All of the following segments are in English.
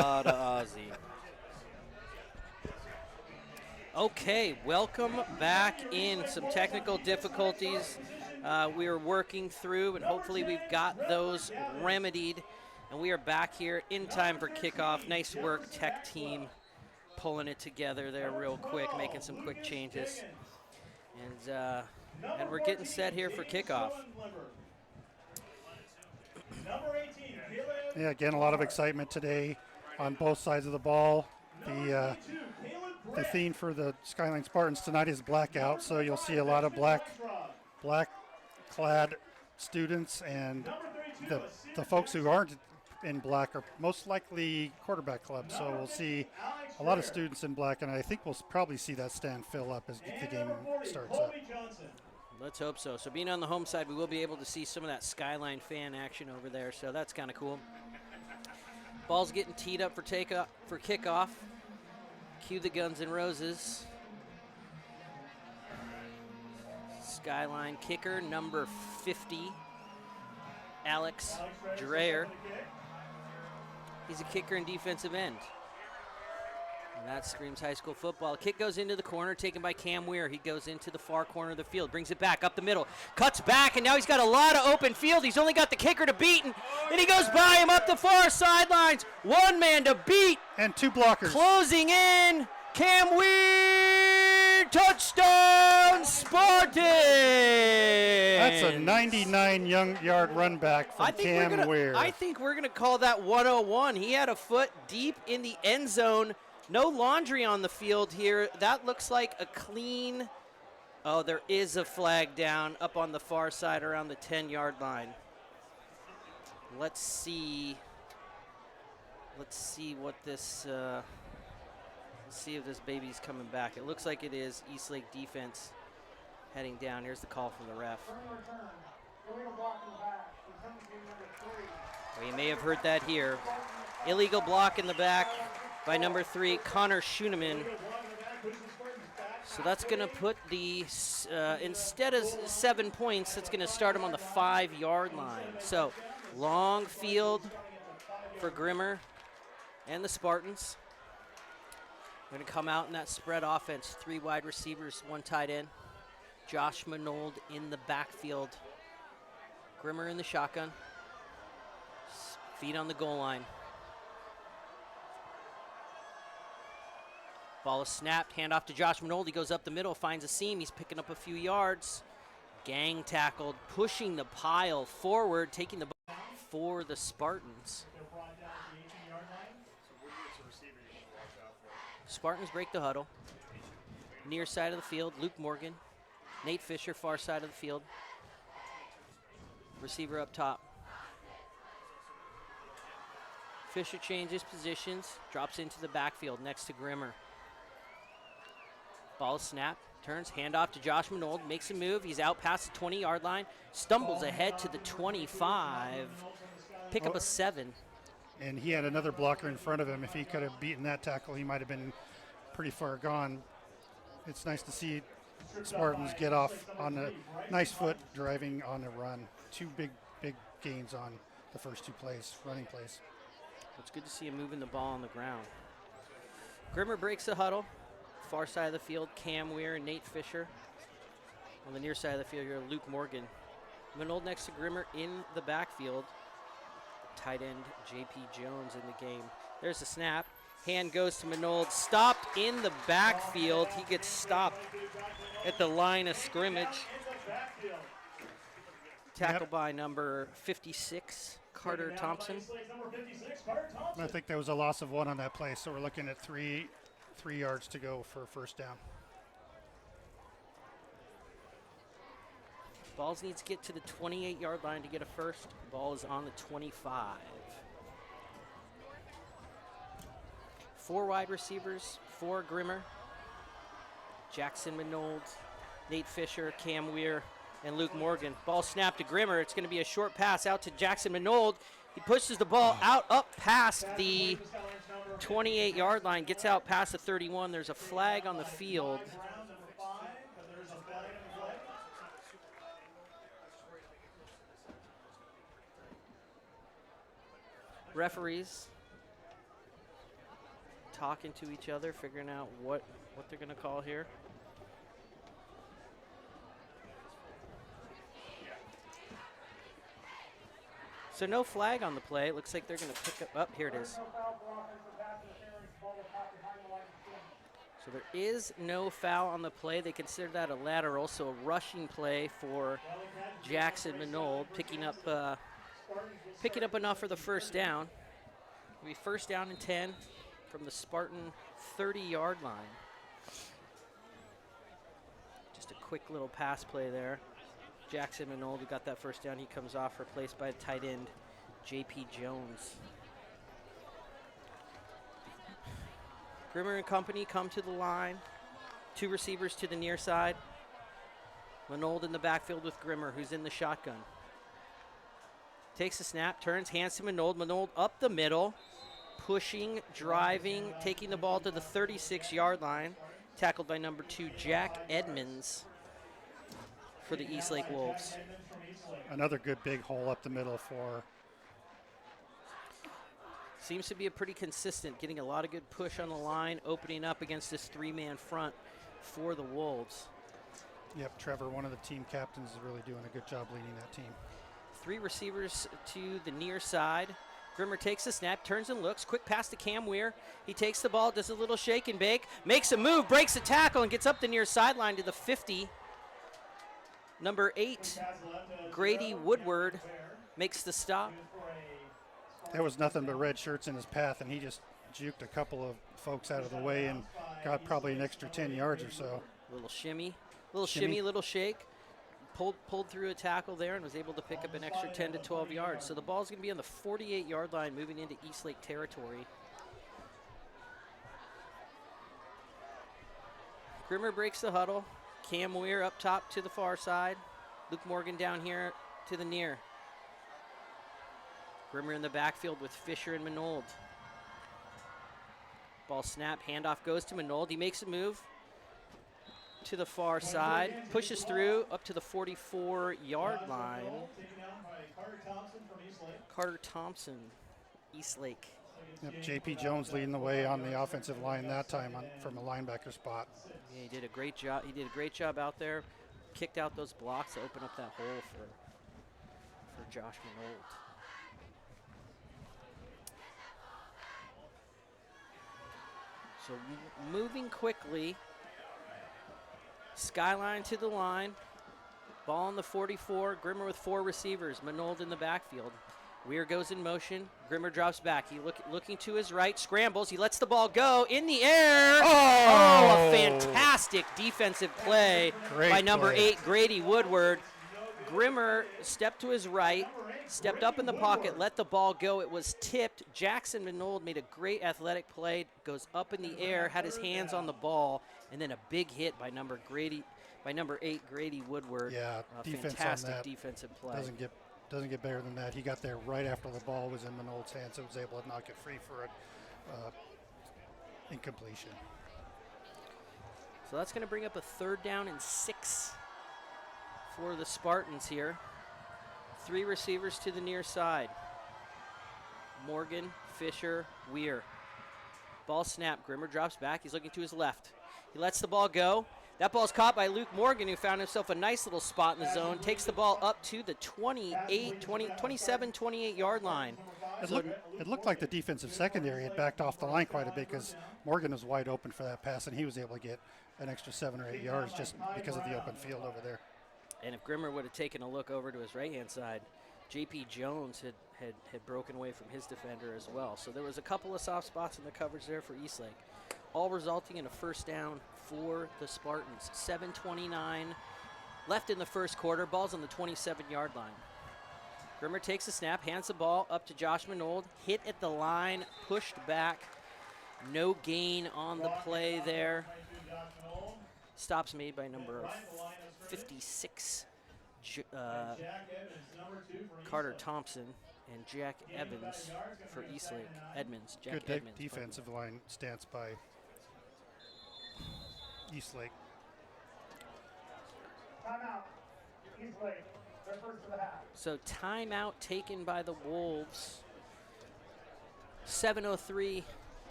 lot of Ozzy. Okay, welcome back in. Some technical difficulties we are working through, and hopefully we've got those remedied. And we are back here in time for kickoff. Nice work, tech team, pulling it together there real quick, making some quick changes. And we're getting set here for kickoff. Yeah, again, a lot of excitement today on both sides of the ball. The theme for the Skyline Spartans tonight is blackout, so you'll see a lot of black-clad students, and the folks who aren't in black are most likely quarterback clubs. So we'll see a lot of students in black, and I think we'll probably see that stand fill up as the game starts up. Let's hope so. So being on the home side, we will be able to see some of that Skyline fan action over there, so that's kind of cool. Ball's getting teed up for kickoff. Cue the Guns N' Roses. Skyline kicker, number 50, Alex Dreyer. He's a kicker and defensive end. And that screams high school football. Kick goes into the corner, taken by Cam Weir. He goes into the far corner of the field, brings it back up the middle, cuts back, and now he's got a lot of open field. He's only got the kicker to beat, and he goes by him up the far sidelines. One man to beat. And two blockers. Closing in, Cam Weir, touchdown, Spartans! That's a 99-yard run back from Cam Weir. I think we're going to call that 101. He had a foot deep in the end zone. No laundry on the field here. That looks like a clean. Oh, there is a flag down up on the far side around the 10-yard line. Let's see what this. Let's see if this baby's coming back. It looks like it is. Eastlake defense heading down. Here's the call from the ref. Well, you may have heard that here. Illegal block in the back by number 3, Connor Schooneman. So that's going to put the, instead of 7 points, that's going to start him on the 5-yard line. So long field for Grimmer and the Spartans. We're going to come out in that spread offense. 3 wide receivers, 1 tight end. Josh Manold in the backfield. Grimmer in the shotgun. Feet on the goal line. Ball is snapped, handoff to Josh Manold. He goes up the middle, finds a seam. He's picking up a few yards. Gang tackled, pushing the pile forward, taking the ball for the Spartans. Spartans break the huddle. Near side of the field, Luke Morgan. Nate Fisher, far side of the field. Receiver up top. Fisher changes positions, drops into the backfield next to Grimmer. Ball snap, turns, handoff to Josh Manold, makes a move. He's out past the 20-yard line, stumbles ahead to the 25, pick up a 7. And he had another blocker in front of him. If he could have beaten that tackle, he might have been pretty far gone. It's nice to see Spartans get off on a nice foot, driving on a run. 2 big gains on the first 2 plays, running plays. It's good to see him moving the ball on the ground. Grimmer breaks the huddle. Far side of the field, Cam Weir and Nate Fisher. On the near side of the field here, Luke Morgan. Manold next to Grimmer in the backfield. Tight end J.P. Jones in the game. There's the snap. Hand goes to Manold. Stopped in the backfield. He gets stopped at the line of scrimmage. Tackle by number 56, Carter Thompson. I think there was a loss of 1 on that play, so we're looking at 3 yards to go for first down. Balls needs to get to the 28-yard line to get a first. Ball is on the 25. 4 wide receivers, 4 Grimmer. Jackson Manold, Nate Fisher, Cam Weir, and Luke Morgan. Ball snapped to Grimmer. It's going to be a short pass out to Jackson Manold. He pushes the ball up past the 28-yard line, gets out past the 31. There's a flag on the field. Referees talking to each other, figuring out what they're going to call here. So no flag on the play. It looks like they're going to pick up. Here it is. So there is no foul on the play. They consider that a lateral, so a rushing play for Jackson Manold, picking up enough for the first down. It'll be first down and 10 from the Spartan 30-yard line. Just a quick little pass play there. Jackson Manold, who got that first down, he comes off, replaced by tight end J.P. Jones. Grimmer and company come to the line. 2 receivers to the near side. Manold in the backfield with Grimmer, who's in the shotgun. Takes a snap, turns, hands to Manold. Manold up the middle, pushing, driving, taking the ball to the 36-yard line. Tackled by number 2, Jack Edmonds for the Eastlake Wolves. Another good big hole up the middle for. Seems to be a pretty consistent, getting a lot of good push on the line, opening up against this 3-man front for the Wolves. Yep, Trevor, one of the team captains, is really doing a good job leading that team. 3 receivers to the near side. Grimmer takes the snap, turns and looks. Quick pass to Cam Weir. He takes the ball, does a little shake and bake, makes a move, breaks a tackle, and gets up the near sideline to the 50. Number 8, Grady Woodward, makes the stop. There was nothing but red shirts in his path, and he just juked a couple of folks out of the way and got probably an extra 10 yards or so. Little shimmy, little shake. Pulled through a tackle there and was able to pick up an extra 10 to 12 yards. So the ball's going to be on the 48-yard line, moving into Eastlake territory. Grimmer breaks the huddle. Cam Weir up top to the far side. Luke Morgan down here to the near. Grimmer in the backfield with Fisher and Manold. Ball snap, handoff goes to Manold. He makes a move to the far side, pushes through up to the 44-yard line. Carter Thompson, Eastlake. Yep, J.P. Jones leading the way on the offensive line that time from a linebacker spot. Yeah, he did a great job. He did a great job out there. Kicked out those blocks to open up that hole for Josh Manold. So moving quickly. Skyline to the line. Ball on the 44. Grimmer with 4 receivers. Manold in the backfield. Weir goes in motion. Grimmer drops back. He looking to his right. Scrambles. He lets the ball go in the air. Oh, a fantastic defensive play by number 8, Grady Woodward. Grimmer stepped to his right, stepped up in the pocket, let the ball go. It was tipped. Jackson Manold made a great athletic play, goes up in the air, had his hands on the ball, and then a big hit by number 8, Grady Woodward. Yeah, fantastic defensive play. Doesn't get better than that. He got there right after the ball was in Manold's hands, so was able to knock it free for an incompletion. So that's going to bring up a 3rd down and 6 for the Spartans here. 3 receivers to the near side. Morgan, Fisher, Weir. Ball snap. Grimmer drops back. He's looking to his left. He lets the ball go. That ball's caught by Luke Morgan, who found himself a nice little spot in the zone. Takes the ball up to the 27, 28-yard line. It looked like the defensive secondary had backed off the line quite a bit because Morgan was wide open for that pass, and he was able to get an extra 7 or 8 yards just because of the open field over there. And if Grimmer would have taken a look over to his right-hand side, J.P. Jones had broken away from his defender as well. So there was a couple of soft spots in the coverage there for Eastlake, all resulting in a first down for the Spartans. 7:29 left in the first quarter. Ball's on the 27-yard line. Grimmer takes the snap, hands the ball up to Josh Manold. Hit at the line, pushed back. No gain on the play there. Stops made by number 56, Carter Thompson, and Jack Evans for Eastlake. Jack Good Edmonds. Defensive line stance by Eastlake. Timeout. Eastlake. They're first to the half. So timeout taken by the Wolves. 7:03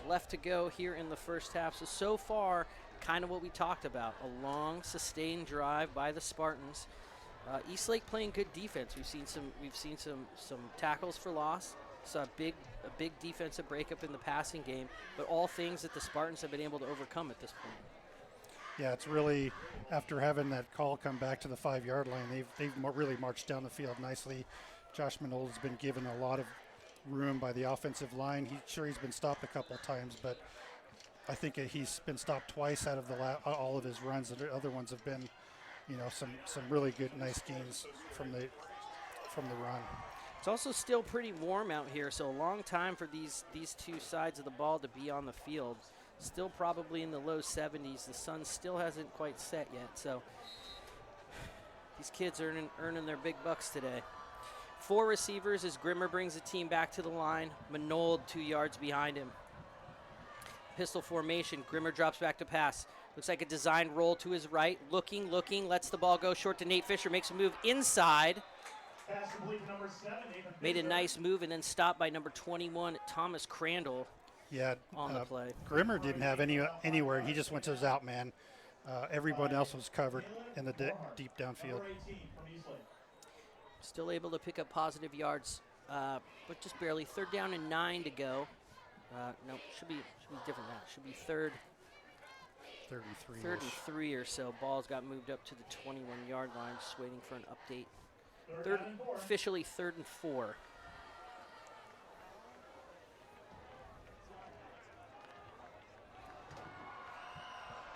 left to go here in the first half. So far, kind of what we talked about, a long, sustained drive by the Spartans. Eastlake playing good defense. We've seen some tackles for loss. Saw a big defensive breakup in the passing game, but all things that the Spartans have been able to overcome at this point. Yeah, it's really, after having that call come back to the 5-yard line, they've really marched down the field nicely. Josh Manold has been given a lot of room by the offensive line. He's been stopped a couple of times, but I think he's been stopped twice out of all of his runs. The other ones have been, some really good, nice gains from the run. It's also still pretty warm out here, so a long time for these two sides of the ball to be on the field. Still probably in the low 70s. The sun still hasn't quite set yet, so these kids are earning their big bucks today. 4 receivers as Grimmer brings the team back to the line. Manold 2 yards behind him. Pistol formation. Grimmer drops back to pass. Looks like a designed roll to his right. Looking, lets the ball go short to Nate Fisher. Makes a move inside. Made a nice move and then stopped by number 21, Thomas Crandall. Yeah, on the play. Grimmer didn't have anywhere. He just went to his out man. Everyone else was covered in the deep downfield. Still able to pick up positive yards, but just barely. 3rd down and 9 to go. No, should be different now. Should be 33 or so. Ball's got moved up to the 21-yard line. Just waiting for an update. Officially 3rd and 4.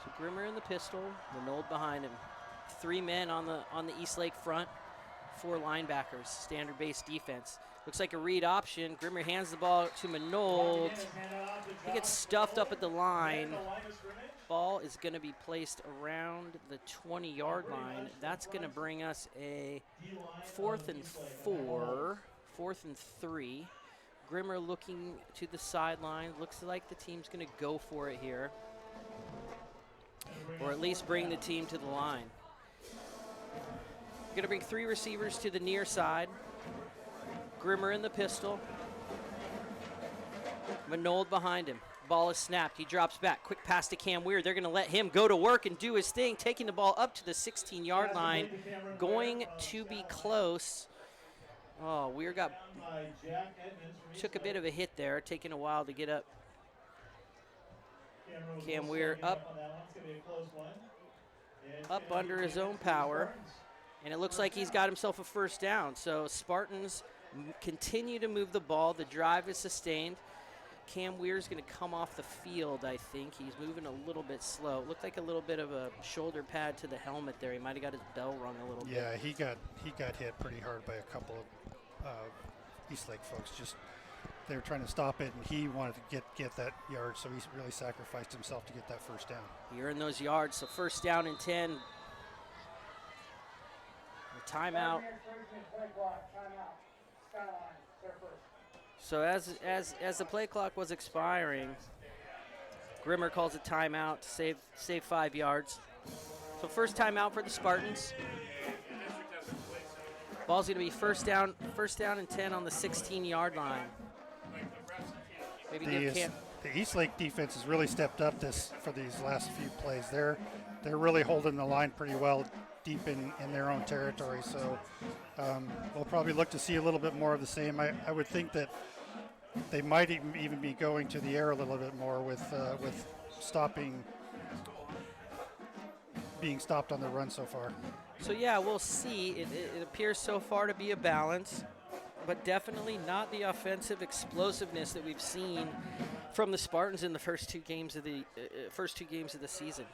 So Grimmer in the pistol, Manold behind him. 3 men on the Eastlake front, 4 linebackers, standard base defense. Looks like a read option. Grimmer hands the ball to Manold. He gets stuffed up at the line. Ball is going to be placed around the 20-yard line. That's going to bring us a 4th and 4, 4th and 3. Grimmer looking to the sideline. Looks like the team's going to go for it here, or at least bring the team to the line. Going to bring 3 receivers to the near side. Grimmer in the pistol. Manold behind him. Ball is snapped. He drops back. Quick pass to Cam Weir. They're going to let him go to work and do his thing, taking the ball up to the 16-yard line. Going to be close. Oh, Weir took a bit of a hit there, taking a while to get up. Cam Weir up under his own power. And it looks like he's got himself a 1st down. So Spartans continue to move the ball. The drive is sustained. Cam Weir's going to come off the field, I think. He's moving a little bit slow. Looked like a little bit of a shoulder pad to the helmet there. He might have got his bell rung a little bit. Yeah, he got hit pretty hard by a couple of Eastlake folks. Just they were trying to stop it, and he wanted to get that yard, so he really sacrificed himself to get that 1st down. He earned those yards, so 1st down and 10. The timeout. So as the play clock was expiring, Grimmer calls a timeout to save 5 yards. So 1st timeout for the Spartans. Ball's going to be first down and 10 on the 16-yard line. Maybe the Eastlake defense has really stepped up for these last few plays. They're really holding the line pretty well deep in their own territory. So we'll probably look to see a little bit more of the same. I would think that they might even be going to the air a little bit more with being stopped on the run so far. So yeah, we'll see. It appears so far to be a balance, but definitely not the offensive explosiveness that we've seen from the Spartans in the first two games of the season.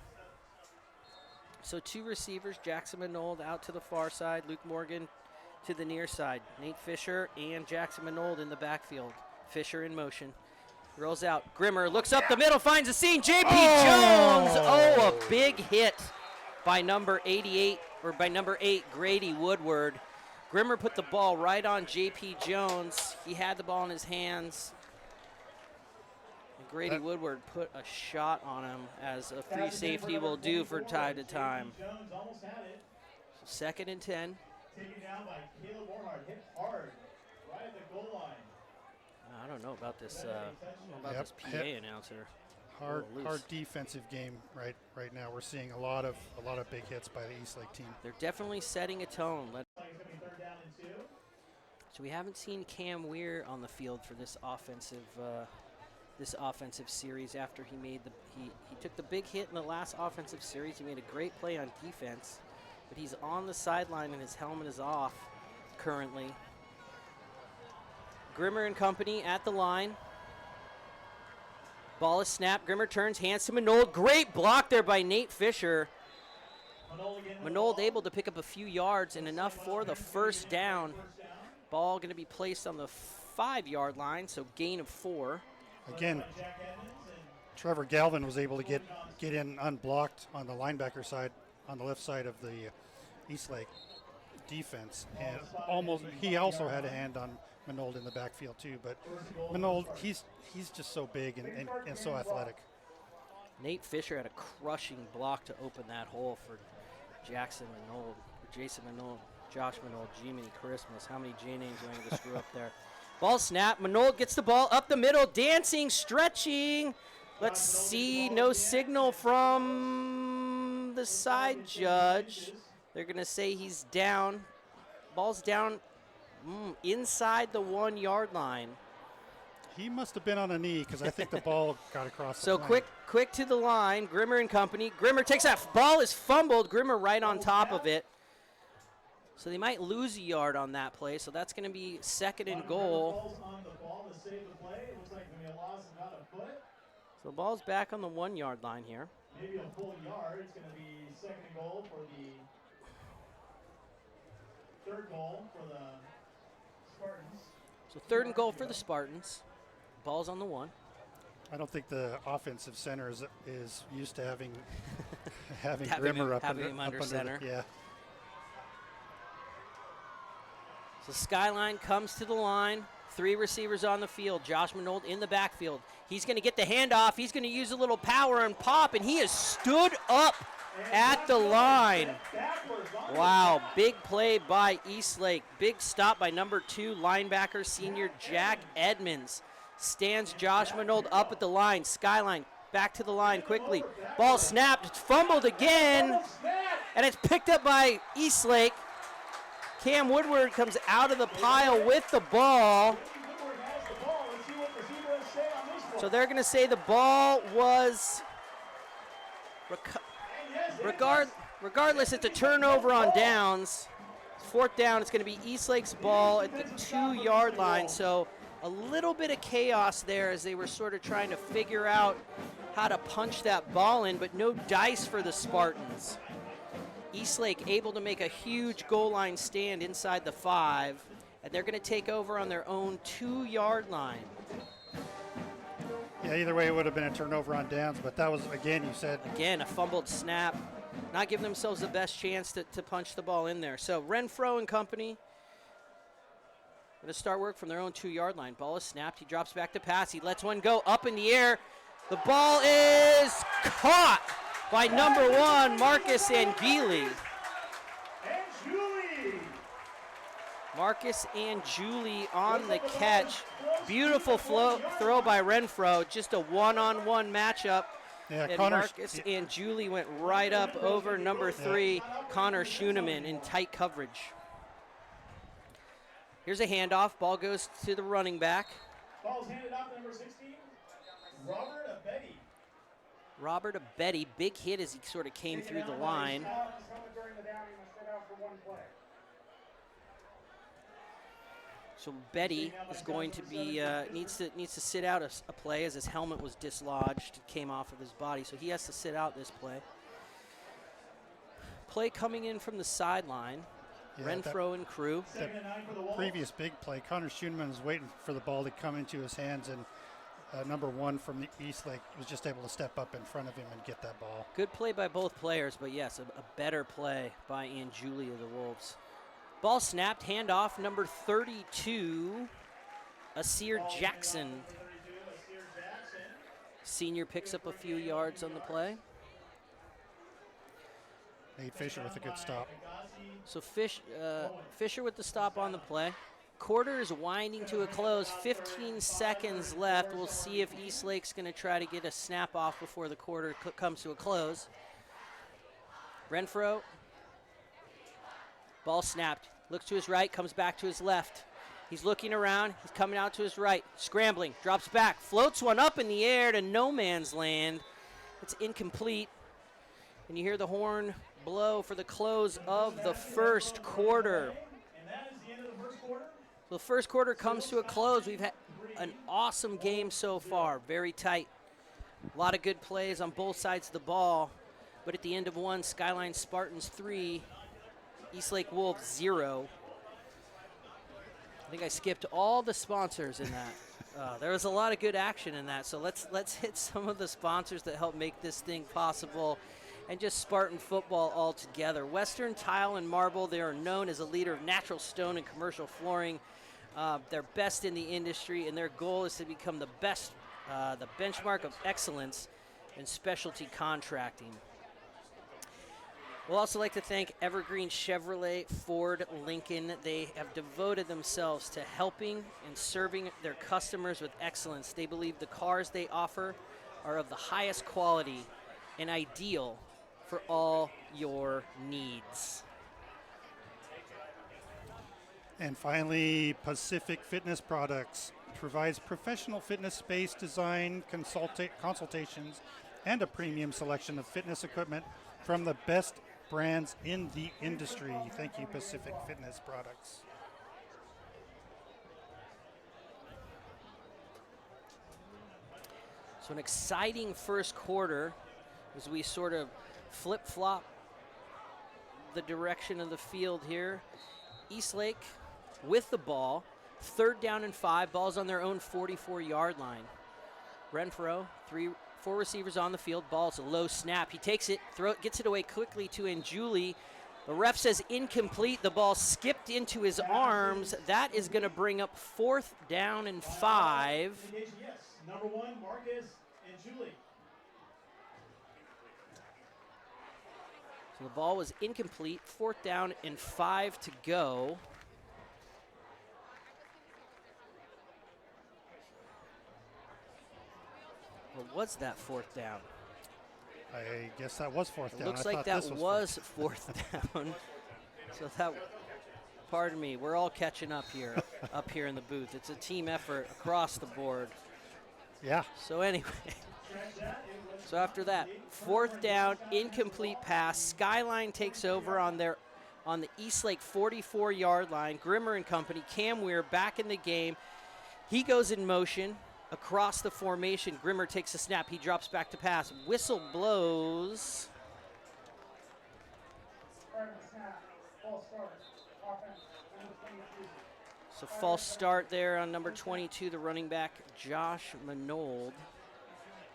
So 2 receivers, Jackson Manold out to the far side, Luke Morgan to the near side. Nate Fisher and Jackson Manold in the backfield. Fisher in motion. Rolls out. Grimmer looks up the middle, finds a seam. J.P. Jones. Oh, a big hit by number 88, or by number 8, Grady Woodward. Grimmer put the ball right on J.P. Jones. He had the ball in his hands. And Grady Woodward put a shot on him, as a free safety will do from time to time. So 2nd and 10. Taken down by Caleb Warhart, hit hard, right at the goal line. I don't know about this. This PA announcer. Hard defensive game right now. We're seeing a lot of big hits by the Eastlake team. They're definitely setting a tone. So we haven't seen Cam Weir on the field for this offensive series. After he took the big hit in the last offensive series. He made a great play on defense, but he's on the sideline and his helmet is off currently. Grimmer and company at the line. Ball is snapped. Grimmer turns, hands to Manold. Great block there by Nate Fisher. Manold able to pick up a few yards and enough for the first down. Ball going to be placed on the 5-yard line, so gain of 4. Again, Trevor Galvin was able to get in unblocked on the linebacker side, on the left side of the Eastlake defense, and he also had a hand on Manold in the backfield too. But Manold, he's just so big and so athletic. Nate Fisher had a crushing block to open that hole for Jason Manold, Josh Manold, Jiminy Christmas. How many J names am I going to screw up there? Ball snap. Manold gets the ball up the middle, dancing, stretching. Let's see. No signal from the side judge. They're going to say he's down. Ball's down inside the 1-yard line. He must have been on a knee because I think the ball got across the So line. quick to the line. Grimmer and company. Grimmer takes that. Ball is fumbled. Grimmer right on top of it. So they might lose a yard on that play. So that's going to be 2nd and goal. So the ball's back on the 1-yard line here. Maybe a full yard. It's going to be 2nd and goal for the 3rd goal for the Spartans. So 3rd and goal for the Spartans. Ball's on the 1. I don't think the offensive center is used to having Grimmer up under center. Yeah. So Skyline comes to the line. 3 receivers on the field. Josh Manold in the backfield. He's going to get the handoff. He's going to use a little power and pop, and he has stood up at the line. Wow, big play by Eastlake. Big stop by number 2 linebacker, senior Jack Edmonds. Stands Josh Manold up at the line. Skyline back to the line quickly. Ball snapped. It's fumbled again, and it's picked up by Eastlake. Cam Woodward comes out of the pile with the ball. So they're going to say the ball was, regardless, it's a turnover on downs. 4th down, it's going to be Eastlake's ball at the 2-yard line. So a little bit of chaos there as they were sort of trying to figure out how to punch that ball in, but no dice for the Spartans. Eastlake able to make a huge goal line stand inside the 5, and they're going to take over on their own 2-yard line. Yeah, either way it would have been a turnover on downs, but that was, again, you said. Again, a fumbled snap, not giving themselves the best chance to punch the ball in there. So Renfro and company going to start work from their own 2-yard line. Ball is snapped. He drops back to pass. He lets one go up in the air. The ball is caught by number 1, Marcus Angeli. Marcus Angeli on the catch. Beautiful throw by Renfro. Just a one-on-one matchup. Yeah, and Marcus Angeli went right up over number 3, Connor Schooneman, in tight coverage. Here's a handoff. Ball goes to the running back. Ball's handed off to number 16, Robert Abedi. Robert Abedi, big hit as he sort of came through the line. So Betty is going to be needs to sit out a play as his helmet was dislodged. It came off of his body, so he has to sit out this play. Play coming in from the sideline. Yeah, Renfro and crew. The previous big play, Connor Schooneman was waiting for the ball to come into his hands, and number 1 from the Eastlake was just able to step up in front of him and get that ball. Good play by both players, but yes, a better play by Angeli of the Wolves. Ball snapped, handoff, number 32, Asir Jackson. Senior picks up a few yards on the play. Nate Fisher with a good stop. So Fisher with the stop on the play. quarter is winding to a close. 15 seconds left. We'll see if Eastlake's going to try to get a snap off before the quarter comes to a close. Renfro. Ball snapped. Looks to his right, comes back to his left. He's looking around. He's coming out to his right. Scrambling. Drops back. Floats one up in the air to no man's land. It's incomplete. And you hear the horn blow for the close of the first quarter. So the first quarter comes to a close. We've had an awesome game so far. Very tight. A lot of good plays on both sides of the ball. But at the end of one, Skyline Spartans 3, Eastlake Wolves 0. I think I skipped all the sponsors in that. There was a lot of good action in that. So let's hit some of the sponsors that help make this thing possible, and just Spartan football altogether. Western Tile and Marble, they are known as a leader of natural stone and commercial flooring. They're best in the industry, and their goal is to become the best, the benchmark of excellence in specialty contracting. We'll also like to thank Evergreen Chevrolet, Ford, Lincoln. They have devoted themselves to helping and serving their customers with excellence. They believe the cars they offer are of the highest quality and ideal for all your needs. And finally, Pacific Fitness Products provides professional fitness space design, consultations, and a premium selection of fitness equipment from the best brands in the industry. Thank you, Pacific Fitness Products. So an exciting first quarter as we sort of flip-flop the direction of the field here. Eastlake with the ball, 3rd down and 5, ball's on their own 44-yard line. Renfro, 4 receivers on the field, ball's a low snap. He takes it, gets it away quickly to Njuli. The ref says incomplete. The ball skipped into his arms. That is going to bring up 4th down and 5. Yes, number 1, Marcus Njuli. So the ball was incomplete. 4th down and 5 to go. What was that 4th down? I guess that was 4th down. Looks like that was 4th down. So that, pardon me, we're all catching up here, up here in the booth. It's a team effort across the board. Yeah. So anyway, so after that, 4th down, incomplete pass. Skyline takes over on the Eastlake 44-yard line. Grimmer and company, Cam Weir back in the game. He goes in motion across the formation. Grimmer takes a snap. He drops back to pass. Whistle blows. So false start there on number 22, the running back, Josh Manold.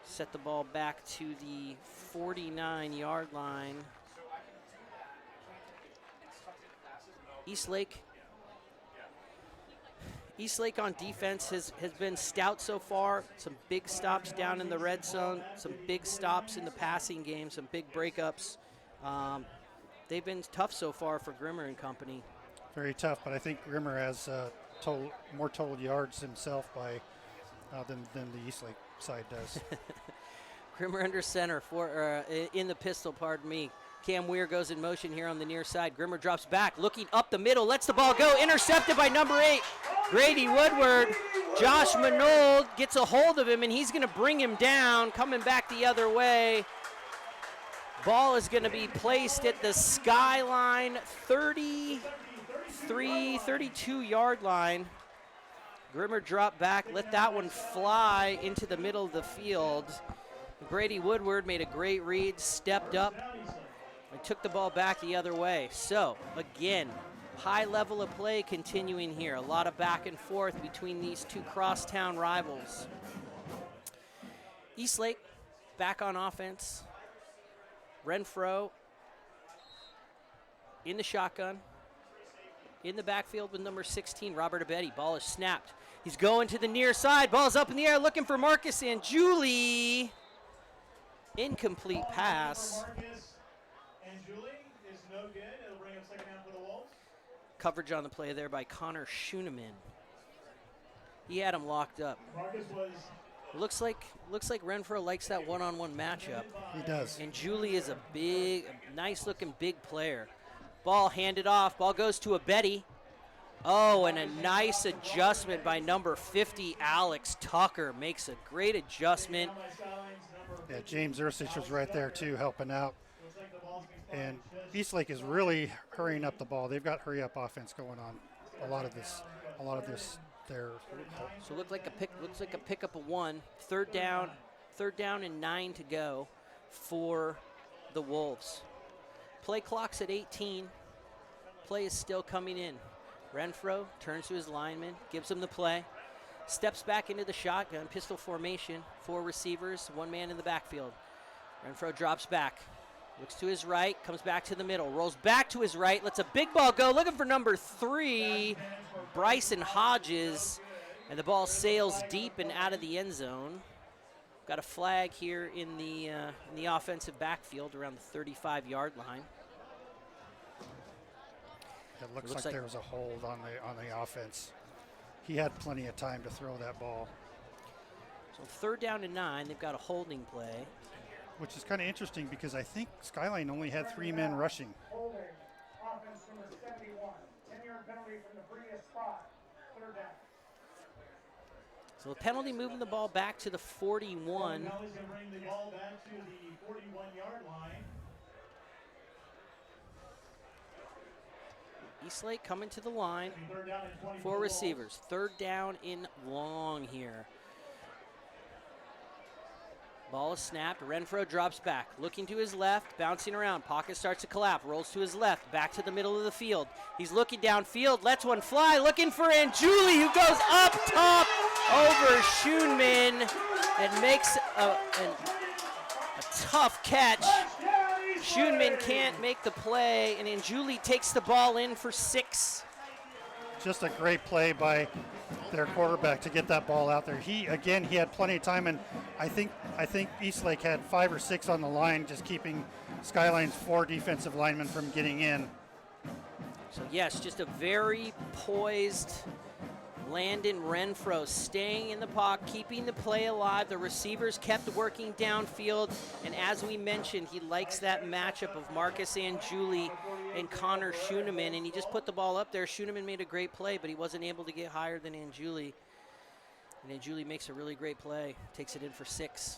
Set the ball back to the 49-yard line. Eastlake on defense has been stout so far. Some big stops down in the red zone, some big stops in the passing game, some big breakups. They've been tough so far for Grimmer and company. Very tough, but I think Grimmer has more total yards himself than the Eastlake side does. Grimmer under center in the pistol, pardon me. Cam Weir goes in motion here on the near side. Grimmer drops back, looking up the middle, lets the ball go, intercepted by number 8, Grady Woodward. Josh Manold gets a hold of him, and he's going to bring him down, coming back the other way. Ball is going to be placed at the Skyline 32-yard line. Grimmer dropped back, let that one fly into the middle of the field. Grady Woodward made a great read, stepped up, and took the ball back the other way. So, again, high level of play continuing here. A lot of back and forth between these two crosstown rivals. Eastlake back on offense. Renfro in the shotgun. In the backfield with number 16, Robert Abetti. Ball is snapped. He's going to the near side. Ball's up in the air looking for Marcus Njuli. Incomplete pass. Marcus Njuli is no good. It'll bring up 2nd down for the Wolves. coverage on the play there by Connor Schooneman. He had him locked up. Looks like Renfro likes that one-on-one matchup. He does. And Julie is a nice-looking big player. Ball handed off. Ball goes to a Betty. Oh, and a nice adjustment by number 50, Alex Tucker. Makes a great adjustment. Yeah, James Ursich was right there too, helping out. And Eastlake is really hurrying up the ball. They've got hurry-up offense going on. A lot of this there. So looks like a pickup of 1. Third down and 9 to go for the Wolves. Play clock's at 18. Play is still coming in. Renfro turns to his lineman, gives him the play, steps back into the shotgun, pistol formation, 4 receivers, 1 man in the backfield. Renfro drops back, looks to his right, comes back to the middle, rolls back to his right, lets a big ball go, looking for number 3, Bryson Hodges, and the ball sails deep and out of the end zone. Got a flag here in the offensive backfield around the 35-yard line. It looks like there was a hold on the offense. He had plenty of time to throw that ball. So 3rd down and 9, they've got a holding play. Which is kind of interesting because I think Skyline only had 3 men rushing. Holding. Offense number 71. 10-yard penalty from the previous spot. 3rd down. So the penalty moving the ball back to the 41. Now he's going to bring the ball back to the 41-yard line. Eastlake coming to the line. 3rd down and 20 4 receivers. 3rd down in long here. Ball is snapped. Renfro drops back. Looking to his left. Bouncing around. Pocket starts to collapse. Rolls to his left. Back to the middle of the field. He's looking downfield. Lets one fly. Looking for Anjuli, who goes up top over Schoonman and makes a tough catch. Schoonman can't make the play, and Anjuli takes the ball in for 6. Just a great play by their quarterback to get that ball out there. He had plenty of time, and I think Eastlake had 5 or 6 on the line, just keeping Skyline's 4 defensive linemen from getting in. So yes, just a very poised Landon Renfro, staying in the pocket, keeping the play alive. The receivers kept working downfield, and as we mentioned, he likes that matchup of Marcus Anjuli and Connor Schooneman, and he just put the ball up there. Schooneman made a great play, but he wasn't able to get higher than Anjuli. And Anjuli makes a really great play, takes it in for 6.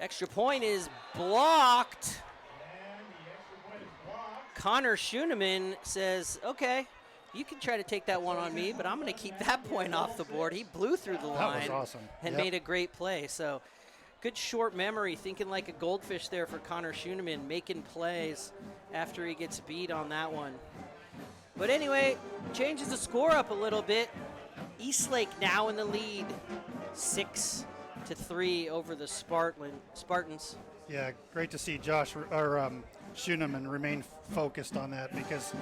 Extra point is blocked. Connor Schooneman says, okay, you can try to take that one on me, but I'm going to keep that point off the board. He blew through the line. That was awesome. And made a great play. So good short memory, thinking like a goldfish there for Connor Schooneman, making plays after he gets beat on that one. But anyway, changes the score up a little bit. Eastlake now in the lead, 6-3 over the Spartans. Yeah, great to see Schooneman remain focused on that, because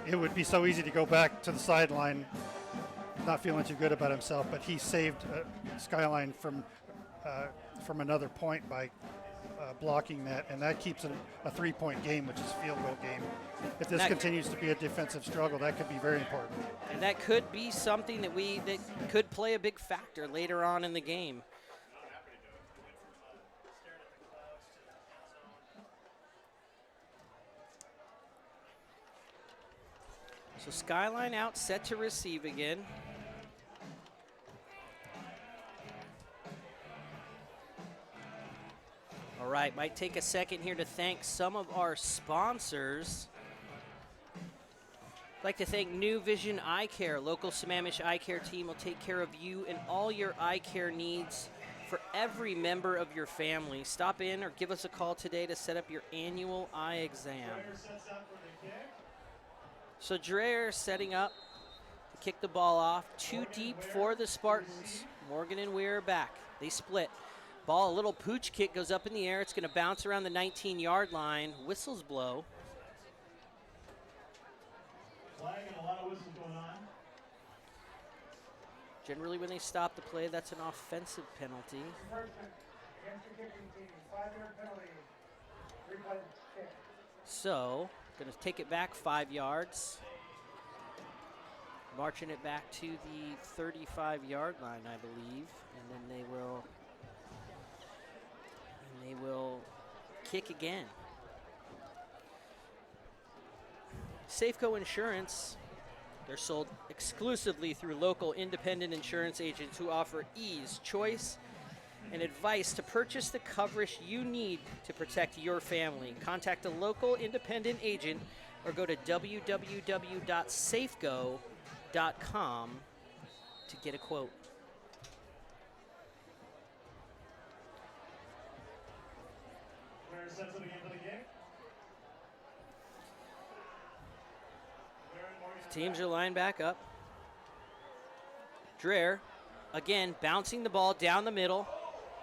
it would be so easy to go back to the sideline not feeling too good about himself, but he saved Skyline from another point by blocking that, and that keeps it a 3-point game, which is a field goal game. If this continues to be a defensive struggle, that could be very important. And that could be something that could play a big factor later on in the game. So Skyline out, set to receive again. All right, might take a second here to thank some of our sponsors. I'd like to thank New Vision Eye Care. Local Sammamish Eye Care team will take care of you and all your eye care needs for every member of your family. Stop in or give us a call today to set up your annual eye exam. So Dreher setting up to kick the ball off. 2 deep for the Spartans. Morgan and Weir are back. They split. Ball, a little pooch kick, goes up in the air. It's going to bounce around the 19-yard line. Whistles blow. Flag and a lot of whistles going on. Generally, when they stop the play, that's an offensive penalty. Against the kicking team, 5-yard penalty. 3-play kick. So Going to take it back 5 yards. Marching it back to the 35-yard line, I believe. And then they will kick again. Safeco Insurance, they're sold exclusively through local independent insurance agents who offer ease, choice, and advice to purchase the coverage you need to protect your family. Contact a local independent agent or go to www.safeco.com to get a quote. Where sets it again for the kick. Teams are lined back up. Dreher, again, bouncing the ball down the middle.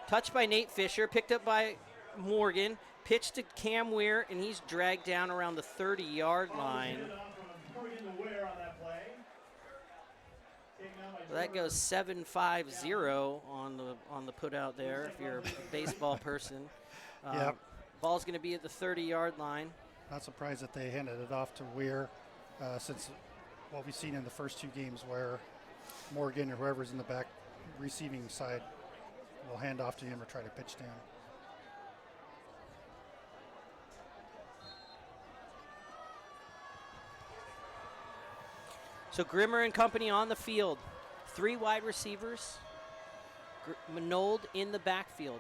Touched by Nate Fisher, picked up by Morgan, pitched to Cam Weir, and he's dragged down around the 30-yard line. So that goes 7-5-0 on the put out there if you're a baseball person. Yep. Ball's going to be at the 30-yard line. Not surprised that they handed it off to Weir, since what we've seen in the first 2 games where Morgan or whoever's in the back receiving side will hand off to him or try to pitch down. So Grimmer and company on the field. 3 wide receivers. Manold in the backfield.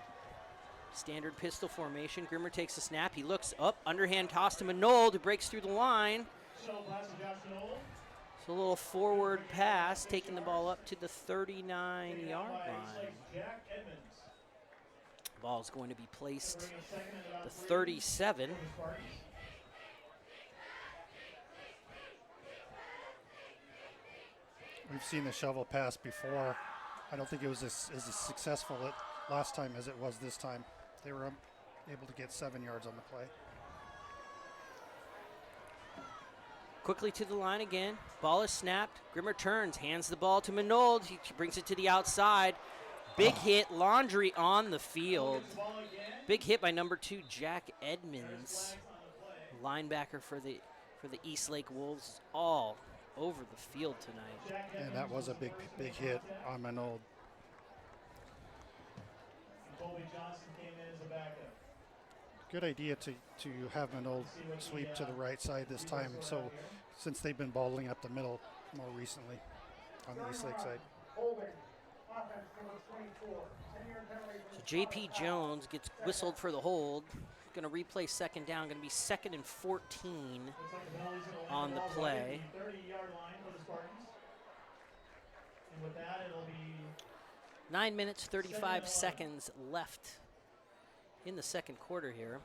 Standard pistol formation. Grimmer takes a snap. He looks up. Underhand toss to Manold, who breaks through the line. So a little forward pass, taking the ball up to the 39-yard line. Ball's going to be placed the 37. We've seen the shovel pass before. I don't think it was as successful last time as it was this time. They were able to get 7 yards on the play. Quickly to the line again. Ball is snapped. Grimmer turns, hands the ball to Manold. He brings it to the outside. Big hit, Laundry on the field. Big hit by number 2, Jack Edmonds. Linebacker for the Eastlake Wolves, all over the field tonight. And that was a big hit on Manold. Good idea to have Manold sweep to the right side this time. So since they've been balling up the middle more recently on the Eastlake side. So J.P. Jones gets whistled for the hold. Going to replay second down. Going to be 2nd and 14 on the play. 9 minutes, 35 seconds left in the second quarter here.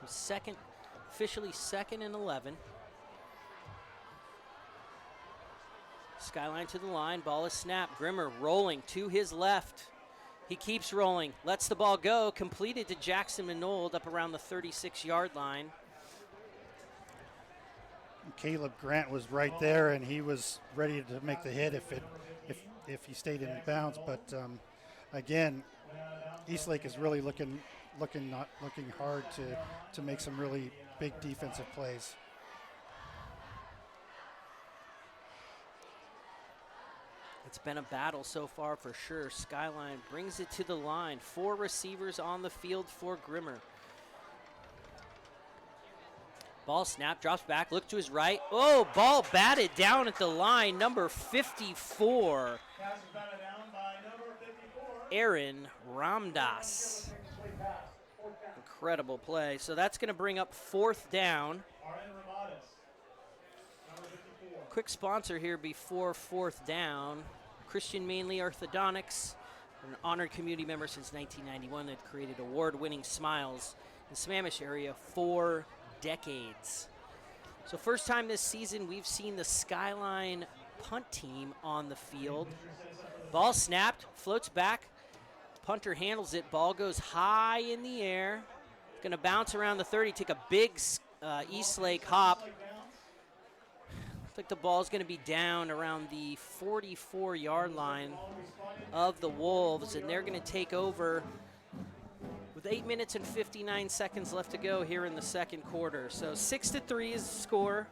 So officially 2nd and 11. Skyline to the line, ball is snapped. Grimmer rolling to his left. He keeps rolling, lets the ball go, completed to Jackson Manold up around the 36-yard line. Caleb Grant was right there, and he was ready to make the hit if he stayed in bounds. But again, Eastlake is really looking hard to make some really big defensive plays. It's been a battle so far for sure. Skyline brings it to the line. 4 receivers on the field for Grimmer. Ball snap, drops back, look to his right. Oh, ball batted down at the line, number 54. Aaron Ramdas. Incredible play. So that's going to bring up 4th down. Quick sponsor here before 4th down. Christian Mainly Orthodontics, an honored community member since 1991 that created award-winning smiles in the Sammamish area for decades. So first time this season we've seen the Skyline punt team on the field. Ball snapped, floats back. Punter handles it. Ball goes high in the air. It's going to bounce around the 30, take a big Eastlake hop. Looks like the ball's going to be down around the 44-yard line of the Wolves, and they're going to take over with 8 minutes and 59 seconds left to go here in the second quarter. So 6-3 is the score.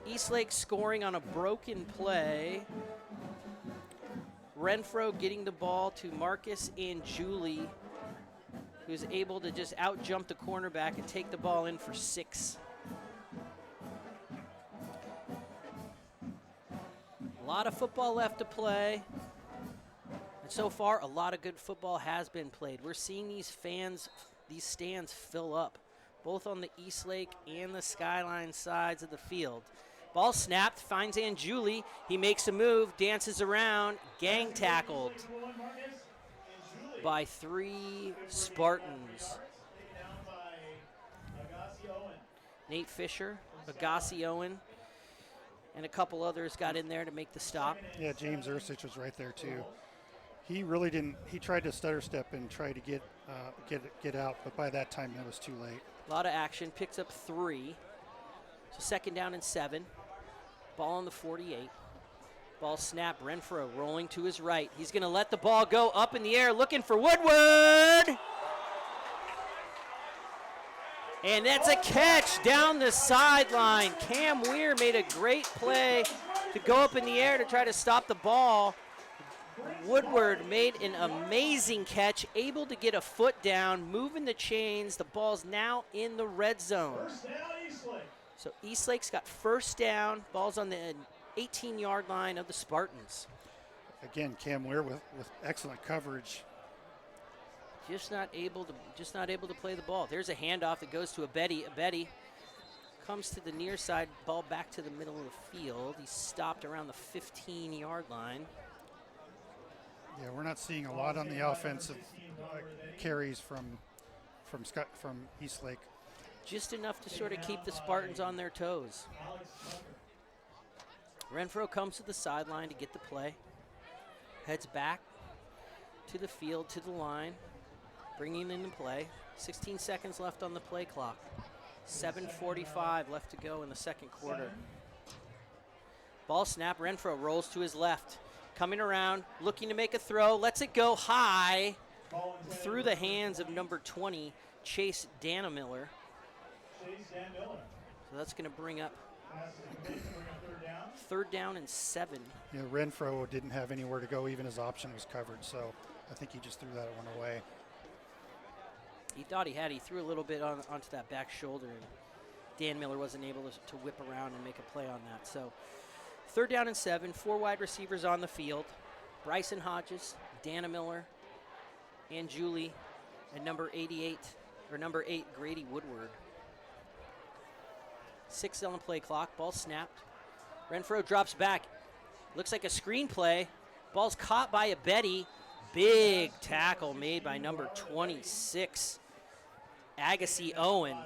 Eastlake scoring on a broken play. Renfro getting the ball to Marcus and Julie, who's able to just out-jump the cornerback and take the ball in for 6. A lot of football left to play. And so far, a lot of good football has been played. We're seeing these stands fill up, both on the Eastlake and the Skyline sides of the field. Ball snapped, finds Anjuli. He makes a move, dances around, gang tackled by 3 Spartans. Nate Fisher, Agassi Owen, and a couple others got in there to make the stop. Yeah, James Ursich was right there too. He really didn't. He tried to stutter step and try to get out, but by that time it was too late. A lot of action. Picks up 3. So 2nd down and 7. Ball on the 48. Ball snap. Renfro rolling to his right. He's going to let the ball go up in the air, looking for Woodward. And that's a catch down the sideline. Cam Weir made a great play to go up in the air to try to stop the ball. Woodward made an amazing catch, able to get a foot down, moving the chains. The ball's now in the red zone. So Eastlake's got 1st down. Ball's on the 18-yard line of the Spartans. Again, Cam Weir with excellent coverage. Just not able to play the ball. There's a handoff that goes to a Betty comes to the near side, ball back to the middle of the field. He's stopped around the 15-yard line. Yeah, we're not seeing a lot on the offensive carries from Eastlake. Just enough to sort of keep the Spartans on their toes. Renfro comes to the sideline to get the play. Heads back to the field, to the line, bringing in the play. 16 seconds left on the play clock. 7:45 left to go in the second quarter. Ball snap, Renfro rolls to his left. Coming around, looking to make a throw, lets it go high through the hands of number 20, Chase Danamiller. So that's going to bring up 3rd down and 7. Yeah, Renfro didn't have anywhere to go, even his option was covered, so I think he just threw that one away. He thought he had. He threw a little bit onto that back shoulder, and Dan Miller wasn't able to whip around and make a play on that. So 3rd down and 7, 4 wide receivers on the field. Bryson Hodges, Dana Miller, and Julie, and number 8, Grady Woodward. 6 on the play clock. Ball snapped. Renfro drops back. Looks like a screen play. Ball's caught by a Betty. Big tackle made by number 26, Agassi Owen.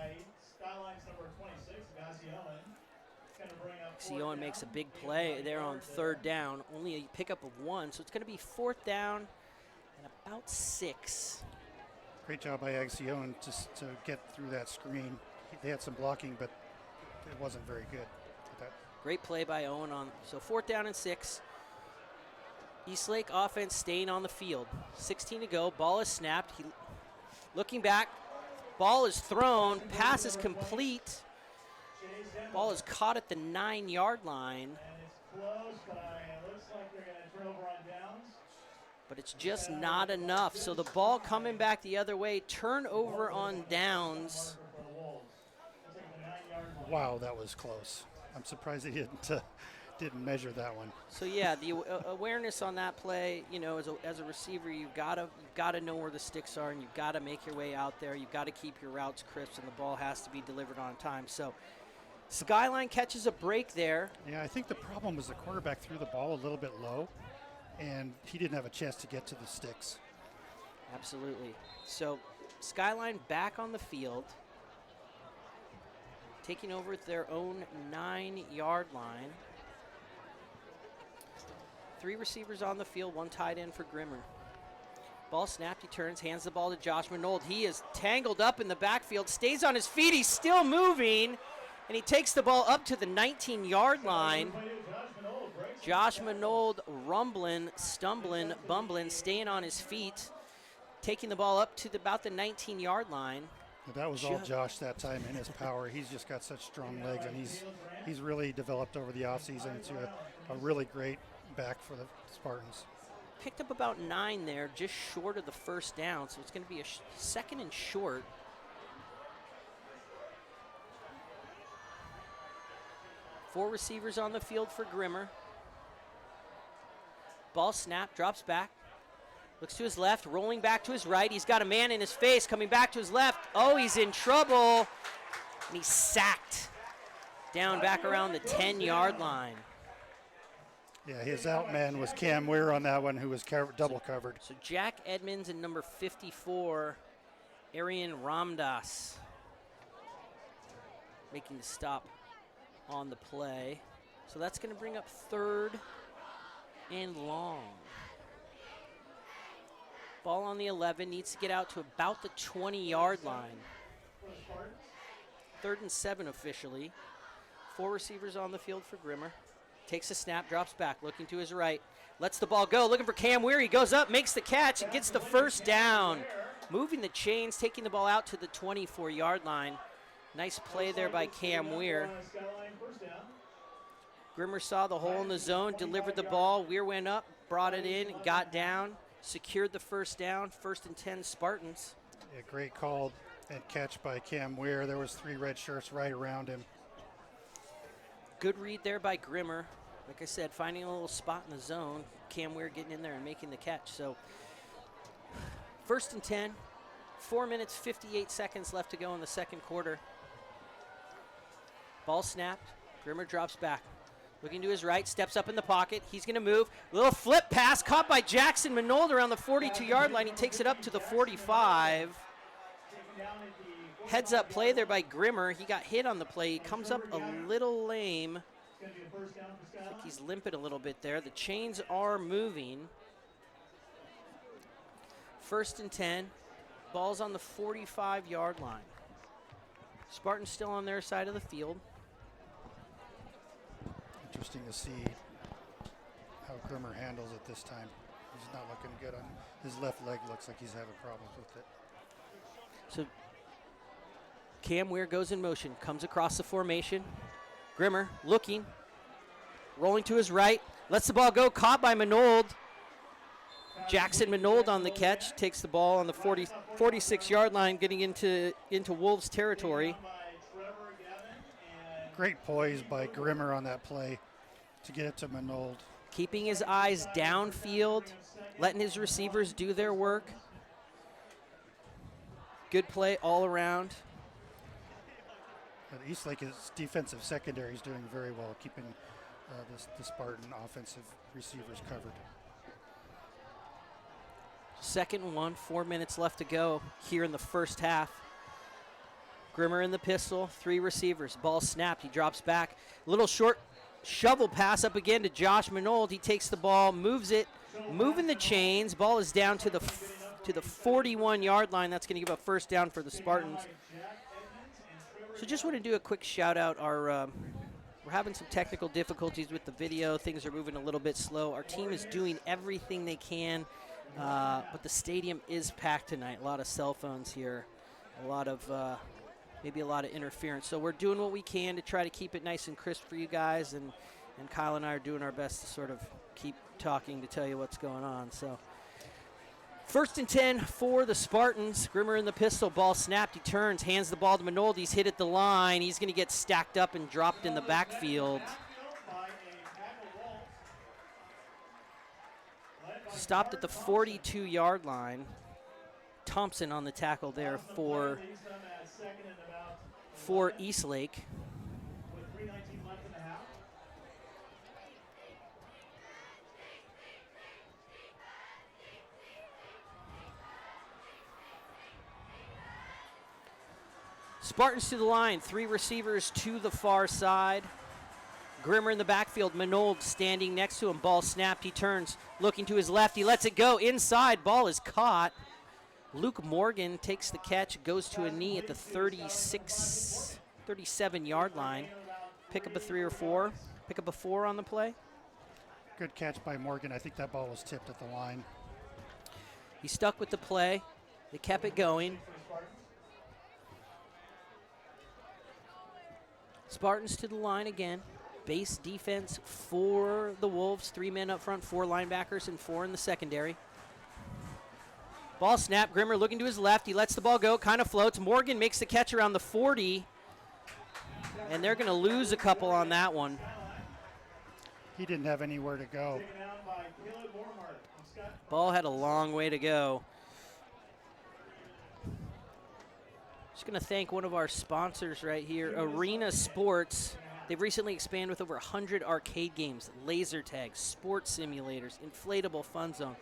Agassi Owen makes a big play there on 3rd down. Only a pickup of 1, so it's going to be 4th down and about 6. Great job by Agassi Owen just to get through that screen. They had some blocking, but it wasn't very good. Great play by Owen on. So 4th down and 6. Eastlake offense staying on the field. 16 to go. Ball is snapped. Looking back. Ball is thrown. Pass is complete. Ball is caught at the 9-yard line. But it's just not enough. So the ball coming back the other way. Turnover on downs. Wow, that was close. I'm surprised he didn't measure that one. So yeah, the awareness on that play, you know, as a receiver, you've got to know where the sticks are, and you've got to make your way out there. You've got to keep your routes crisp, and the ball has to be delivered on time. So Skyline catches a break there. Yeah, I think the problem was the quarterback threw the ball a little bit low, and he didn't have a chance to get to the sticks. Absolutely. So Skyline back on the field, taking over at their own 9-yard line. 3 receivers on the field, 1 tight end for Grimmer. Ball snapped, he turns, hands the ball to Josh Minold. He is tangled up in the backfield, stays on his feet, he's still moving, And he takes the ball up to the 19-yard line. Josh Manold rumbling, stumbling, bumbling, staying on his feet, taking the ball up to about the 19-yard line. That was all Josh that time in his power. He's just got such strong legs, and he's really developed over the offseason into a really great back for the Spartans. Picked up about 9 there, just short of the first down, so it's going to be a second and short. Four receivers on the field for Grimmer. Ball snap, drops back. Looks to his left, rolling back to his right. He's got a man in his face, coming back to his left. Oh, he's in trouble. And he's sacked down back around the 10-yard line. Yeah, his out man was Cam Weir on that one, who was double covered. So Jack Edmonds and number 54, Arian Ramdas, making the stop on the play. So that's going to bring up 3rd and long. Ball on the 11, needs to get out to about the 20-yard line. 3rd and 7 officially. 4 receivers on the field for Grimmer. Takes a snap, drops back, looking to his right. Lets the ball go, looking for Cam Weir. He goes up, makes the catch, and gets the first down. Moving the chains, taking the ball out to the 24-yard line. Nice play there by Cam Weir. Grimmer saw the hole in the zone, delivered the ball. Weir went up, brought it in, got down, secured the first down. 1st and 10 Spartans. Yeah, great call and catch by Cam Weir. There was 3 red shirts right around him. Good read there by Grimmer. Like I said, finding a little spot in the zone. Cam Weir getting in there and making the catch. So 1st and 10, 4 minutes, 58 seconds left to go in the second quarter. Ball snapped. Grimmer drops back. Looking to his right, steps up in the pocket. He's going to move. Little flip pass caught by Jackson Manold around the 42-yard line. He takes it up to the 45. Heads up play there by Grimmer. He got hit on the play. He comes up a little lame. I think he's limping a little bit there. The chains are moving. 1st and 10. Ball's on the 45-yard line. Spartans still on their side of the field. Interesting to see how Grimmer handles it this time. He's not looking good on his left leg. Looks like he's having problems with it. So Cam Weir goes in motion, comes across the formation. Grimmer looking, rolling to his right, lets the ball go, caught by Manold. Jackson Manold on the catch, takes the ball on the 46-yard line, getting into Wolves territory. Great poise by Grimmer on that play to get it to Manold. Keeping his eyes downfield, letting his receivers do their work. Good play all around. Eastlake's defensive secondary is doing very well, keeping the Spartan offensive receivers covered. 2nd and 1, 4 minutes left to go here in the first half. Grimmer in the pistol, 3 receivers. Ball snapped, he drops back. Little short shovel pass up again to Josh Manold. He takes the ball, moves it, moving the chains. Ball is down to the 41-yard line. That's going to give a first down for the Spartans. So just want to do a quick shout out. We're having some technical difficulties with the video. Things are moving a little bit slow. Our team is doing everything they can, but the stadium is packed tonight. A lot of cell phones here, a lot of maybe a lot of interference. So we're doing what we can to try to keep it nice and crisp for you guys, and Kyle and I are doing our best to sort of keep talking to tell you what's going on. So 1st and 10 for the Spartans. Grimmer in the pistol, ball snapped, he turns, hands the ball to Manold. He's hit at the line. He's going to get stacked up and dropped in the backfield. Stopped at the 42-yard line. Thompson on the tackle there for Eastlake. Spartans to the line, 3 receivers to the far side. Grimmer in the backfield, Manold standing next to him. Ball snapped, he turns, looking to his left, he lets it go inside, ball is caught. Luke Morgan takes the catch, goes to a knee at the 36 37-yard line. Pick up a 3 or 4. Pick up a 4 on the play. Good catch by Morgan. I think that ball was tipped at the line. He stuck with the play. They kept it going. Spartans to the line again. Base defense for the Wolves. 3 men up front, 4 linebackers, and 4 in the secondary. Ball snap. Grimmer looking to his left. He lets the ball go. Kind of floats. Morgan makes the catch around the 40. And they're going to lose a couple on that one. He didn't have anywhere to go. Ball had a long way to go. Just going to thank one of our sponsors right here, Arena Sports. They've recently expanded with over 100 arcade games, laser tags, sports simulators, inflatable fun zone,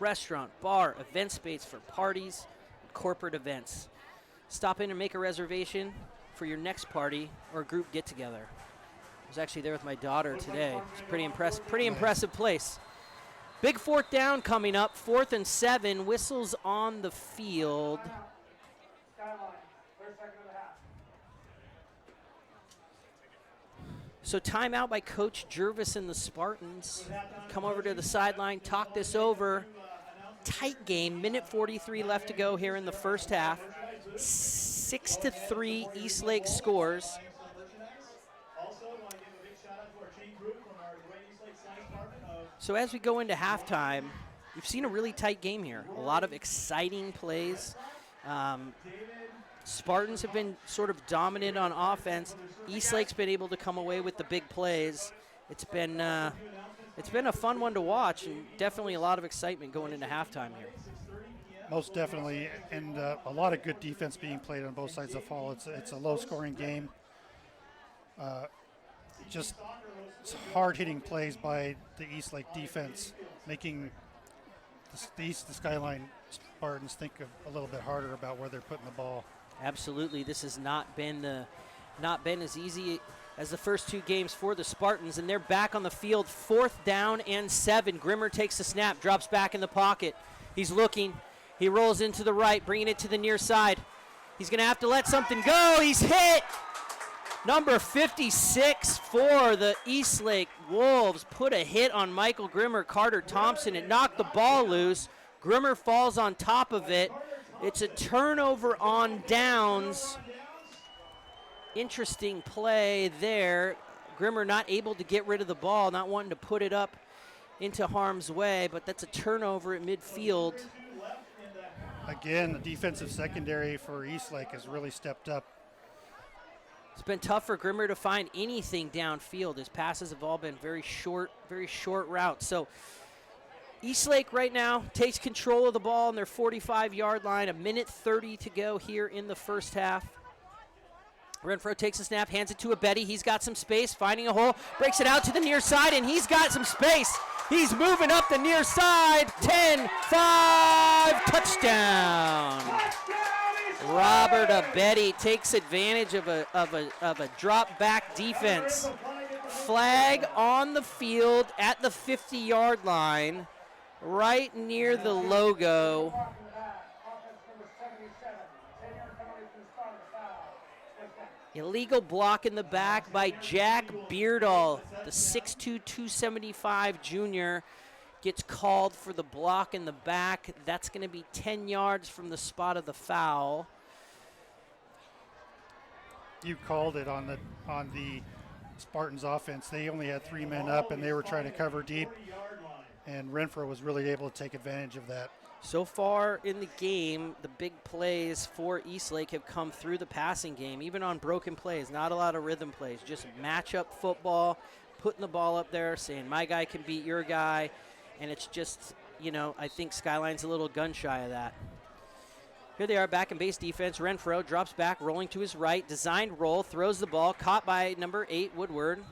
restaurant, bar, event space for parties, and corporate events. Stop in and make a reservation for your next party or group get-together. I was actually there with my daughter today. It's pretty impressive place. Big 4th down coming up, 4th and 7. Whistles on the field. Skyline, clear second of the half. So timeout by Coach Jervis and the Spartans. Come over to the sideline, talk this over. Tight game, minute 43 left to go here in the first half. 6-3 Eastlake scores. So as we go into halftime, we've seen a really tight game here. A lot of exciting plays. Spartans have been sort of dominant on offense. Eastlake's been able to come away with the big plays. It's been a fun one to watch, and definitely a lot of excitement going into halftime here. Most definitely, and a lot of good defense being played on both sides of the ball. It's a low-scoring game. Just hard-hitting plays by the Eastlake defense, making the Skyline Spartans think a little bit harder about where they're putting the ball. Absolutely, this has not been as easy as the first 2 games for the Spartans, and they're back on the field. 4th down and 7. Grimmer takes the snap, drops back in the pocket. He's looking. He rolls into the right, bringing it to the near side. He's going to have to let something go. He's hit. Number 56 for the Eastlake Wolves put a hit on Michael Grimmer, Carter Thompson. It knocked the ball loose. Grimmer falls on top of it. It's a turnover on downs. Interesting play there. Grimmer not able to get rid of the ball, not wanting to put it up into harm's way, but that's a turnover at midfield. Again, the defensive secondary for Eastlake has really stepped up. It's been tough for Grimmer to find anything downfield. His passes have all been very short routes. So Eastlake right now takes control of the ball on their 45-yard line. 1:30 to go here in the first half. Renfro takes a snap, hands it to a Betty. He's got some space, finding a hole, breaks it out to the near side, and he's got some space. He's moving up the near side. 10-5, touchdown. Robert Abedi takes advantage of a drop back defense. Flag on the field at the 50-yard line, right near the logo. Illegal block in the back by Jack Beardall, the 6'2", 275 junior, gets called for the block in the back. That's going to be 10 yards from the spot of the foul. You called it on the Spartans offense. They only had 3 men up, and they were trying to cover deep, and Renfro was really able to take advantage of that. So far in the game, the big plays for Eastlake have come through the passing game, even on broken plays. Not a lot of rhythm plays, just matchup football, putting the ball up there, saying my guy can beat your guy, and it's just, I think Skyline's a little gun shy of that. Here they are back in base defense. Renfro drops back, rolling to his right, designed roll, throws the ball, caught by number 8, Woodward,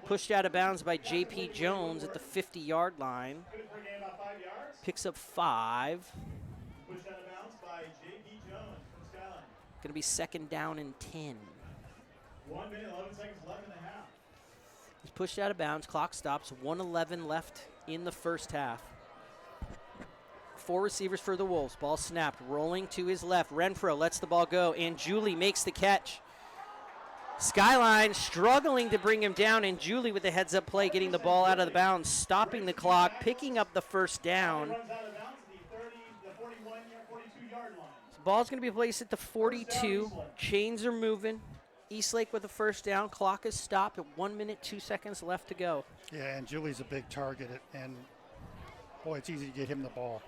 pushed out of bounds by J.P. Jones at the 50-yard line. Picks up 5. Pushed out of bounds by J.P. Jones from Skyline. Going to be 2nd down and 10. 1 minute, 11 seconds left in the half. He's pushed out of bounds. Clock stops. 1:11 left in the first half. 4 receivers for the Wolves. Ball snapped. Rolling to his left. Renfro lets the ball go, and Julie makes the catch. Skyline struggling to bring him down, and Julie with the heads-up play, getting the ball out of the bounds, stopping the clock, picking up the first down. Runs out of bounds at the 42-yard line. The ball's going to be placed at the 42. Chains are moving. Eastlake with the first down. Clock is stopped at 1 minute, 2 seconds left to go. Yeah, and Julie's a big target, and boy, it's easy to get him the ball.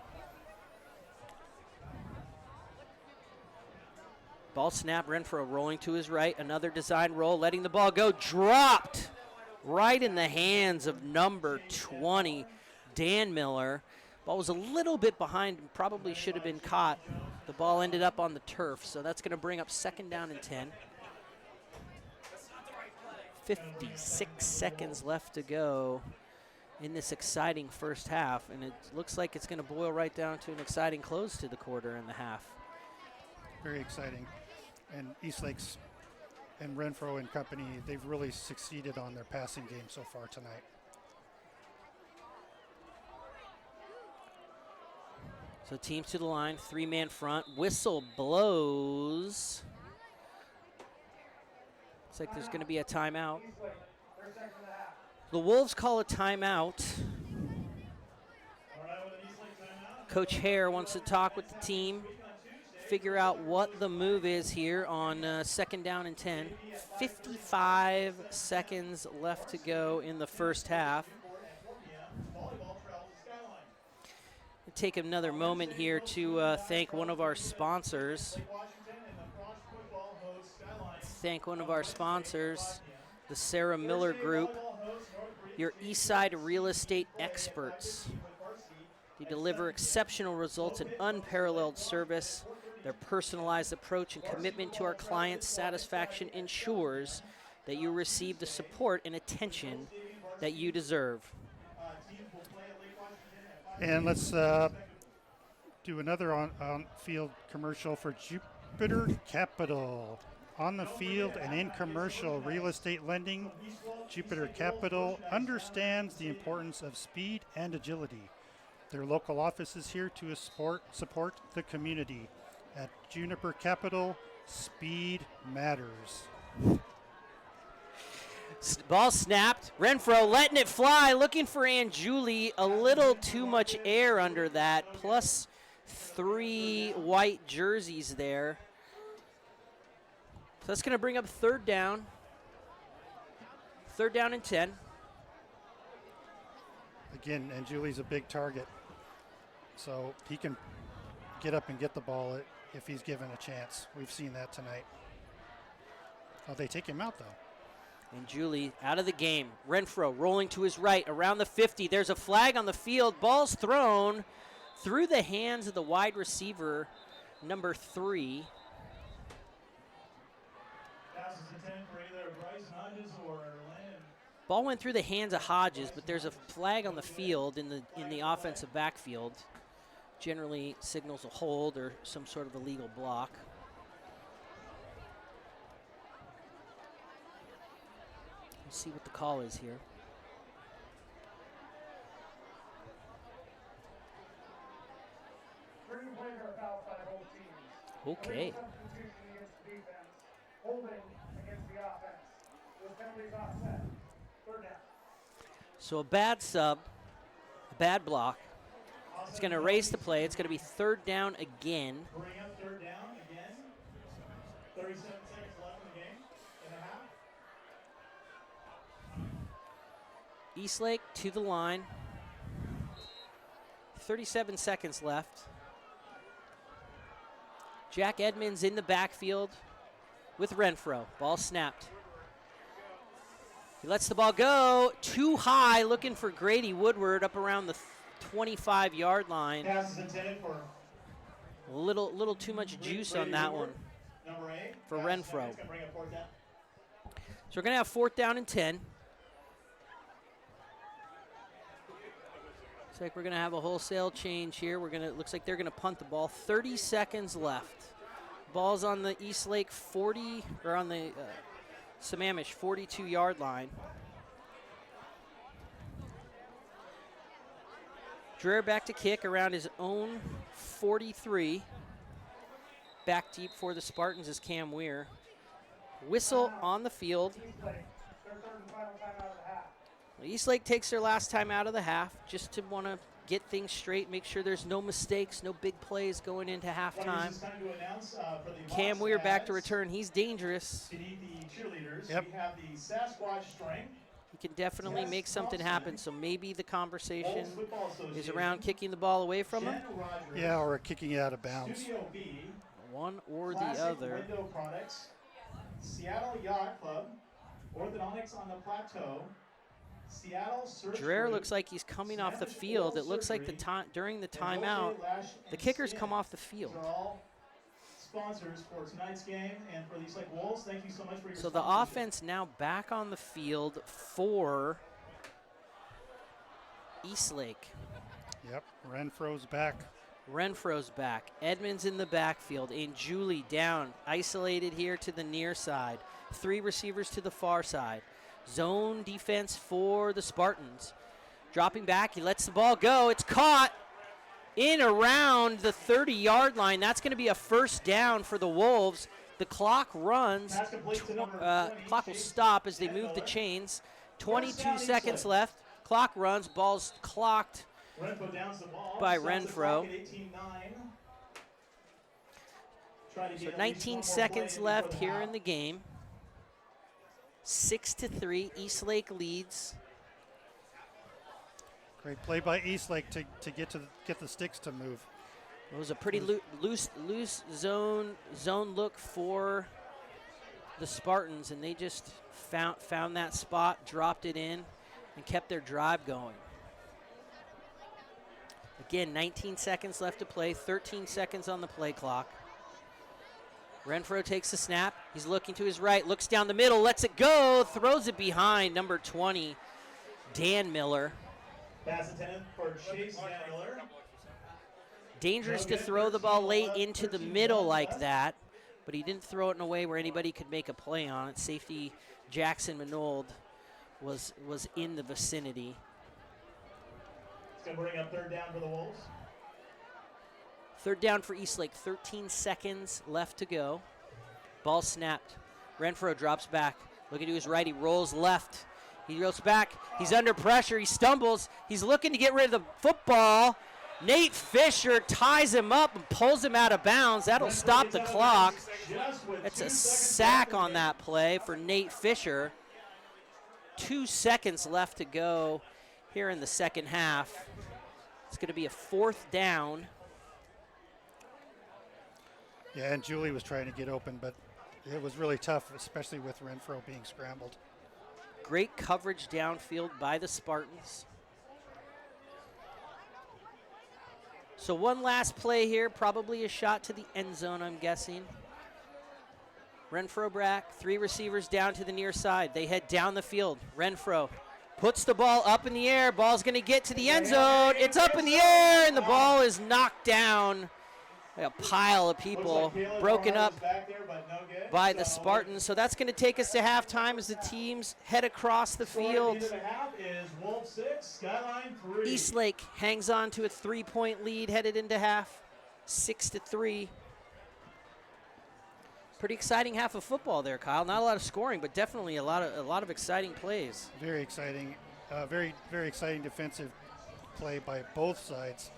Ball snap, Renfro rolling to his right. Another design roll, letting the ball go. Dropped right in the hands of number 20, Dan Miller. Ball was a little bit behind, probably should have been caught. The ball ended up on the turf, so that's going to bring up second down and 10. 56 seconds left to go in this exciting first half, and it looks like it's going to boil right down to an exciting close to the quarter and the half. Very exciting. And Eastlake's and Renfro and company, they've really succeeded on their passing game so far tonight. So teams to the line, three-man front. Whistle blows. Looks like there's going to be a timeout. The Wolves call a timeout. Coach Hare wants to talk with the team, figure out what the move is here on second down and 10. 55 seconds left to go in the first half. Take another moment here to thank one of our sponsors. The Sarah Miller Group, your Eastside real estate experts. They deliver exceptional results and unparalleled service. Their personalized approach and commitment to our clients' satisfaction ensures that you receive the support and attention that you deserve. And let's do another on-field commercial for Jupiter Capital. On the field and in commercial real estate lending, Jupiter Capital understands the importance of speed and agility. Their local office is here to support the community. At Juniper Capital, speed matters. Ball snapped. Renfro letting it fly, looking for Julie. A little too much air under that. Plus 3 white jerseys there. So that's going to bring up third down. Third down and 10. Again, and Julie's a big target. So he can get up and get the ball if he's given a chance. We've seen that tonight. Oh, they take him out, though. And Julie out of the game. Renfro rolling to his right around the 50. There's a flag on the field. Ball's thrown through the hands of the wide receiver, number 3. Ball went through the hands of Hodges, but there's a flag on the field in the offensive backfield. Generally signals a hold or some sort of illegal block. We'll see what the call is here. Okay. So a bad sub, a bad block. It's going to erase the play. It's going to be third down again. Bring up third down again. 37 seconds left in the game and a half. Eastlake to the line. 37 seconds left. Jack Edmonds in the backfield with Renfro. Ball snapped. He lets the ball go too high, looking for Grady Woodward up around the 25-yard line. Pass is intended for a little too much juice on that one for Renfro. So we're going to have fourth down and 10. Looks like we're going to have a wholesale change here. Looks like they're going to punt the ball. 30 seconds left. Ball's on the Eastlake 40, or on the Sammamish 42-yard line. Dreher back to kick around his own 43. Back deep for the Spartans is Cam Weir. Whistle on the field. Eastlake, their third and final timeout of the half. Eastlake takes their last time out of the half just to want to get things straight, make sure there's no mistakes, no big plays going into halftime. It's time to announce for the Cam box Weir back to ads, return. He's dangerous. beneath the cheerleaders, Yep. we have the Sasquatch Strength, He can definitely Yes, make something Thompson. happen, so maybe the conversation Wolves Football Association, is around kicking the ball away from him. Jen Rogers, Yeah, or kicking it out of bounds. Studio B, One or the Classic other. Window Products, Seattle Yacht Club, Orthodontics on the Plateau, Seattle Search Dreher Group, looks like he's coming off the field. It looks like the time during the and Jose timeout, Lash the and kickers Skin. come off the field. These are all sponsors for tonight's game and for the Eastlake Wolves. Thank you so much for your So the sponsorship. offense now back on the field for Eastlake. Yep, Renfro's back. Renfro's back. Edmonds in the backfield. And Julie down, isolated here to the near side. 3 receivers to the far side. Zone defense for the Spartans. Dropping back, he lets the ball go. It's caught in around the 30-yard line. That's going to be a first down for the Wolves. The clock runs. Pass complete to number 20, Clock will Chase stop as they Van move the Miller. chains. First 22 down, seconds Eastlake. left. Clock runs. Ball's clocked. Renfro downs the ball. By Stops the Renfro. clock at 18-9. Try to So get at least 19 one more seconds play left before the here half. in the game. 6-3. Eastlake leads. Great play by Eastlake to get the sticks to move. It was a pretty loose zone look for the Spartans, and they just found that spot, dropped it in, and kept their drive going. Again, 19 seconds left to play, 13 seconds on the play clock. Renfro takes the snap. He's looking to his right, looks down the middle, lets it go, throws it behind number 20, Dan Miller. Pass intended for Chase Van Miller. Dangerous to throw the ball late into the middle like that, but he didn't throw it in a way where anybody could make a play on it. Safety Jackson Minold was in the vicinity. It's going to bring up third down for the Wolves. Third down for Eastlake, 13 seconds left to go. Ball snapped. Renfro drops back. Looking to his right, he rolls left. He rolls back. He's under pressure. He stumbles. He's looking to get rid of the football. Nate Fisher ties him up and pulls him out of bounds. That'll stop the clock. That's a sack on that play for Nate Fisher. 2 seconds left to go here in the second half. It's going to be a fourth down. Yeah, and Julie was trying to get open, but it was really tough, especially with Renfro being scrambled. Great coverage downfield by the Spartans. So one last play here, probably a shot to the end zone, I'm guessing. Renfro back, 3 receivers down to the near side. They head down the field. Renfro puts the ball up in the air. Ball's going to get to the end zone. It's up in the air, and the ball is knocked down. A pile of people broken up by the Spartans. So that's going to take us to halftime as the teams head across the field. Into the half is Wolves 6, Skyline 3. Eastlake hangs on to a 3-point lead headed into half, 6-3. Pretty exciting half of football there, Kyle. Not a lot of scoring, but definitely a lot of exciting plays. Very exciting, very exciting defensive play by both sides.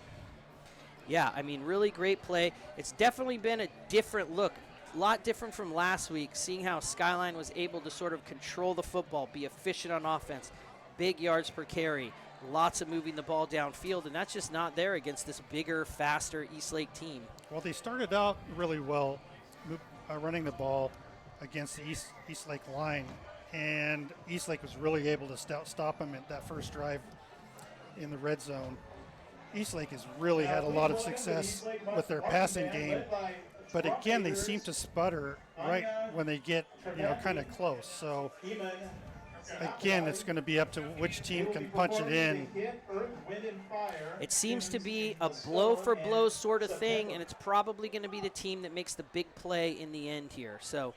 Yeah, I mean, really great play. It's definitely been a different look, a lot different from last week, seeing how Skyline was able to sort of control the football, be efficient on offense, big yards per carry, lots of moving the ball downfield, and that's just not there against this bigger, faster Eastlake team. Well, they started out really well running the ball against the Eastlake line, and Eastlake was really able to stop them at that first drive in the red zone. Eastlake has really had a lot of success with their passing game, but again, they seem to sputter right when they get, kind of close. So again, it's going to be up to which team can punch it in. It seems to be a blow-for-blow sort of thing, and it's probably going to be the team that makes the big play in the end here. So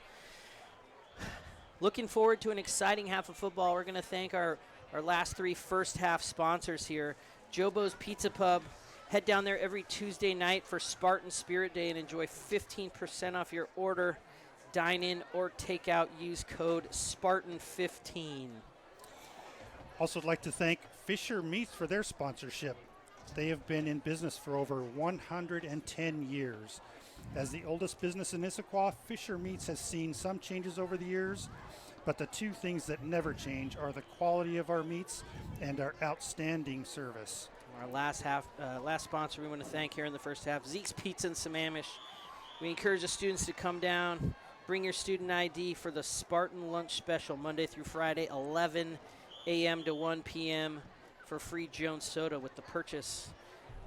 looking forward to an exciting half of football. We're going to thank our last 3 first-half sponsors here. Jobo's Pizza Pub. Head down there every Tuesday night for Spartan Spirit Day and enjoy 15% off your order. dine in or take out. Use code Spartan15. Also, I'd like to thank Fisher Meats for their sponsorship. They have been in business for over 110 years. As the oldest business in Issaquah, Fisher Meats has seen some changes over the years, but the two things that never change are the quality of our meats and our outstanding service. Our last sponsor we want to thank here in the first half, Zeke's Pizza in Sammamish. We encourage the students to come down, bring your student ID for the Spartan Lunch Special, Monday through Friday, 11 a.m. to 1 p.m. for free Jones Soda with the purchase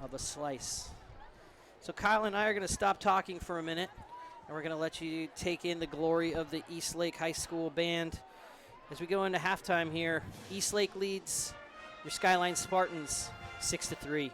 of a slice. So Kyle and I are going to stop talking for a minute, and we're going to let you take in the glory of the Eastlake High School band. As we go into halftime here, Eastlake leads your Skyline Spartans 6-3.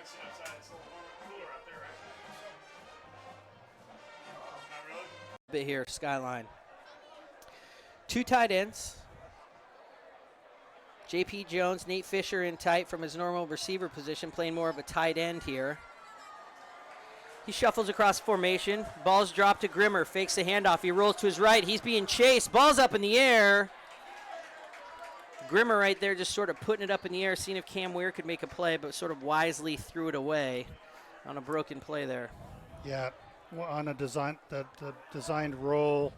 Sit outside, it's a little warmer, cooler out there, right? Not really? Bit here, Skyline. Two tight ends. J.P. Jones, Nate Fisher in tight from his normal receiver position, playing more of a tight end here. He shuffles across formation. Ball's dropped to Grimmer, fakes the handoff. He rolls to his right. He's being chased. Ball's up in the air. Grimmer right there just sort of putting it up in the air, seeing if Cam Weir could make a play, but sort of wisely threw it away on a broken play there. Yeah, well, on a design, the designed roll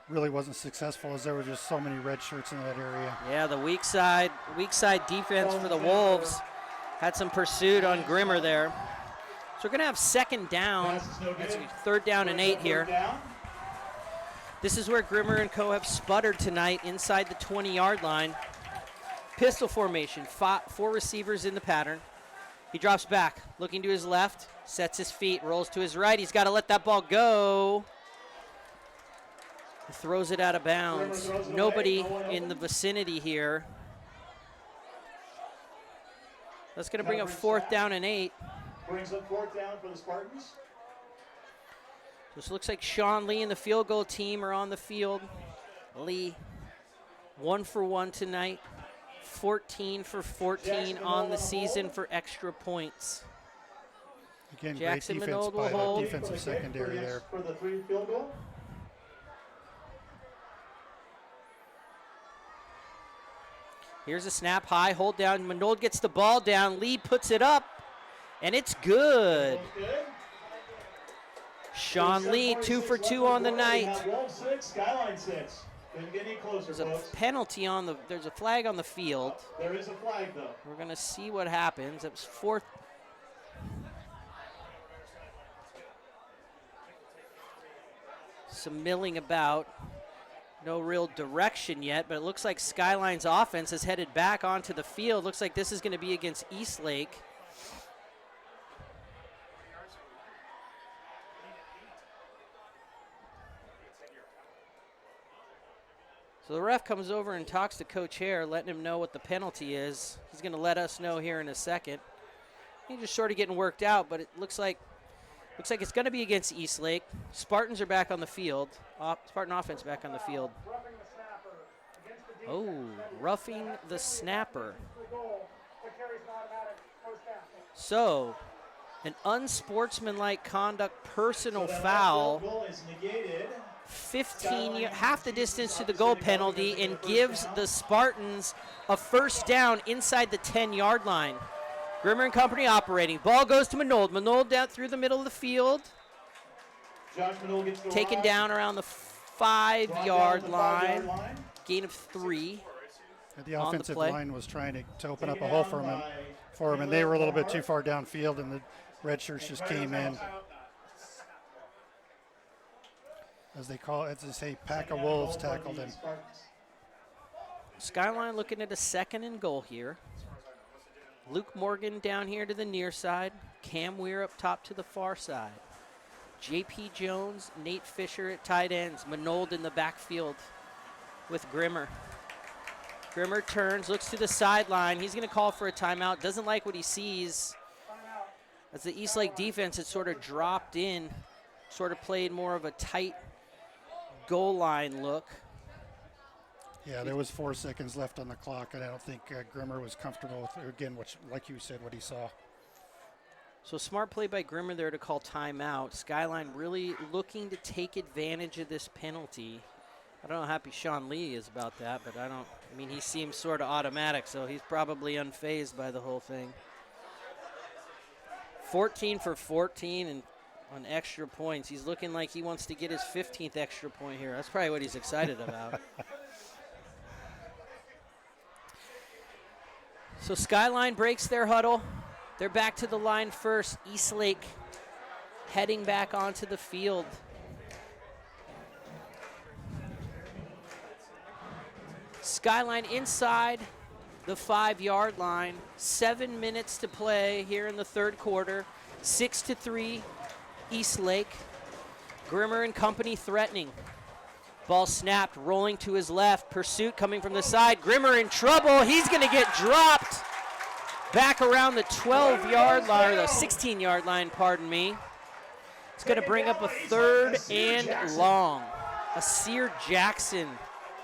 really wasn't successful as there were just so many red shirts in that area. Yeah, the weak side defense for the Wolves had some pursuit on Grimmer there. So we're going to have second down. That's third down and 8 here. This is where Grimmer and co have sputtered tonight inside the 20-yard line. Pistol formation, 4 receivers in the pattern. He drops back, looking to his left, sets his feet, rolls to his right. He's got to let that ball go. He throws it out of bounds. Nobody in the vicinity here. That's going to bring up fourth down and 8. Brings up fourth down for the Spartans. This looks like Sean Lee and the field goal team are on the field. Lee, 1 for 1 tonight. 14 for 14 on the season for extra points. Again, Jackson great defense Minogue by will hold. the defensive secondary there. For the 3 field goal. Here's a snap, high, hold down. Minogue gets the ball down. Lee puts it up, and it's good. Sean Lee, 2 for 2 on the night. Wolves 6, Skyline 6. Couldn't get any closer, There's a folks. penalty on the, there's a flag on the field. There is a flag, though. We're going to see what happens. It was fourth. Some milling about. No real direction yet, but it looks like Skyline's offense is headed back onto the field. Looks like this is going to be against Eastlake. So the ref comes over and talks to Coach Hare, letting him know what the penalty is. He's going to let us know here in a second. He's just sort of getting worked out, but it looks like it's going to be against Eastlake. Spartans are back on the field. Spartan offense back on the field. Oh, roughing the snapper. So, an unsportsmanlike conduct personal foul. 15, half the distance to the goal penalty, and gives the Spartans a first down inside the 10-yard line. Grimmer and company operating. Ball goes to Manold. Manold down through the middle of the field. Taken down around the 5-yard line. Gain of 3. The offensive line was trying to open up a hole for him, and they were a little bit too far downfield, and the red shirts just came in. As they say, pack of wolves tackled him. Skyline looking at a 2nd and goal here. Luke Morgan down here to the near side. Cam Weir up top to the far side. J.P. Jones, Nate Fisher at tight ends. Manold in the backfield with Grimmer. Grimmer turns, looks to the sideline. He's going to call for a timeout. Doesn't like what he sees. As the Eastlake defense had sort of dropped in, sort of played more of a tight goal line look. Yeah, there was 4 seconds left on the clock, and I don't think Grimmer was comfortable with, again, like you said, what he saw. So smart play by Grimmer there to call timeout. Skyline really looking to take advantage of this penalty. I don't know how happy Sean Lee is about that, but I mean, he seems sort of automatic, so he's probably unfazed by the whole thing. 14 for 14 and on extra points. He's looking like he wants to get his 15th extra point here. That's probably what he's excited about. So Skyline breaks their huddle. They're back to the line first. Eastlake heading back onto the field. Skyline inside the 5-yard line. 7 minutes to play here in the 3rd quarter. 6-3 Eastlake. Grimmer and company threatening. Ball snapped, rolling to his left. Pursuit coming from the side. Grimmer in trouble. He's going to get dropped back around the 12-yard line, or the 16-yard line, pardon me. It's going to bring up a 3rd and long. Asir Jackson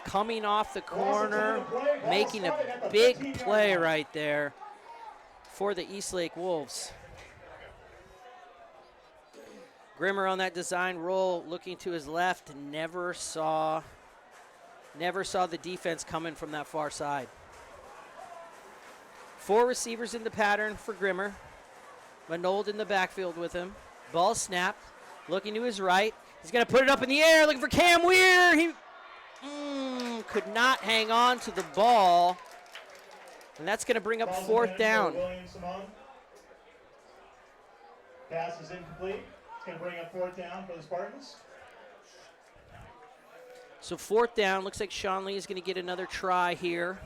coming off the corner, making a big play right there for the Eastlake Wolves. Grimmer on that design roll, looking to his left, never saw the defense coming from that far side. 4 receivers in the pattern for Grimmer. Manold in the backfield with him. Ball snapped, looking to his right. He's going to put it up in the air, looking for Cam Weir. He could not hang on to the ball, and that's going to bring up 4th down. Pass is incomplete. It's going to bring up 4th down for the Spartans. So 4th down. Looks like Sean Lee is going to get another try here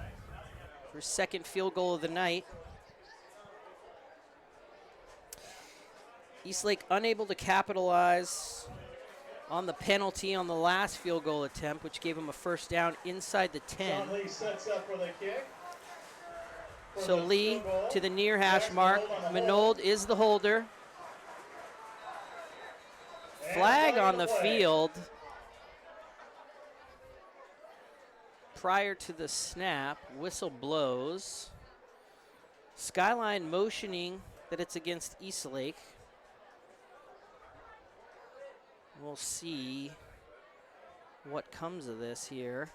for his 2nd field goal of the night. Eastlake unable to capitalize on the penalty on the last field goal attempt, which gave him a 1st down inside the 10. Sean Lee sets up for the kick. So Lee to the near hash mark. Manold is the holder. Flag on the field prior to the snap. Whistle blows. Skyline motioning that it's against Eastlake. We'll see what comes of this here.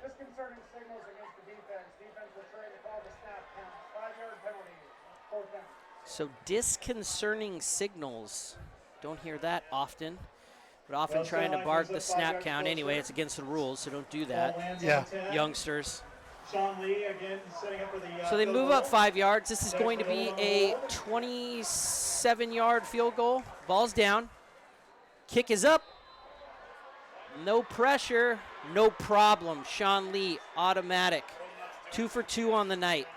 Disconcerting signals against the defense. Defense will try to call the snap count. 5-yard penalty. 4th down. So disconcerting signals. Don't hear that often. But often trying to bark the snap count anyway. It's against the rules, so don't do that. Yeah. Youngsters. Sean Lee again setting up for the So they move up 5 yards. This is going to be a 27-yard field goal. Ball's down. Kick is up. No pressure, no problem. Sean Lee, automatic. 2 for 2 on the night.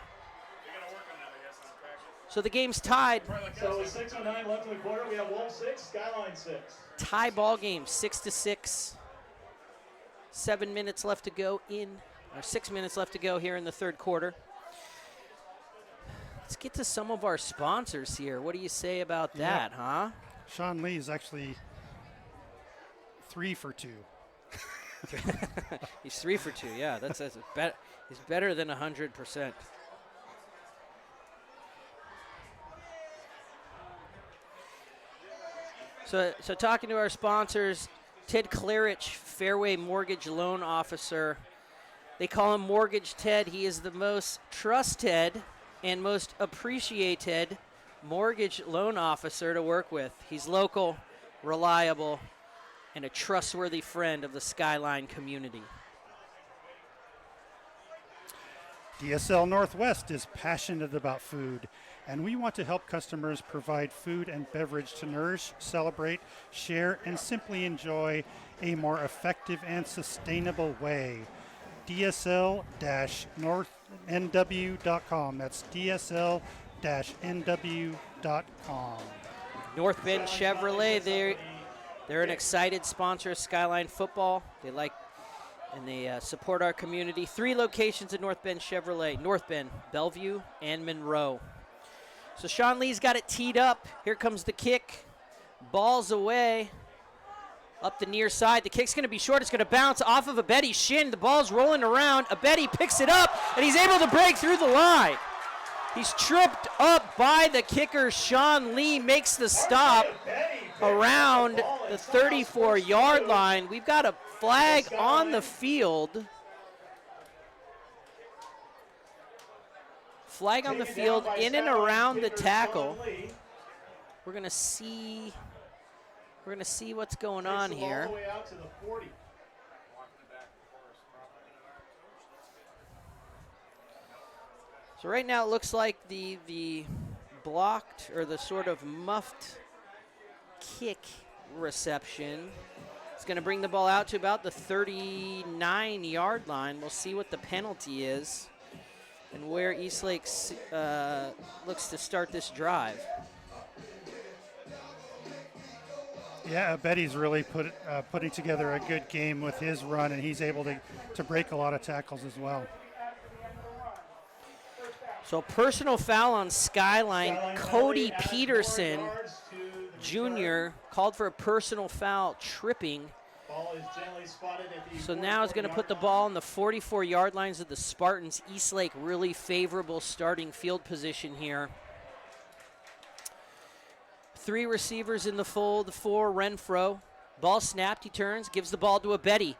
So the game's tied. So with 6:09 left in the quarter, we have Wolves 6, Skyline 6. Tie ball game, 6-6. 7 minutes left to go or 6 minutes left to go here in the third quarter. Let's get to some of our sponsors here. What do you say about that, huh? Sean Lee is actually 3 for 2. He's 3 for 2. Yeah, that's he's better than 100%. So talking to our sponsors, Ted Clarich, Fairway Mortgage Loan Officer. They call him Mortgage Ted. He is the most trusted and most appreciated mortgage loan officer to work with. He's local, reliable, and a trustworthy friend of the Skyline community. DSL Northwest is passionate about food, and we want to help customers provide food and beverage to nourish, celebrate, share, and simply enjoy a more effective and sustainable way. DSL-NW.com. That's DSL-NW.com. North Bend Chevrolet, they're an excited sponsor of Skyline football. They support our community. 3 locations at North Bend Chevrolet: North Bend, Bellevue, and Monroe. So Sean Lee's got it teed up. Here comes the kick. Ball's away. Up the near side. The kick's going to be short. It's going to bounce off of Abedi's shin. The ball's rolling around. Abedi picks it up, and he's able to break through the line. He's tripped up by the kicker. Sean Lee makes the stop around the 34-yard line. We've got a flag on the field. Flag on the field in and around the tackle. We're going to see what's going on here. So right now it looks like the blocked or the sort of muffed kick reception is going to bring the ball out to about the 39-yard line. We'll see what the penalty is and where Eastlake looks to start this drive. Yeah, Abedi's really putting together a good game with his run, and he's able to break a lot of tackles as well. So personal foul on Skyline. Cody Peterson Jr. called for a personal foul, tripping. So now he's going to put the ball in the 44-yard lines of the Spartans. Eastlake really favorable starting field position here. 3 receivers in the fold for Renfro. Ball snapped, he turns, gives the ball to Abedi.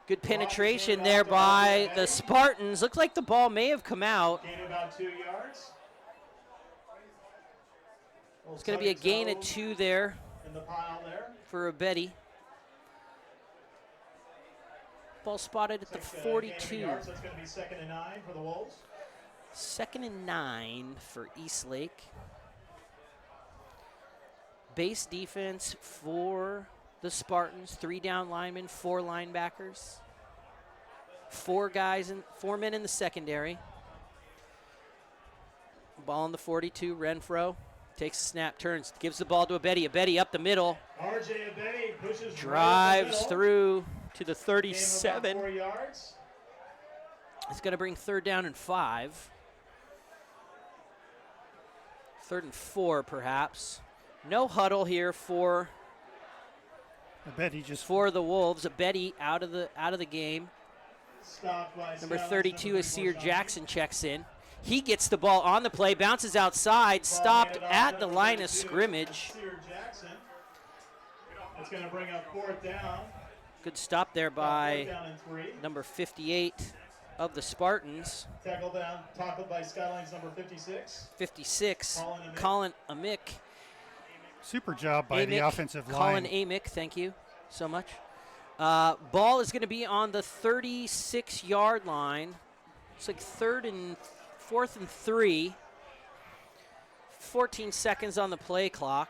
Good penetration there by the Spartans. Looks like the ball may have come out. Gain about 2 yards. It's going to be a gain of 2 there in the pile there for Abedi. Ball spotted at the 42. So it's going to be 2nd and 9 for the Wolves. 2nd and 9 for Eastlake. Base defense for the Spartans. 3 down linemen, 4 linebackers. 4 men in the secondary. Ball on the 42, Renfro. Takes a snap, turns, gives the ball to Abedi. Abedi up the middle. RJ Abedi pushes drives through to the 37. 4 yards. It's going to bring 3rd down and 5. 3rd and 4, perhaps. No huddle here for the Wolves. Abedi out of the game. Number 32 is Sear Jackson checks in. He gets the ball on the play, bounces outside, stopped at the line of scrimmage. It's going to bring up 4th down. Good stop there by number 58 of the Spartans. Tackled by Skyline's number 56. 56, Colin Amick. Super job by the offensive line. Colin Amick, thank you so much. Ball is going to be on the 36-yard line. It's like 4th and 3. 14 seconds on the play clock.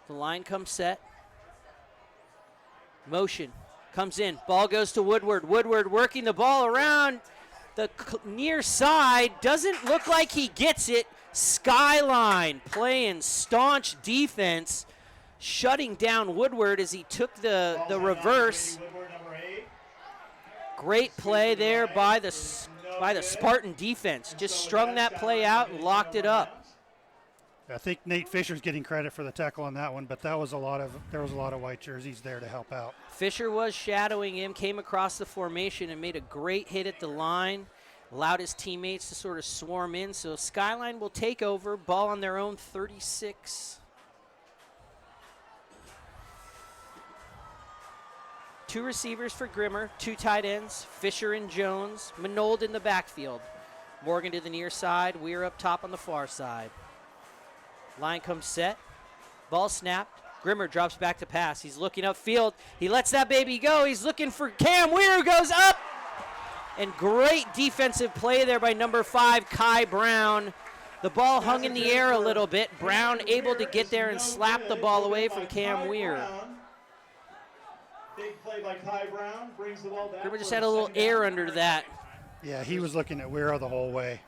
The line comes set. Motion comes in. Ball goes to Woodward. Woodward working the ball around. the near side. Doesn't look like he gets it. Skyline playing staunch defense, shutting down Woodward as he took the reverse. Great play there by the Spartan defense. Just strung that play out and locked it up. I think Nate Fisher's getting credit for the tackle on that one, but there was a lot of white jerseys there to help out. Fisher was shadowing him, came across the formation and made a great hit at the line, allowed his teammates to sort of swarm in. So Skyline will take over, ball on their own 36. Two receivers for Grimmer, two tight ends, Fisher and Jones, Manold in the backfield. Morgan to the near side, Weir up top on the far side. Line comes set, ball snapped. Grimmer drops back to pass. He's looking upfield. He lets that baby go. He's looking for Cam Weir, goes up. And great defensive play there by number 5, Kai Brown. The ball hung in the air a little bit. Brown able to get there and slap the ball away from Cam Weir. Big play by Kai Brown, brings the ball back. Grimmer just had a little air under that. Yeah, he was looking at Weir the whole way.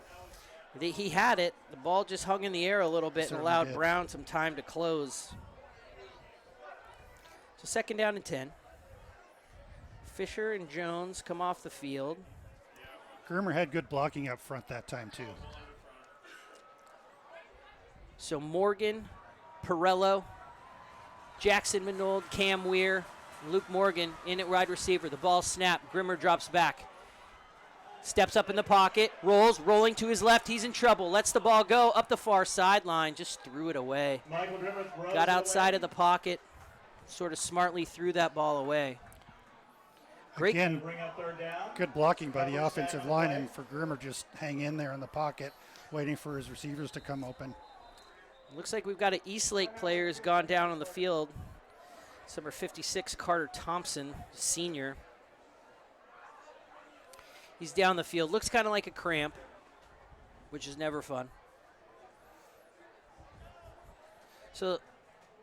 He had it. The ball just hung in the air a little bit and allowed Brown some time to close. So second down and 10. Fisher and Jones come off the field. Grimmer had good blocking up front that time too. So Morgan, Perello, Jackson Manold, Cam Weir, Luke Morgan in at wide receiver. The ball snapped. Grimmer drops back. Steps up in the pocket, rolling to his left. He's in trouble. Lets the ball go up the far sideline. Just threw it away. Got outside of the pocket. Sort of smartly threw that ball away. Great. Again, good blocking by the offensive line, and for Grimmer just hang in there in the pocket, waiting for his receivers to come open. Looks like we've got an Eastlake player who's gone down on the field. It's number 56, Carter Thompson, senior. He's down the field. Looks kind of like a cramp, which is never fun. So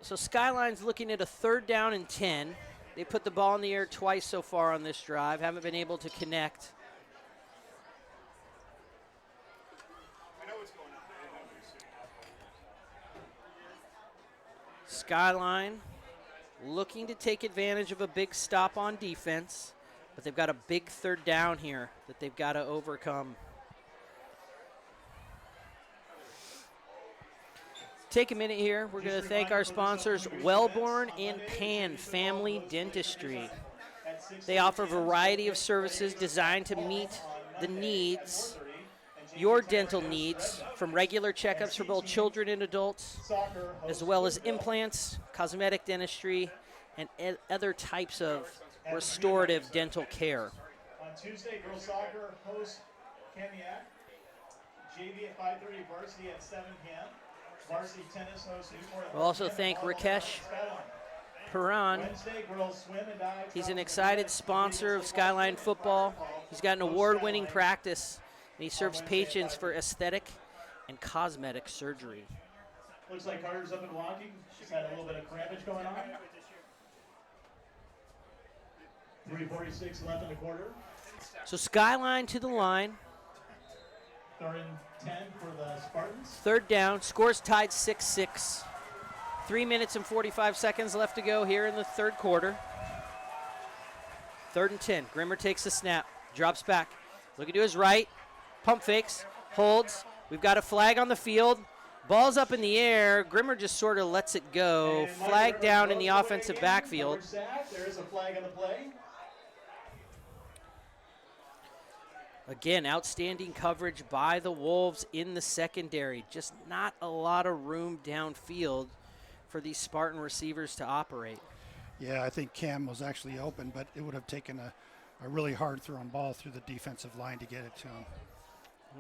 Skyline's looking at a third down and 10. They put the ball in the air twice so far on this drive. Haven't been able to connect. Skyline looking to take advantage of a big stop on defense. But they've got a big third down here that they've got to overcome. Take a minute here. We're going to thank our sponsors, Wellborn and Pan Family Dentistry. They offer a variety of services designed to meet the needs, your dental needs, from regular checkups for both children and adults, as well as implants, cosmetic dentistry, and other types of restorative dental care. On Tuesday, girls soccer hosts Kamiak. JV at 5:30, Varsity at 7 p.m. Varsity tennis hosts Newport at We'll also thank Rakesh Paran. Wednesday, girls swim and dive. He's an excited sponsor of Skyline football. He's got an award-winning practice, and he serves patients for aesthetic and cosmetic surgery. Looks like Carter's up and walking. She's had a little bit of crampage going on. 3:46 left in the quarter. So Skyline to the line. Third and 10 for the Spartans. Third down. Scores tied 6-6. 3 minutes and 45 seconds left to go here in the third quarter. Third and 10. Grimmer takes the snap. Drops back. Looking to his right. Pump fakes. Holds. We've got a flag on the field. Ball's up in the air. Grimmer just sort of lets it go. Flag down in the offensive backfield. There is a flag on the play. Again, outstanding coverage by the Wolves in the secondary. Just not a lot of room downfield for these Spartan receivers to operate. Yeah, I think Cam was actually open, but it would have taken a really hard thrown ball through the defensive line to get it to him.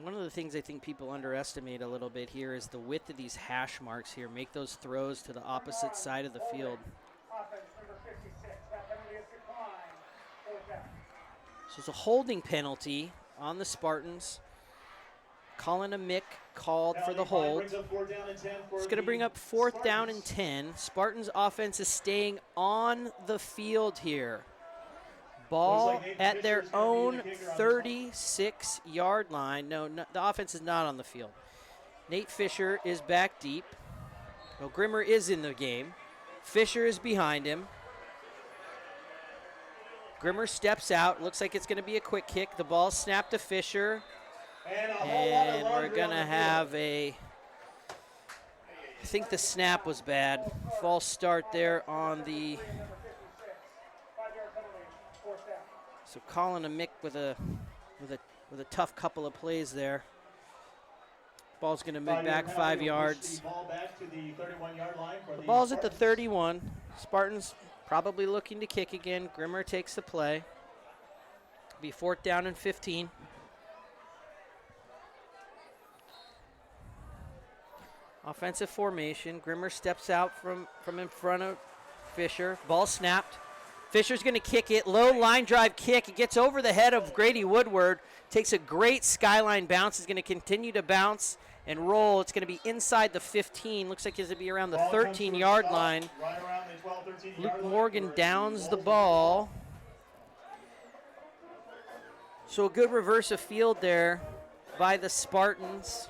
One of the things I think people underestimate a little bit here is the width of these hash marks here. Make those throws to the opposite side of the field. So it's a holding penalty on the Spartans. Colin Amick called for the hold. It's going to bring up fourth down and 10. Spartans offense is staying on the field here. Ball at their own 36-yard line. No, the offense is not on the field. Nate Fisher is back deep. Well, Grimmer is in the game. Fisher is behind him. Grimmer steps out. Looks like it's going to be a quick kick. The ball snapped to Fisher. And we're going to have I think the snap was bad. False start there on the. So calling a Mick with a tough couple of plays there. Ball's going to move back 5 yards. The ball's at the 31. Spartans probably looking to kick again. Grimmer takes the play. Be 4th down and 15. Offensive formation. Grimmer steps out from in front of Fisher. Ball snapped. Fisher's going to kick it. Low line drive kick. It gets over the head of Grady Woodward. Takes a great Skyline bounce. Is going to continue to bounce and roll. It's going to be inside the 15. Looks like it's going to be around the 13-yard line. Luke Morgan downs the ball. So a good reverse of field there by the Spartans.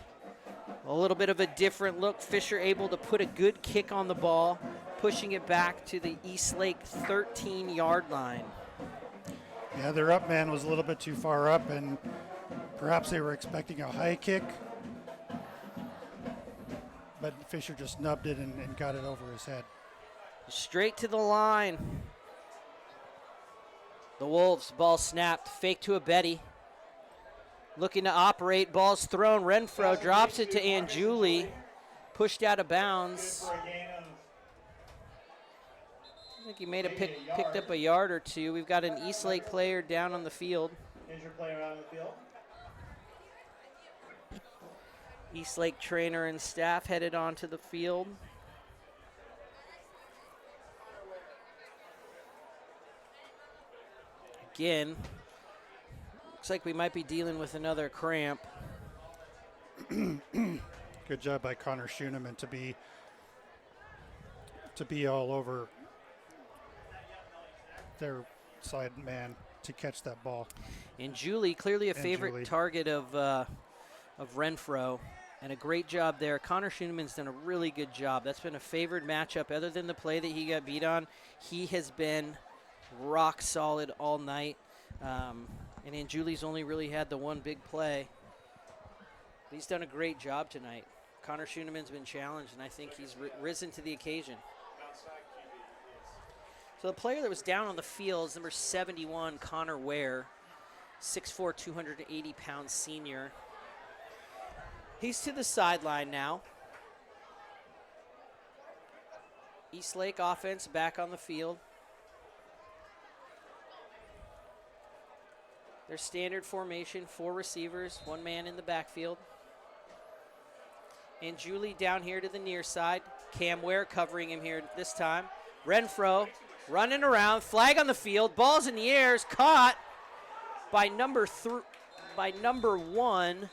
A little bit of a different look. Fisher able to put a good kick on the ball, pushing it back to the Eastlake 13-yard line. Yeah, their up man was a little bit too far up, and perhaps they were expecting a high kick. But Fisher just nubbed it and got it over his head. Straight to the line. The Wolves, ball snapped, fake to a Betty. Looking to operate, ball's thrown. Renfro drops it to Anjuli. Pushed out of bounds. I think he may have picked up a yard or two. We've got an Eastlake player down on the field. Injured player out on the field. Eastlake trainer and staff headed onto the field. Again, looks like we might be dealing with another cramp. Good job by Connor Schooneman to be all over their side man to catch that ball. And Julie, clearly a favorite target of Renfro, and a great job there. Connor Schooneman's done a really good job. That's been a favored matchup. Other than the play that he got beat on, he has been rock solid all night. And Anjuli's only really had the one big play. But he's done a great job tonight. Connor Schooneman's been challenged, and I think he's risen to the occasion. So the player that was down on the field is number 71, Connor Ware, 6'4", 280-pound senior. He's to the sideline now. Eastlake offense back on the field. Their standard formation, 4 receivers, 1 man in the backfield. And Julie down here to the near side. Cam Ware covering him here this time. Renfro running around, flag on the field, ball's in the air, is caught by number 1.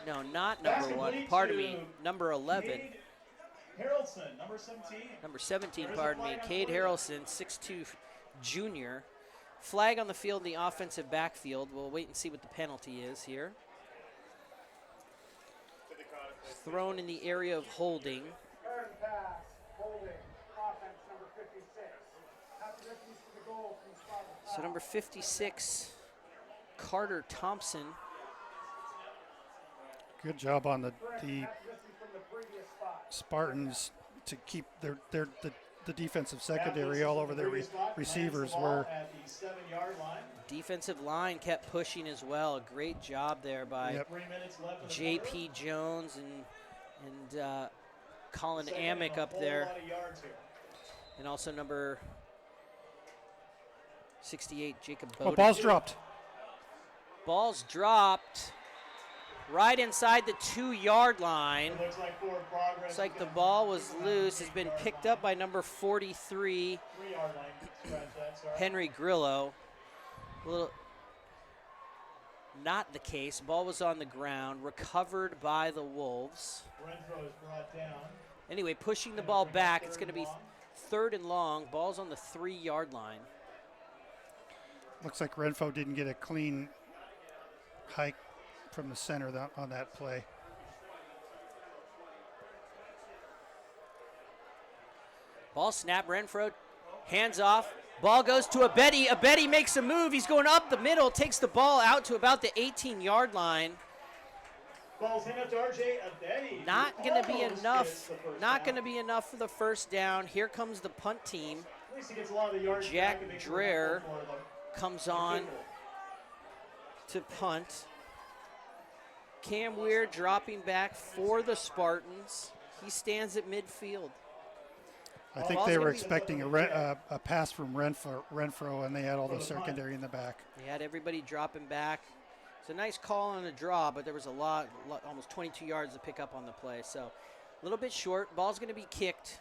No, not number 1. Pardon me, number 11. Cade Harrelson, number 17. Number 17, pardon me. Cade Harrelson, 6'2", junior. Flag on the field in the offensive backfield. We'll wait and see what the penalty is here. Thrown in the area of holding. Third pass, holding, offense number 56. Half the distance to the goal from spot to So foul. number 56, Carter Thompson. Good job on the Half distance from the previous spot. Spartans to keep the defensive secondary all over their receivers were. At the 7-yard line. Defensive line kept pushing as well. A great job there by 3 minutes left in the J.P. Jones and Colin Amick up there. Lot of yards here. And also number 68, Jacob Oh, Bowden. ball's dropped. Ball's dropped right inside the 2-yard line. It looks like forward progress. Looks like the ball was loose. Has been picked up by number 43, 3-yard line. Scratch that, sorry. Henry Grillo. A little, not the case. Ball was on the ground, recovered by the Wolves. Renfro is brought down. Anyway, pushing the ball back. It's going to be 3rd and long. Ball's on the 3-yard line. Looks like Renfro didn't get a clean hike from the center on that play. Ball snap, Renfro, hands off. Ball goes to Abedi. Abedi makes a move. He's going up the middle, takes the ball out to about the 18-yard line. Ball's in up to RJ Abedi. Not going to be Almost enough. gets the first Not down. going to be enough for the first down. Here comes the punt team. At least he gets a lot of the yards Jack back and makes it Dreher helpful for comes the on field goal. to punt. Cam Weir dropping back for the Spartans. He stands at midfield. I think they were expecting a pass from Renfro, and they had all the secondary in the back. They had everybody dropping back. It's a nice call on a draw, but there was a lot, almost 22 yards to pick up on the play. So a little bit short. Ball's going to be kicked.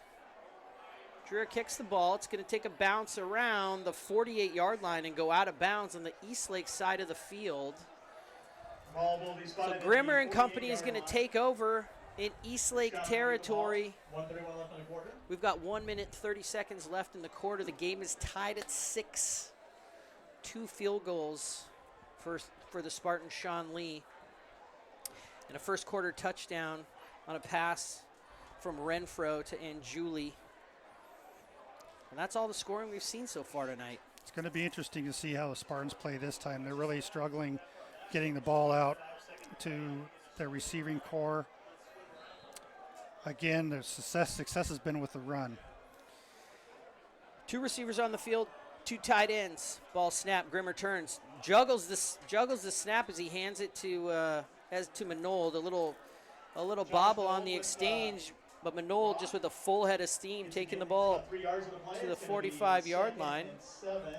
Dreher kicks the ball. It's going to take a bounce around the 48-yard line and go out of bounds on the Eastlake side of the field. Ball will be So spotted at Grimmer the and company is 48-yard going to line. take over in Eastlake Skyline territory. with the ball. 1:31 left in the quarter. We've got 1 minute, 30 seconds left in the quarter. The game is tied at 6. 2 field goals for the Spartan Sean Lee. And a first quarter touchdown on a pass from Renfro to Anjuli. And that's all the scoring we've seen so far tonight. It's going to be interesting to see how the Spartans play this time. They're really struggling getting the ball out to their receiving core. Again, their success has been with the run. 2 receivers on the field, 2 tight ends. Ball snap, Grimmer turns, juggles the snap as he hands it to Manold. A little bobble on the exchange, but Manold just with a full head of steam taking the ball 3 yards of the play. to the It's gonna be 45-yard 2nd line. and 7.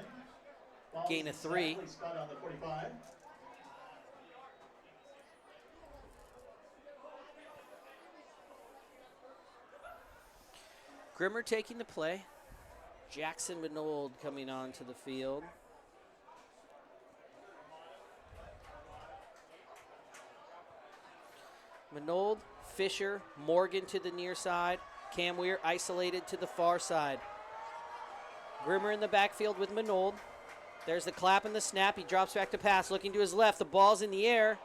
Ball's Gain of 3. exactly spot on the 45. Grimmer taking the play. Jackson Manold coming onto the field. Manold, Fisher, Morgan to the near side. Cam Weir isolated to the far side. Grimmer in the backfield with Manold. There's the clap and the snap. He drops back to pass, looking to his left. The ball's in the air.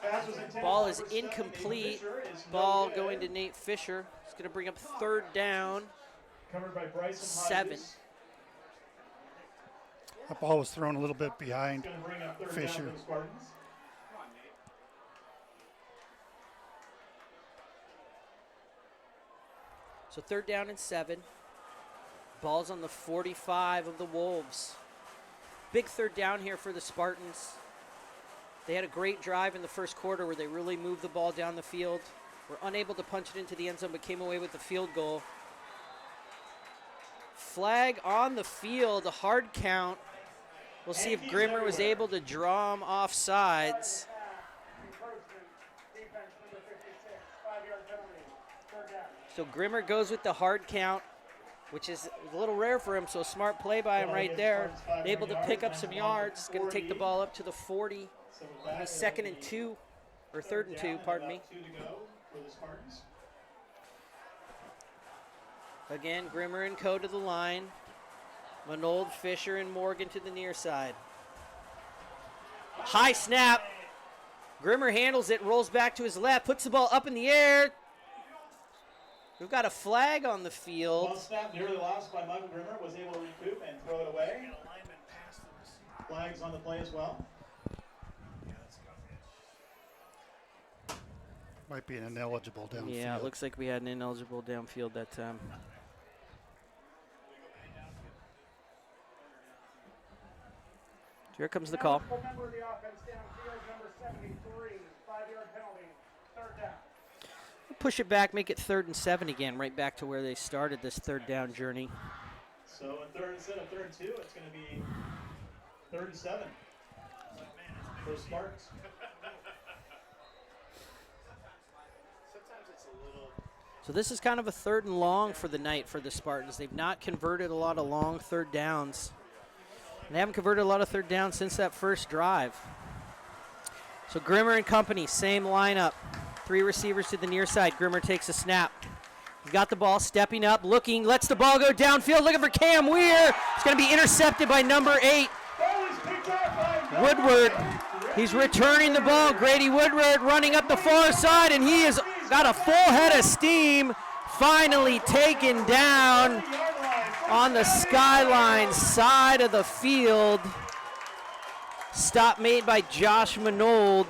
Pass was intended Ball for is number 7. incomplete. Nathan Fisher is no Ball good. going to Nate Fisher. It's going to bring up 3rd down. Covered by Bryson 7. Hodges. The ball was thrown a little bit behind It's gonna bring up 3rd down Fisher. for the Spartans. So 3rd down and 7. Ball's on the 45 of the Wolves. Big 3rd down here for the Spartans. They had a great drive in the first quarter where they really moved the ball down the field. Were unable to punch it into the end zone, but came away with the field goal. Flag on the field, a hard count. We'll see if Grimmer was able to draw him off sides. Encroachment, defense number 56, 5-yard penalty, 3rd down. So Grimmer goes with the hard count, which is a little rare for him, so a smart play by him right there. Able to pick up some yards. Going to take the ball up to the 40. So with It'll be that, 2nd and 2, or 3rd and 2, pardon me. 2 to go for the Spartans. Again, Grimmer and Co. to the line. Manold, Fisher, and Morgan to the near side. High snap. Grimmer handles it, rolls back to his left, puts the ball up in the air. We've got a flag on the One field. snap nearly lost by Michael Grimmer, was able to recoup and throw it away. Flags on the play as well. Might be an ineligible downfield. Yeah, it looks like we had an ineligible downfield that time. Here comes the call. Eligible member of the offense downfield, number 73, 5-yard penalty, 3rd down. Push it back, make it 3rd and 7 again, right back to where they started this 3rd down journey. So instead of 3rd and 2, it's going to be 3rd and 7 for the Spartans. So this is kind of a 3rd and long for the night for the Spartans. They've not converted a lot of long 3rd downs. And they haven't converted a lot of 3rd downs since that first drive. So Grimmer and company, same lineup. 3 receivers to the near side. Grimmer takes a snap. He's got the ball, stepping up, looking, lets the ball go downfield, looking for Cam Weir. It's going to be intercepted by number 8, Woodward. He's returning the ball. Grady Woodward running up the far side, and he has got a full head of steam. Finally taken down on the Skyline side of the field. Stop made by Josh Manold.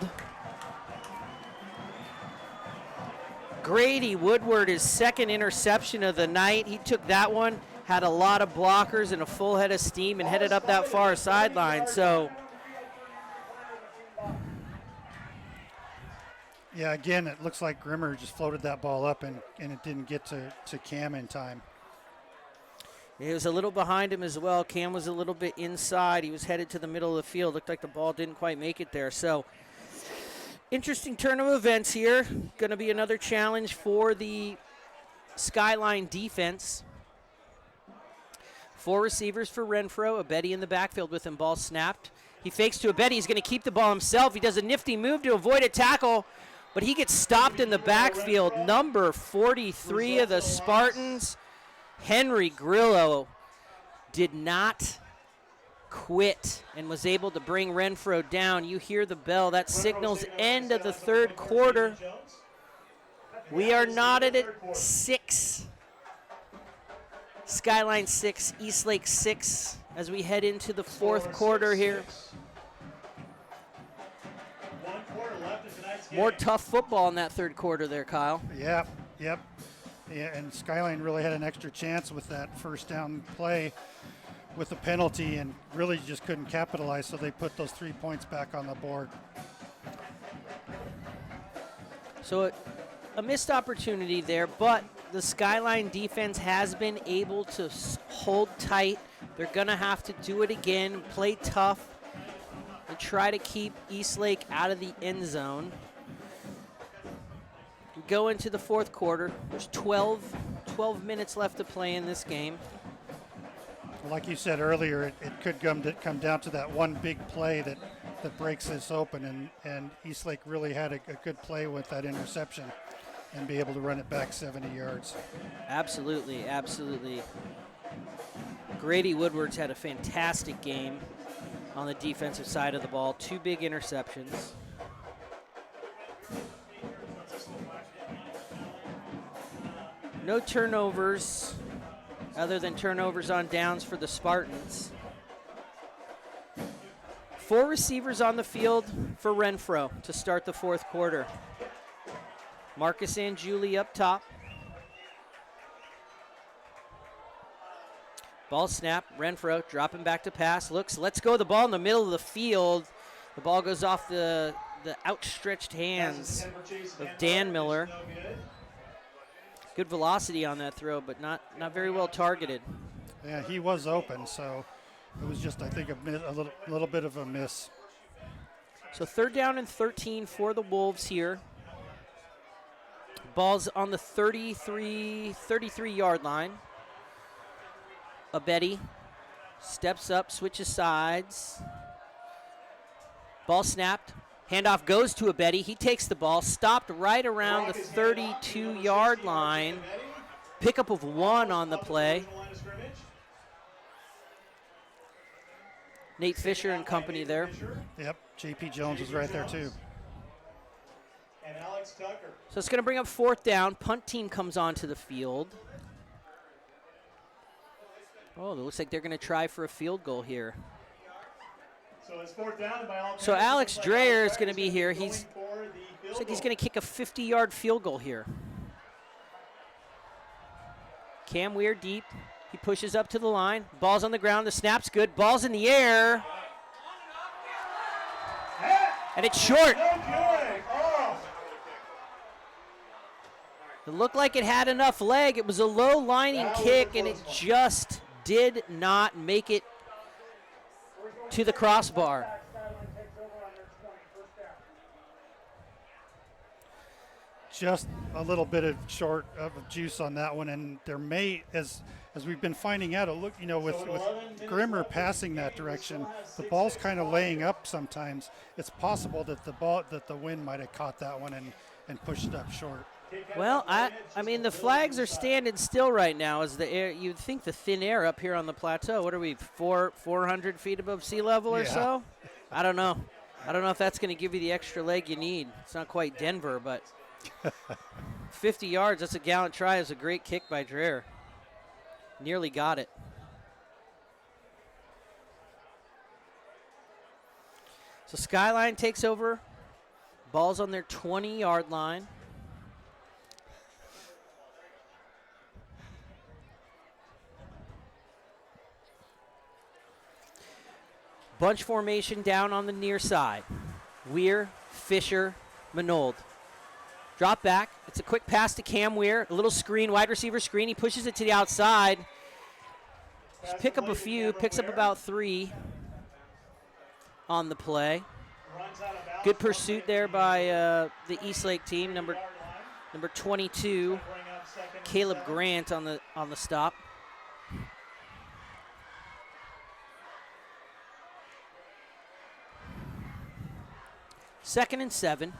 Grady Woodward, his second interception of the night. He took that one, had a lot of blockers and a full head of steam, and headed up that far sideline. So, yeah, again, it looks like Grimmer just floated that ball up and it didn't get to Cam in time. he was a little behind him as well. Cam was a little bit inside. He was headed to the middle of the field. Looked like the ball didn't quite make it there. So, interesting turn of events here. Going to be another challenge for the Skyline defense. 4 receivers for Renfro. Abedi in the backfield with him. Ball snapped. He fakes to Abedi. He's going to keep the ball himself. He does a nifty move to avoid a tackle, but he gets stopped in the backfield. Number 43 of the Spartans, Henry Grillo, did not quit and was able to bring Renfro down. You hear the bell. That signals end of the third quarter. We are knotted at 6. Skyline 6, Eastlake 6, as we head into the fourth quarter here. More tough football in that third quarter there, Kyle. Yeah, yep. Yeah, and Skyline really had an extra chance with that first down play with the penalty and really just couldn't capitalize, so they put those 3 points back on the board. So a missed opportunity there, but the Skyline defense has been able to hold tight. They're going to have to do it again, play tough, and try to keep Eastlake out of the end zone. We go into the fourth quarter. There's 12 minutes left to play in this game. Like you said earlier, it could come down to that one big play that breaks this open, and Eastlake really had a good play with that interception and be able to run it back 70 yards. Absolutely, absolutely. Grady Woodward's had a fantastic game on the defensive side of the ball. 2 big interceptions. No turnovers other than turnovers on downs for the Spartans. 4 receivers on the field for Renfro to start the fourth quarter. Marcus Angiuli up top. Ball snap, Renfro dropping back to pass, looks, let's go the ball in the middle of the field. The ball goes off the outstretched hands of Dan Miller. Good velocity on that throw, but not very well targeted. Yeah, he was open, so it was just, I think, a little bit of a miss. So 3rd down and 13 for the Wolves here. Ball's on the 33-yard line. Abedi steps up, switches sides. Ball snapped. Handoff goes to Abedi. He takes the ball, stopped right around the 32-yard line. Pickup of 1 on the play. Nate Fisher and company there. Yep, J.P. Jones was right there too. And Alex Tucker. So it's going to bring up 4th down. Punt team comes onto the field. Oh, it looks like they're going to try for a field goal here. So it's 4th down by all. So Alex Dreyer is going to be here. Looks like he's going to kick a 50-yard field goal here. Cam Weir deep. He pushes up to the line. Ball's on the ground. The snap's good. Ball's in the air. And it's short. It looked like it had enough leg. It was a low lining kick, and it just did not make it to the crossbar. Just a little bit of short of juice on that one, and there may, as we've been finding out, with Grimmer passing that direction, the ball's kind of laying up sometimes. It's possible that the wind might have caught that one and pushed it up short. Well, I mean, the flags are standing still right now as the air, you'd think the thin air up here on the plateau. What are we, 400 feet above sea level or Yeah. so? I don't know. I don't know if that's going to give you the extra leg you need. It's not quite Denver, but 50 yards, that's a gallant try. It was a great kick by Dreher. Nearly got it. So Skyline takes over. Ball's on their 20-yard line. Bunch formation down on the near side. Weir, Fisher, Manold. Drop back. It's a quick pass to Cam Weir. A little screen, wide receiver screen. He pushes it to the outside. Just pick up a few. Picks up about 3 on the play. Good pursuit there by the Eastlake team. Number 22, Caleb Grant on the stop. Second and 7.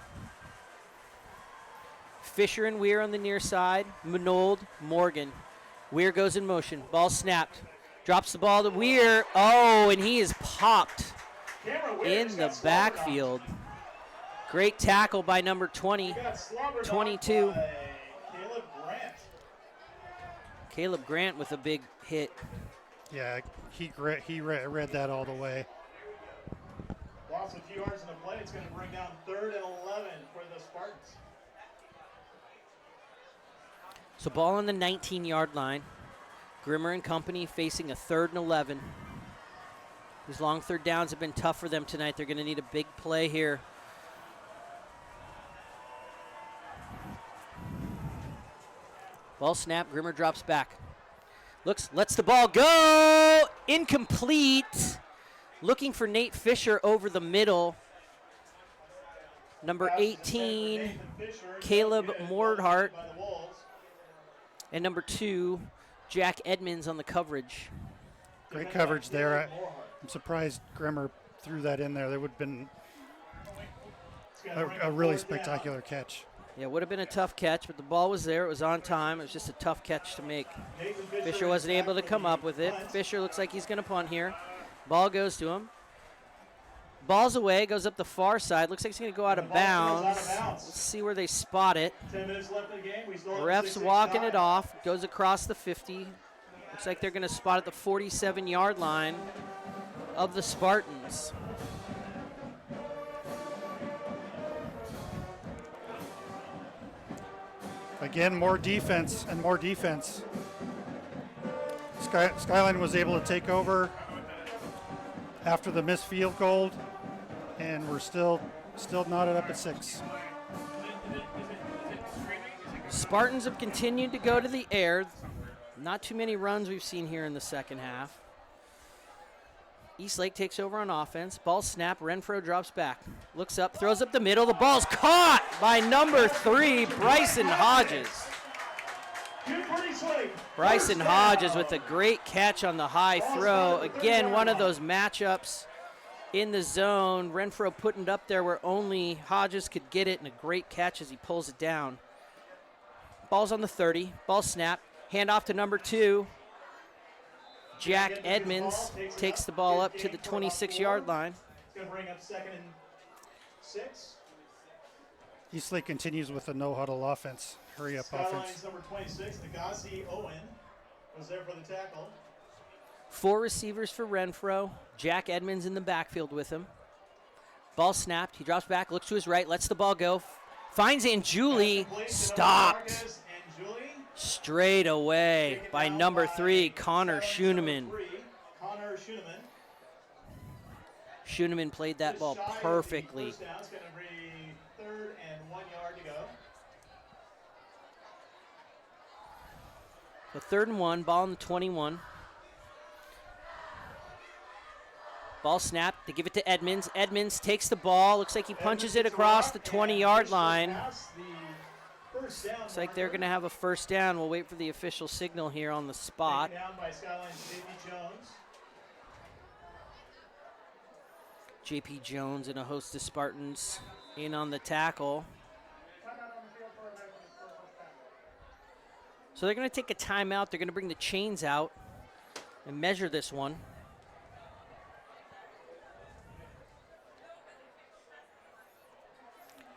Fisher and Weir on the near side. Manold, Morgan. Weir goes in motion. Ball snapped. Drops the ball to Weir. Oh, and he is popped in the backfield. Great tackle by number 20, 22. Caleb Grant with a big hit. Yeah, he read that all the way. Lost a few yards in the play. It's going to bring down 3rd and 11 for the Spartans. So ball on the 19-yard line. Grimmer and company facing a 3rd and 11. These long third downs have been tough for them tonight. They're going to need a big play here. Ball snap. Grimmer drops back. Lets the ball go. Incomplete. Looking for Nate Fisher over the middle. Number 18, Caleb Mordhart. And number 2, Jack Edmonds on the coverage. Great coverage there. I'm surprised Grimmer threw that in there. That would have been a really spectacular catch. Yeah, it would have been a tough catch, but the ball was there. It was on time. It was just a tough catch to make. Fisher wasn't able to come up with it. Fisher looks like he's going to punt here. Ball goes to him. Ball's away, goes up the far side. Looks like he's going to go out of bounds. Let's see where they spot it. 10 minutes left in the game. We still have Ref's 6-6 walking tie. it off. Goes across the 50. Looks like they're going to spot at the 47-yard line of the Spartans. Again, more defense and more defense. Skyline was able to take over after the missed field goal, and we're still knotted up at 6. Spartans have continued to go to the air. Not too many runs we've seen here in the second half. Eastlake takes over on offense. Ball snap. Renfro drops back. Looks up, throws up the middle. The ball's caught by number 3, Bryson Hodges. Bryson Hodges with a great catch on the high throw. Again, one of those matchups in the zone. Renfro putting it up there where only Hodges could get it, and a great catch as he pulls it down. Ball's on the 30. Ball snap. Hand off to number 2. Jack Edmonds takes the ball up to the 26-yard line. It's going to bring up 2nd and 6. Eastlake continues with a no-huddle offense. Hurry up Skyline's offense. number 26, Nagasi Owen, was there for the tackle. 4 receivers for Renfro. Jack Edmonds in the backfield with him. Ball snapped. He drops back, looks to his right, lets the ball go. Finds Anjuli. Stopped. Straight away by number 3, Connor Schooneman. Connor Schooneman. Schooneman played that ball perfectly. It's going to be 3rd and 1 yard to go. So 3rd and 1, ball on the 21. Ball snapped. They give it to Edmonds. Edmonds takes the ball. Looks like he punches it across the 20-yard line. Looks like they're going to have a first down. We'll wait for the official signal here on the spot. Taken down by Skyline's J.P. Jones. J.P. Jones and a host of Spartans in on the tackle. Timeout on the field for a measurement purpose. So they're going to take a timeout. They're going to bring the chains out and measure this one.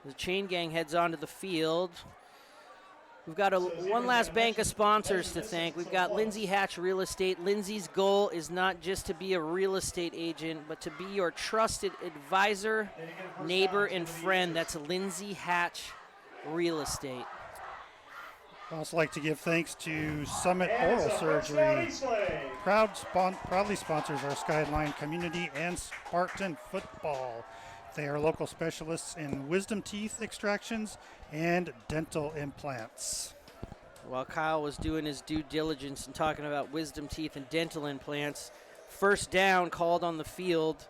The chain gang heads onto the field. We've got one last bank of sponsors to thank. We've got Lindsay Hatch Real Estate. Lindsay's goal is not just to be a real estate agent, but to be your trusted advisor, neighbor, and friend. That's Lindsay Hatch Real Estate. I'd also like to give thanks to Summit Oral Surgery. Proudly sponsors our Skyline community and Spartan football. They are local specialists in wisdom teeth extractions and dental implants. While Kyle was doing his due diligence and talking about wisdom teeth and dental implants, first down called on the field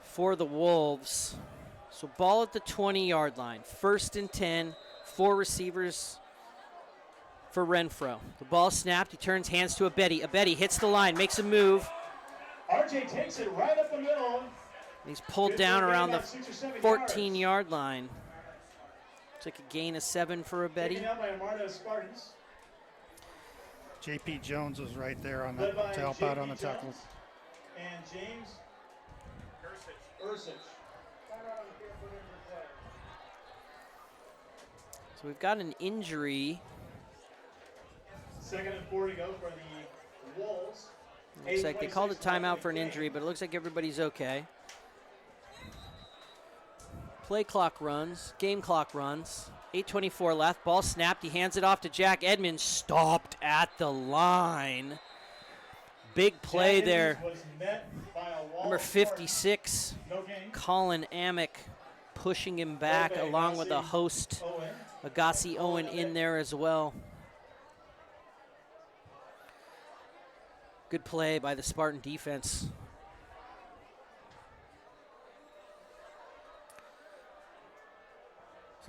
for the Wolves. So ball at the 20-yard line. 1st and 10, 4 receivers for Renfro. The ball snapped. He turns hands to Abedi. Abedi hits the line, makes a move. RJ takes it right up the middle. He's pulled down around the 14-yard line. It's like a gain of 7 for Abedi. Taken out by Armada Spartans. JP Jones was right there on the, to help out on the tackle. And James Ursich. So we've got an injury. 2nd and 4 to go for the Wolves. Looks like they called a timeout for an injury, but it looks like everybody's okay. Play clock runs, game clock runs. 8:24 left, ball snapped. He hands it off to Jack Edmonds, stopped at the line. Big play there. Number 56, Colin Amick, pushing him back along with the host, Agassi Owen, in there as well. Good play by the Spartan defense.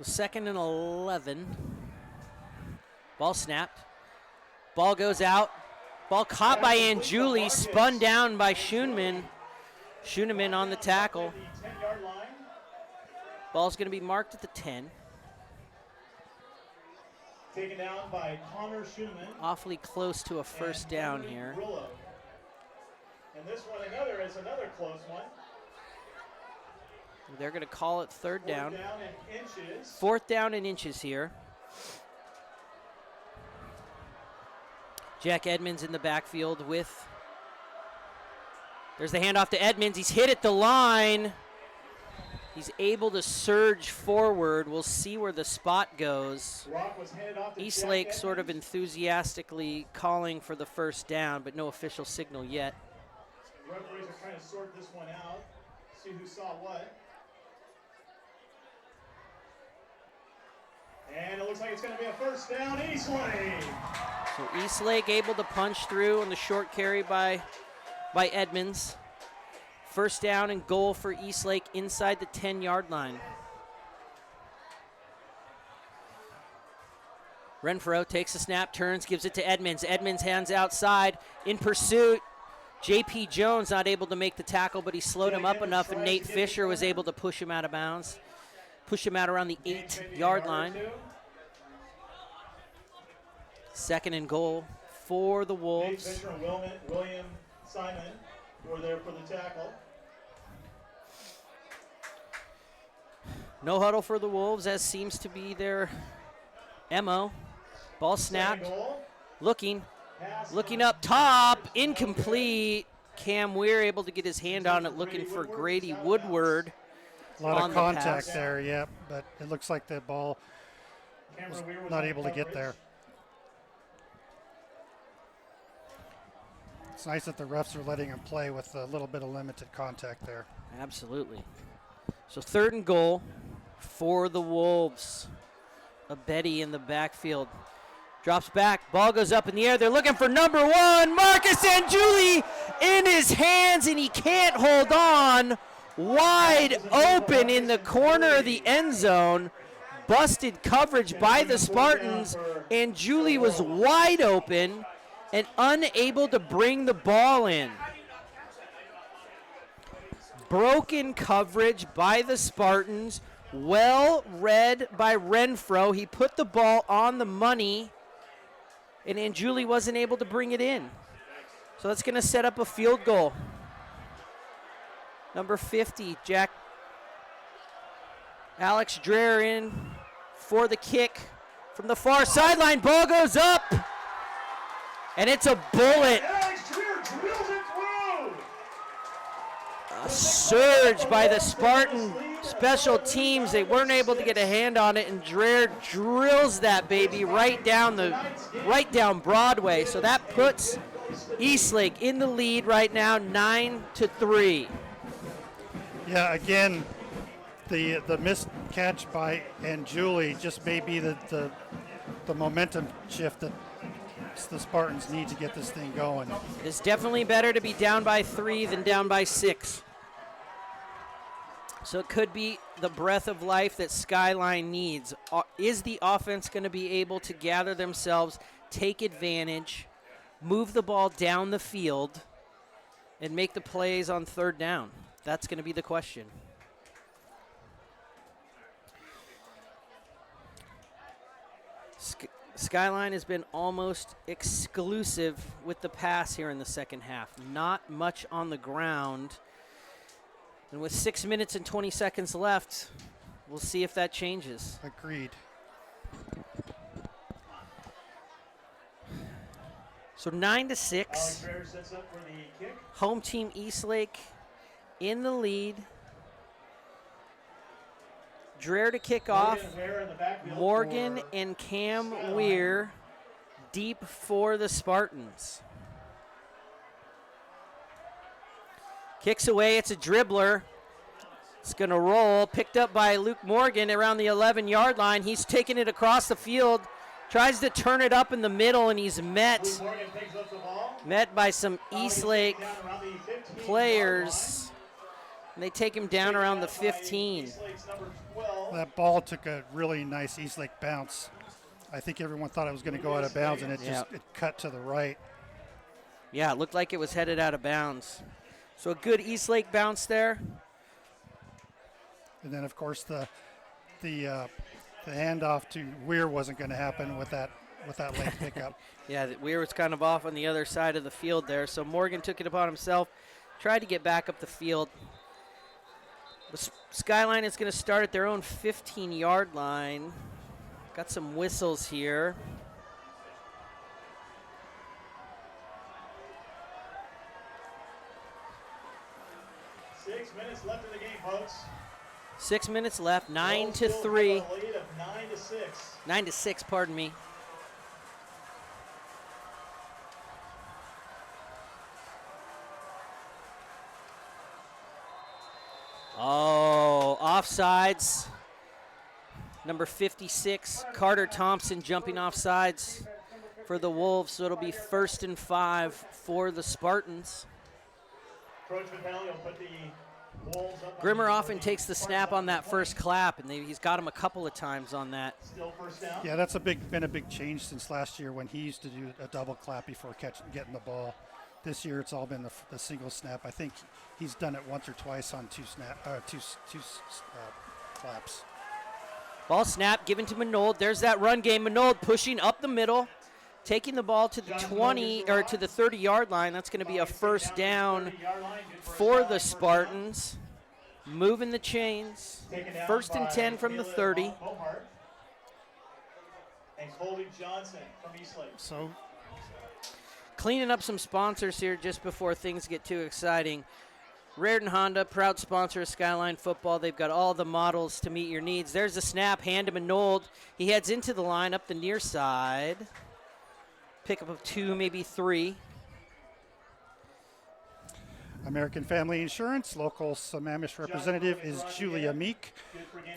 So 2nd and 11. Ball snapped. Ball goes out. Ball caught by Anjuli, spun down by Schoeneman. Schoeneman on the tackle. Ball's going to be marked at the 10. Taken down by Connor Schoeneman. Awfully close to a first down here. And this one is another close one. They're going to call it 3rd down. 4th down and inches. 4th down and inches here. Jack Edmonds in the backfield with. There's the handoff to Edmonds. He's hit at the line. He's able to surge forward. We'll see where the spot goes. Eastlake sort of enthusiastically calling for the first down, but no official signal yet. Referees are trying to sort this one out, see who saw what. And it looks like it's going to be a first down, Eastlake. So Eastlake able to punch through on the short carry by Edmonds. First down and goal for Eastlake inside the 10-yard line. Renfro takes the snap, turns, gives it to Edmonds. Edmonds hands outside. In pursuit, J.P. Jones not able to make the tackle, but he slowed him up enough, and Nate Fisher was able to push him out of bounds. Push him out around the 8-yard line. 2nd and goal for the Wolves. Nate Fisher and William Simon were there for the tackle. No huddle for the Wolves, as seems to be their MO. Ball snapped. Looking up top. Incomplete. Cam Weir able to get his hand on it, looking for Grady Woodward. A lot of contact there, yeah, but it looks like the ball was not able to get there. It's nice that the refs are letting him play with a little bit of limited contact there. Absolutely. So 3rd and goal for the Wolves. Abedi in the backfield. Drops back. Ball goes up in the air. They're looking for number 1. Marcus Anjuli in his hands, and he can't hold on. Wide open in the corner of the end zone. Busted coverage by the Spartans. Anjuli was wide open and unable to bring the ball in. Broken coverage by the Spartans. Well read by Renfro. He put the ball on the money and Anjuli wasn't able to bring it in. So that's going to set up a field goal. Number 50, Alex Dreher in for the kick from the far sideline. Ball goes up, and it's a bullet. Alex Dreher drills it through. A surge by the Spartan special teams. They weren't able to get a hand on it, and Dreher drills that baby right down Broadway. So that puts Eastlake in the lead right now, 9-3. Yeah, again, the missed catch by Anjuli just may be the momentum shift that the Spartans need to get this thing going. It's definitely better to be down by 3 than down by 6. So it could be the breath of life that Skyline needs. Is the offense going to be able to gather themselves, take advantage, move the ball down the field, and make the plays on third down? That's going to be the question. Skyline has been almost exclusive with the pass here in the second half. Not much on the ground. And with 6 minutes and 20 seconds left, we'll see if that changes. Agreed. So 9-6. Alex Dreher sets up for the kick. Home team Eastlake in the lead. Dreher to kick off. Morgan and Cam Weir deep for the Spartans. Kicks away, it's a dribbler. It's going to roll, picked up by Luke Morgan around the 11-yard line. He's taking it across the field, tries to turn it up in the middle, and he's met by some Eastlake players. And they take him down around the 15. That ball took a really nice Eastlake bounce. I think everyone thought it was going to go out of bounds, and it cut to the right. Yeah, it looked like it was headed out of bounds. So a good Eastlake bounce there. And then, of course, the handoff to Weir wasn't going to happen with that late pickup. Yeah, Weir was kind of off on the other side of the field there. So Morgan took it upon himself, tried to get back up the field. The Skyline is going to start at their own 15-yard line. Got some whistles here. Minutes left in the game, folks. 6 minutes left, 9-3. 9-6. 9-6, pardon me. Oh, offsides. Number 56, Carter Thompson jumping offsides for the Wolves. So it'll be 1st and 5 for the Spartans. Grimmer often takes the snap on that first clap, and he's got him a couple of times on that. Still first down. Yeah, that's been a big change since last year when he used to do a double clap before getting the ball. This year it's all been the single snap. I think he's done it once or twice on two claps. Ball snap given to Manold. There's that run game. Manold pushing up the middle, taking the ball to the 20 or to the 30-yard line. That's going to be a first down for the Spartans. Moving the chains. 1st and 10 from the 30. And Colby Johnson from Eastlake. So cleaning up some sponsors here just before things get too exciting. Raritan Honda, proud sponsor of Skyline football. They've got all the models to meet your needs. There's a snap, hand to Manold. He heads into the line up the near side. Pickup of 2, maybe 3. American Family Insurance, local Sammamish representative is Julia Meek.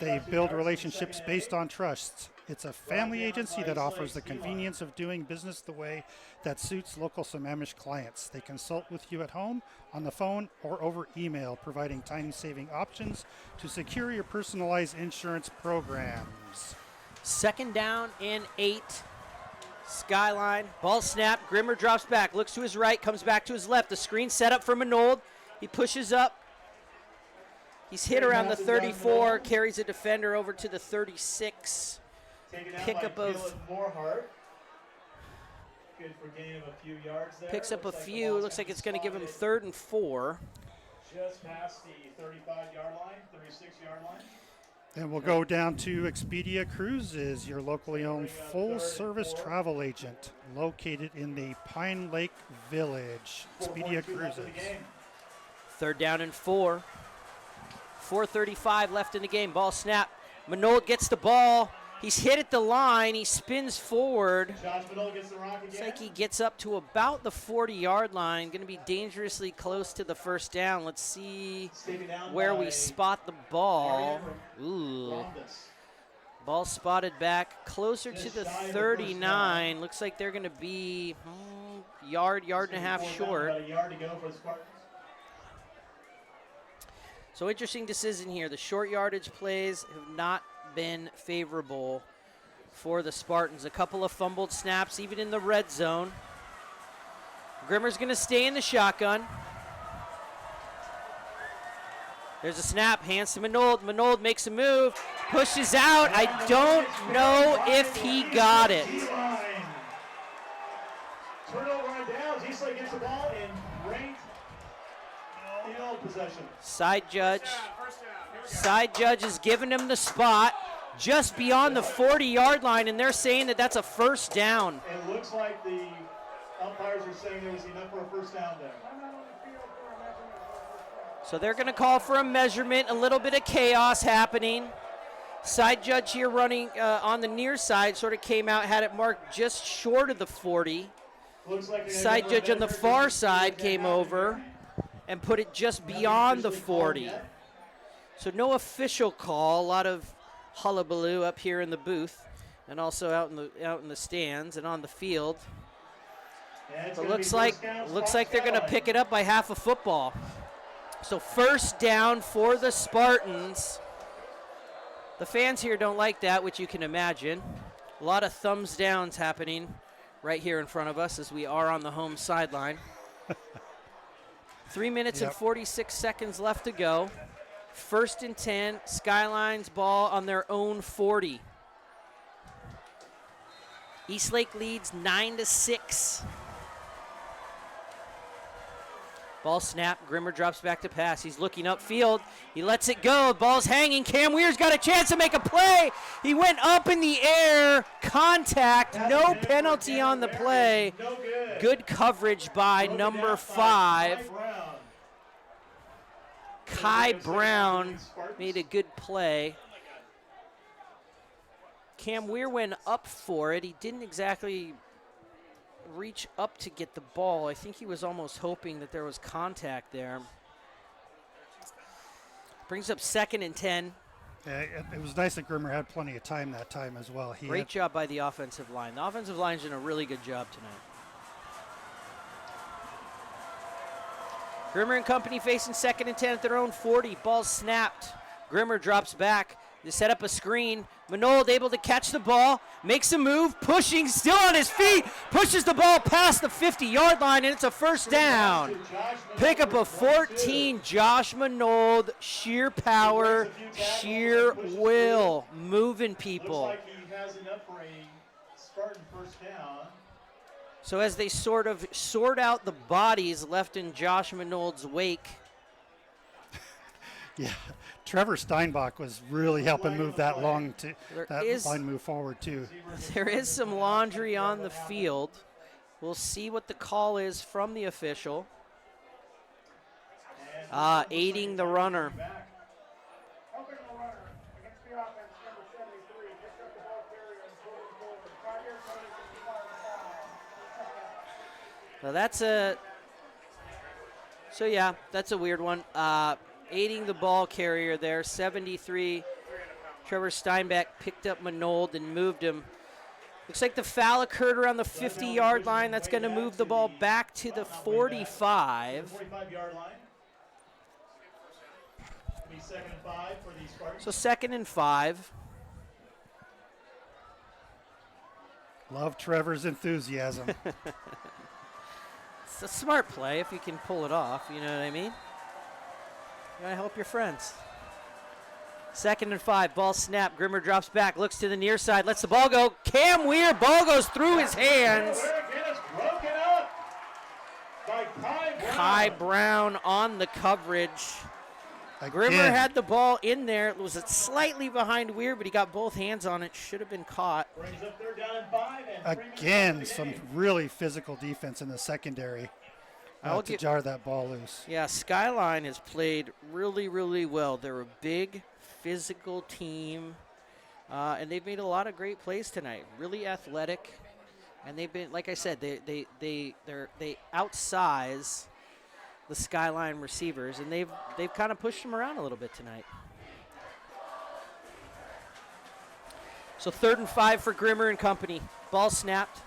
They build relationships based on trust. It's a family agency that offers the convenience of doing business the way that suits local Sammamish clients. They consult with you at home, on the phone, or over email, providing time-saving options to secure your personalized insurance programs. 2nd down and 8. Skyline, ball snap, Grimmer drops back, looks to his right, comes back to his left. The screen set up for Manold. He pushes up. He's hit around the 34, carries a defender over to the 36. Pickup of Good for gain of a few yards there. Picks up a Looks like the few. ball's Looks like gonna be it's going to give him spotted 3rd and 4. just past the 35-yard line, 36-yard line. And we'll go down to Expedia Cruises, your locally owned full-service travel agent located in the Pine Lake Village. Expedia 4:42 left in Cruises. the game. 3rd down and 4. 4:35 left in the game. Ball snap. Manold gets the ball. He's hit at the line. He spins forward. Josh Manold gets the rock again. Looks like he gets up to about the 40-yard line. Going to be dangerously close to the 1st down. Let's see Taken down where by we spot the ball. Arian Ooh. Rondis. Ball spotted back closer to Just the shy of the first 39. Looks like they're going to be yard and a half Fourth down, short. About a yard to go for the Spartans. So interesting decision here. The short yardage plays have not been favorable for the Spartans. A couple of fumbled snaps even in the red zone. Grimmer's going to stay in the shotgun. There's a snap, hands to Manold. Manold makes a move, pushes out. I don't know if he got it. D-line. Turnover on downs. Eastlake gets the ball in ranked field possession. Side judge. First down. Here we go. Side judge is giving him the spot just beyond the 40-yard line, and they're saying that that's a 1st down. It looks like the umpires are saying there was enough for a first down there. So they're going to call for a measurement, a little bit of chaos happening. Side judge here running on the near side sort of came out, had it marked just short of the 40. Looks like they're Side gonna judge on the measure far just to see side what that came happened over here. and put it just Nothing beyond the officially called 40. yet. So no official call. A lot of hullabaloo up here in the booth and also out in the stands and on the field. And it's It gonna looks be like first down, they're going to Skyline. pick it up by half a football. So 1st down for the Spartans. The fans here don't like that, which you can imagine. A lot of thumbs downs happening right here in front of us as we are on the home sideline. 3 minutes and Yep. 46 seconds left to go. 1st and 10, Skyline's ball on their own 40. Eastlake leads 9-6. Ball snap, Grimmer drops back to pass. He's looking upfield. He lets it go. Ball's hanging. Cam Weir's got a chance to make a play. He went up in the air. Contact. No penalty on the play. No good. Good coverage by Broken number down by 5. Brown. Kai Brown made a good play. Cam Weir went up for it. He didn't exactly reach up to get the ball. I think he was almost hoping that there was contact there. Brings up 2nd and 10. It was nice that Grimmer had plenty of time that time as well. He Great had, job by the offensive line. The offensive line's doing a really good job tonight. Grimmer and company facing 2nd and 10 at their own 40. Ball snapped. Grimmer drops back. They set up a screen. Manold able to catch the ball, makes a move, pushing, still on his feet, pushes the ball past the 50-yard line, and it's a 1st down. Pick up a 14, Josh Manold, sheer power, sheer will, moving people. Looks like he has enough for a Spartan first down. So as they sort of sort out the bodies left in Josh Manold's wake, yeah, Trevor Steinbach was really helping move that long to There that is- line move forward too. there is some laundry on the field. We'll see what the call is from the official. Aiding the runner. Helping the runner against the offense, number 73. Just up the ball carrier and moving forward. 5-yard penalty. Now that's a, so yeah, that's a weird one. Aiding the ball carrier there, 73. Trevor Steinbach picked up Manold and moved him. Looks like the foul occurred around the 50-yard line. That's going to move the ball back to the 45. 45-yard line. Be 2nd and 5 for the Spartans. So 2nd and 5. Love Trevor's enthusiasm. It's a smart play if you can pull it off, you know what I mean? You gotta help your friends. 2nd and 5, ball snap. Grimmer drops back, looks to the near side, lets the ball go. Cam Weir, ball goes through his hands. Again, it's Ty Brown on the coverage. Grimmer Again, had the ball in there. It was slightly behind Weir, but he got both hands on it. Should have been caught. Brings up 3rd down and 5. And 3 minutes again, left in the some game. really physical defense in the secondary to jar that ball loose. Yeah, Skyline has played really, really well. They're a big, physical team, and they've made a lot of great plays tonight. Really athletic, and they've been, like I said, they outsize the Skyline receivers, and they've kind of pushed them around a little bit tonight. So 3rd and 5 for Grimmer and company. Ball snapped.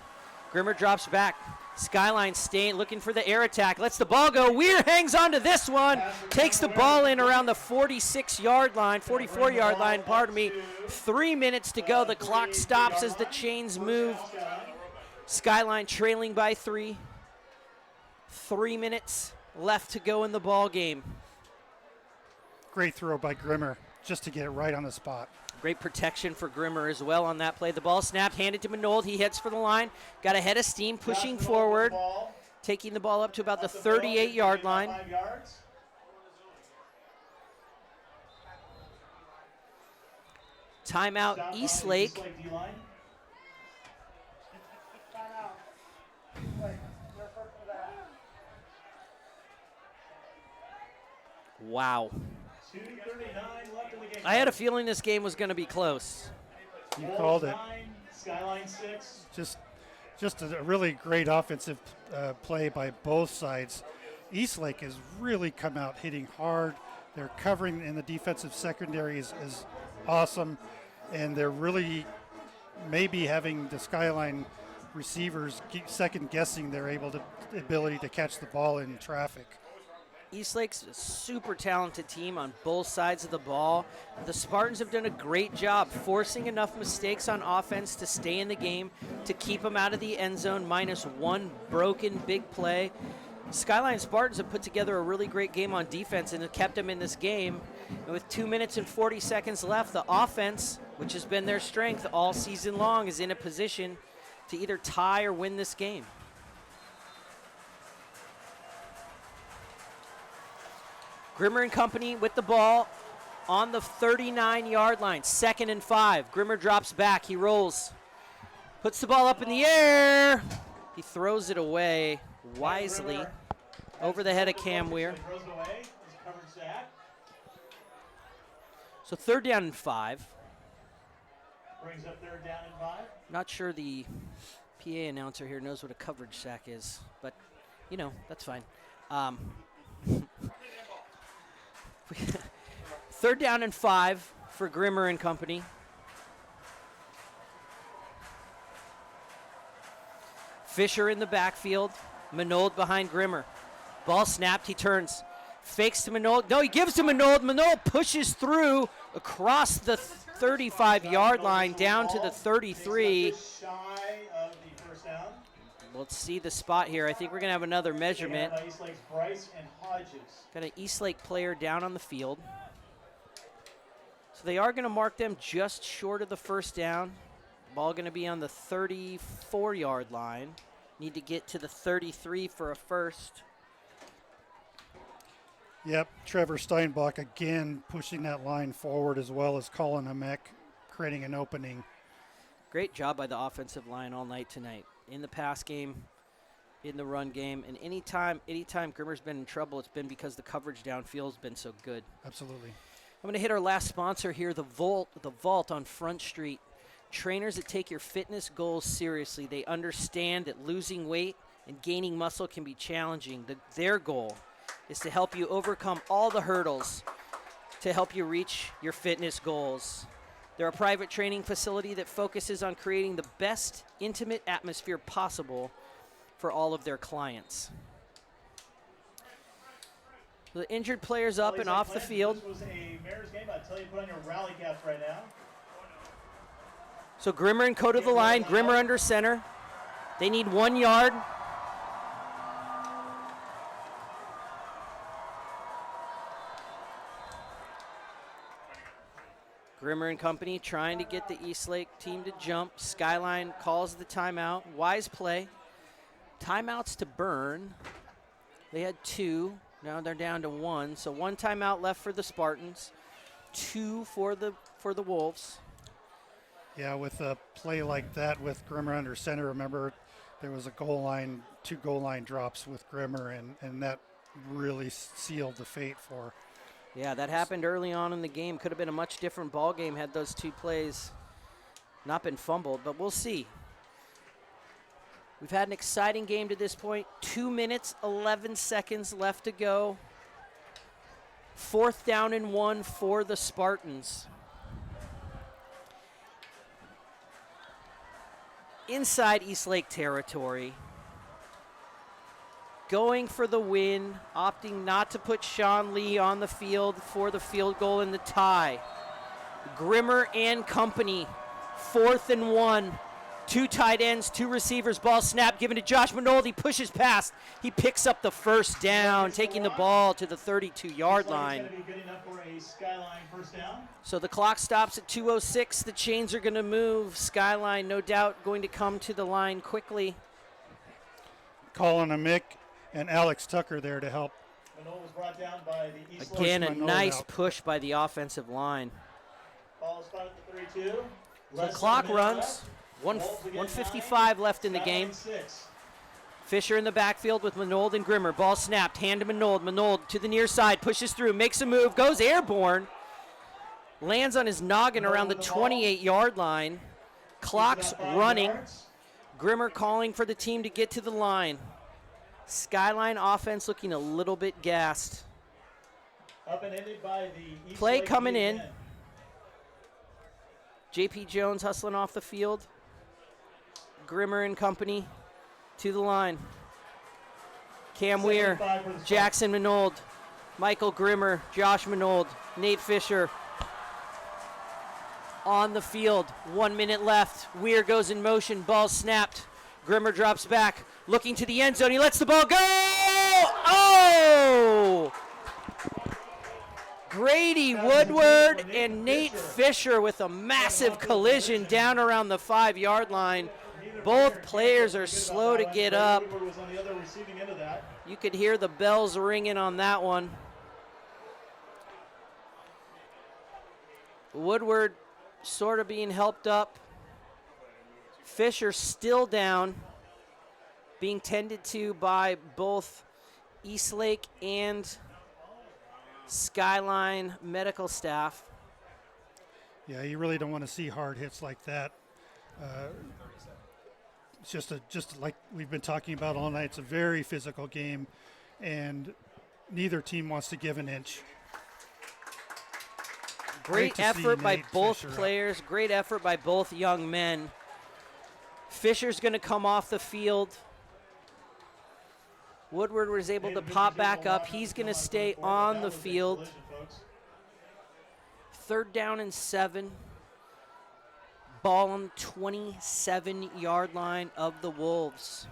Grimmer drops back. Skyline staying, looking for the air attack. Lets the ball go. Weir hangs on to this one. Takes the ball in around the 46-yard line, 44-yard line, pardon me. 3 minutes to go. The clock stops as the chains move. Skyline trailing by 3. 3 minutes left to go in the ball game. Great throw by Grimmer just to get it right on the spot. Great protection for Grimmer as well on that play. The ball snapped, handed to Manold. He heads for the line. Got a head of steam, pushing forward, taking the ball up to about the 38-yard line. 5 yards. Timeout, Stop on Eastlake. D-line. Timeout. Wait, you're first for that. Wow. 2:39 left in the game. I had a feeling this game was going to be close. You called it. 9, Skyline 6. Just a really great offensive play by both sides. Eastlake has really come out hitting hard. They're covering in the defensive secondary is awesome, and they're really maybe having the Skyline receivers second guessing their ability to catch the ball in traffic. Eastlake's a super talented team on both sides of the ball. The Spartans have done a great job forcing enough mistakes on offense to stay in the game, to keep them out of the end zone, minus one broken big play. Skyline Spartans have put together a really great game on defense and have kept them in this game. And with 2 minutes and 40 seconds left, the offense, which has been their strength all season long, is in a position to either tie or win this game. Grimmer and company with the ball on the 39-yard line. 2nd and 5. Grimmer drops back. He rolls. Puts the ball up in the air. He throws it away wisely over the head of Cam Weir. Throws it away. It's a coverage sack. So 3rd down and 5. Brings up 3rd down and 5. Not sure the PA announcer here knows what a coverage sack is, but, you know, that's fine. 3rd down and 5 for Grimmer and company. Fisher in the backfield. Manold behind Grimmer. Ball snapped. He turns. Fakes to Manold. No, he gives to Manold. Manold pushes through across the 35-yard line down to the 33. Just shy of the first down. Let's see the spot here. I think we're going to have another measurement. Eastlake's Bryce and Hodges. Got an Eastlake player down on the field. So they are going to mark them just short of the first down. Ball going to be on the 34-yard line. Need to get to the 33 for a first. Yep, Trevor Steinbach again pushing that line forward, as well as Colin Hamek creating an opening. Great job by the offensive line all night tonight. In the pass game, in the run game, and anytime Grimmer's been in trouble, it's been because the coverage downfield has been so good. Absolutely. I'm going to hit our last sponsor here, the Vault on Front Street. Trainers that take your fitness goals seriously. They understand that losing weight and gaining muscle can be challenging. Their goal is to help you overcome all the hurdles to help you reach your fitness goals. They're a private training facility that focuses on creating the best intimate atmosphere possible for all of their clients. The injured players up and off the field. This was a Mariners game. I'll tell you, put on your rally caps right now. So Grimmer and Coat of the line. Grimmer under center. They need 1 yard. Grimmer and company trying to get the Eastlake team to jump. Skyline calls the timeout. Wise play. Timeouts to burn. They had 2. Now they're down to 1. So 1 timeout left for the Spartans, 2 for the Wolves. Yeah, with a play like that with Grimmer under center, remember there was a 2 goal line drops with Grimmer, and that really sealed the fate for. Yeah, that happened early on in the game. Could have been a much different ball game had those 2 plays not been fumbled, but we'll see. We've had an exciting game to this point. 2 minutes, 11 seconds left to go. 4th down and 1 for the Spartans. Inside Eastlake territory. Going for the win, opting not to put Sean Lee on the field for the field goal in the tie. Grimmer and company, 4th and 1. 2 tight ends, 2 receivers, ball snap given to Josh Manold. He pushes past. He picks up the 1st down, taking the ball to the 32-yard line. So the clock stops at 2:06. The chains are going to move. Skyline, no doubt, going to come to the line quickly. Colin Amick and Alex Tucker there to help. Manold was brought down by the Eastlake. Again, a nice push by the offensive line. Ball is spotted at the 32. The clock runs. 1:55 left in the game. Fisher in the backfield with Manold and Grimmer. Ball snapped, hand to Manold. Manold to the near side, pushes through, makes a move, goes airborne. Lands on his noggin around the 28-yard line. Clock's running. Grimmer calling for the team to get to the line. Skyline offense looking a little bit gassed. Up and ended by the Play Eastlake coming in. again. J.P. Jones hustling off the field. Grimmer and company to the line. Cam Weir, Jackson Manold, Michael Grimmer, Josh Manold, Nate Fisher on the field. 1 minute left. Weir goes in motion. Ball snapped. Grimmer drops back, looking to the end zone. He lets the ball go. Oh! Grady Woodward and Nate Fisher with a massive collision down around the 5-yard line. Both players are slow to get up. You could hear the bells ringing on that one. Woodward sort of being helped up. Fisher still down, being tended to by both Eastlake and Skyline medical staff. Yeah, you really don't want to see hard hits like that. It's just like we've been talking about all night. It's a very physical game, and neither team wants to give an inch. Great effort by both players. Great effort by both young men. Fisher's going to come off the field. Woodward was able to pop back up. He's going to stay on the field. 3rd down and 7. Ball on the 27-yard line of the Wolves.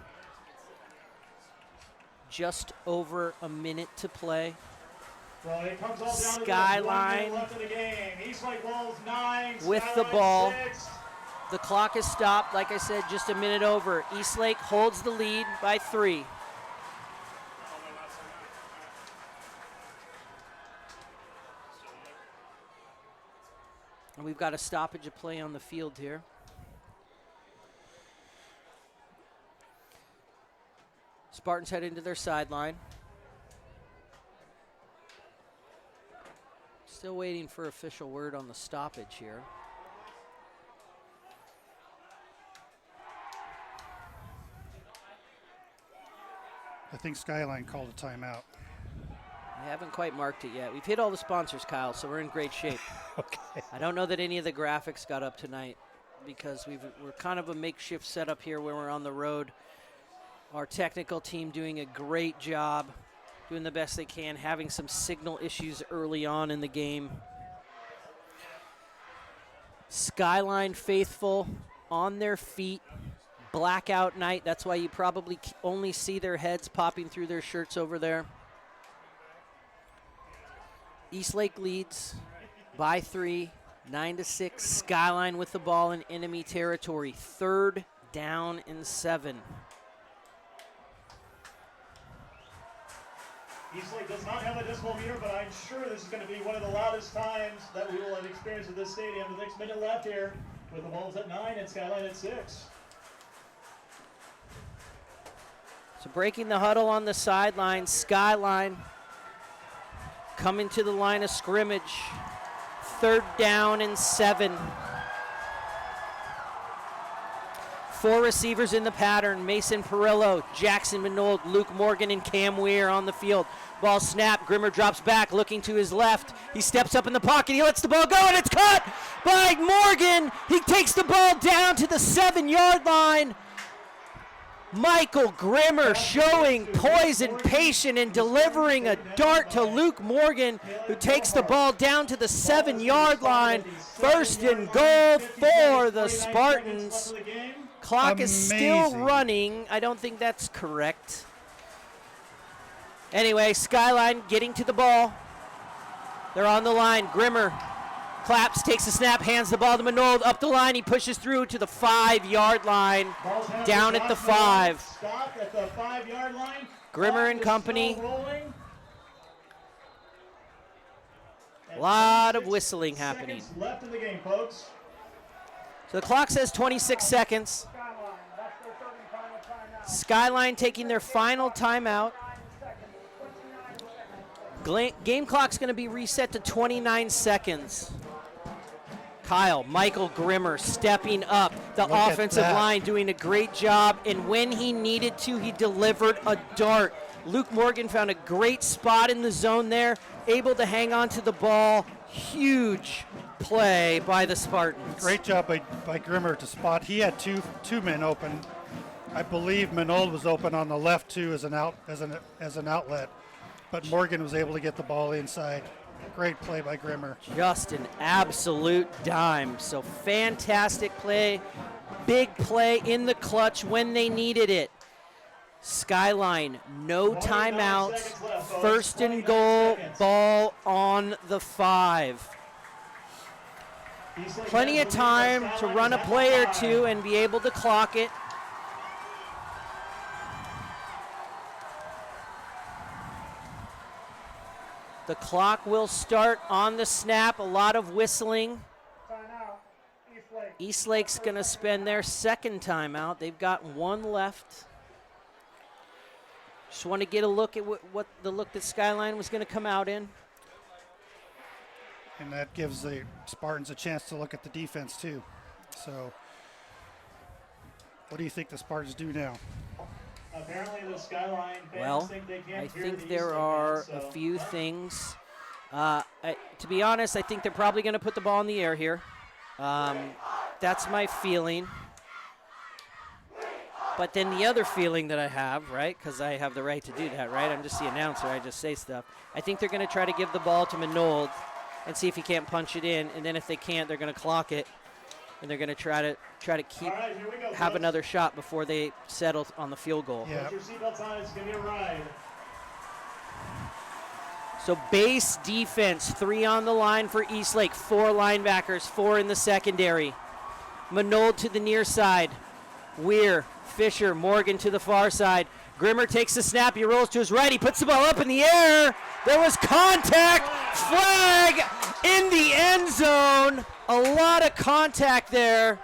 Just over a minute to play. Well, it comes all down Skyline to left in the game. Eastlake Wolves 9, with Skyline the ball. 6. The clock is stopped, like I said, just a minute over. Eastlake holds the lead by 3. And we've got a stoppage of play on the field here. Spartans head into their sideline. Still waiting for official word on the stoppage here. I think Skyline called a timeout. We haven't quite marked it yet. We've hit all the sponsors, Kyle, so we're in great shape. Okay. I don't know that any of the graphics got up tonight because we're kind of a makeshift setup here where we're on the road. Our technical team doing a great job, doing the best they can, having some signal issues early on in the game. Skyline faithful on their feet. Blackout night. That's why you probably only see their heads popping through their shirts over there. Eastlake leads by 3, 9-6. Skyline with the ball in enemy territory. 3rd down and 7. does not have a decibel meter, but I'm sure this is going to be one of the loudest times that we will have experienced at this stadium. The next minute left here with the Bulls at 9 and Skyline at 6. So breaking the huddle on the sideline, Skyline coming to the line of scrimmage. 3rd down and 7. 4 receivers in the pattern. Mason Perillo, Jackson Minold, Luke Morgan, and Cam Weir on the field. Ball snap. Grimmer drops back, looking to his left. He steps up in the pocket. He lets the ball go, and it's caught by Morgan. He takes the ball down to the 7-yard line. Michael Grimmer showing poise and patience and delivering a dart to Luke Morgan, who takes the ball down to the 7-yard line. 1st and goal for the Spartans. Clock is still running. I don't think that's correct. Anyway, Skyline getting to the ball. They're on the line. Grimmer claps, takes the snap, hands the ball to Minold. Up the line, he pushes through to the 5-yard line. Down at the 5. Stop at the 5-yard line. Grimmer and company. A lot of whistling happening. Left in the game, folks. So the clock says 26 seconds. Skyline taking their final timeout. Game clock's going to be reset to 29 seconds. Kyle, Michael Grimmer stepping up. The offensive line doing a great job. And when he needed to, he delivered a dart. Luke Morgan found a great spot in the zone there, able to hang on to the ball. Huge play by the Spartans. Great job by Grimmer to spot. He had two men open. I believe Minold was open on the left too as an outlet, but Morgan was able to get the ball inside. Great play by Grimmer. Just an absolute dime. So fantastic play, big play in the clutch when they needed it. Skyline, no timeouts, 1st and goal, ball on the 5. Plenty of time to run a play or two and be able to clock it. The clock will start on the snap. A lot of whistling. Eastlake's going to spend their 2nd timeout. They've got 1 left. Just want to get a look at what the look that Skyline was going to come out in. And that gives the Spartans a chance to look at the defense too. So what do you think the Spartans do now? Apparently the Skyline fans think they can't I hear think the there Eastlake are fans, so. a few things. To be honest, I think they're probably going to put the ball in the air here. That's my feeling. But then the other feeling that I have, right, because I have the right to do that, right? I'm just the announcer. I just say stuff. I think they're going to try to give the ball to Minold and see if he can't punch it in. And then if they can't, they're going to clock it. And they're going to try to keep have another shot before they settle on the field goal. Yeah. Put your seatbelts on. It's going to be a ride. So base defense, 3 on the line for Eastlake, 4 linebackers, 4 in the secondary. Minold to the near side. Weir, Fisher, Morgan to the far side. Grimmer takes the snap. He rolls to his right. He puts the ball up in the air. There was contact. Flag in the end zone. A lot of contact there.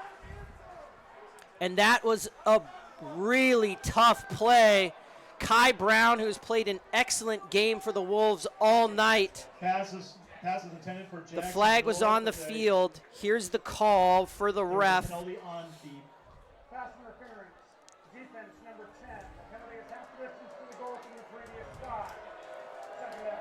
And that was a really tough play. Kai Brown, who's played an excellent game for the Wolves all night. Passes intended for Jackson. The flag was on the field. Here's the call for the ref. Penalty on the Pass interference. Defense number 10. The penalty is half the distance to the goal from the previous stop. 2nd down.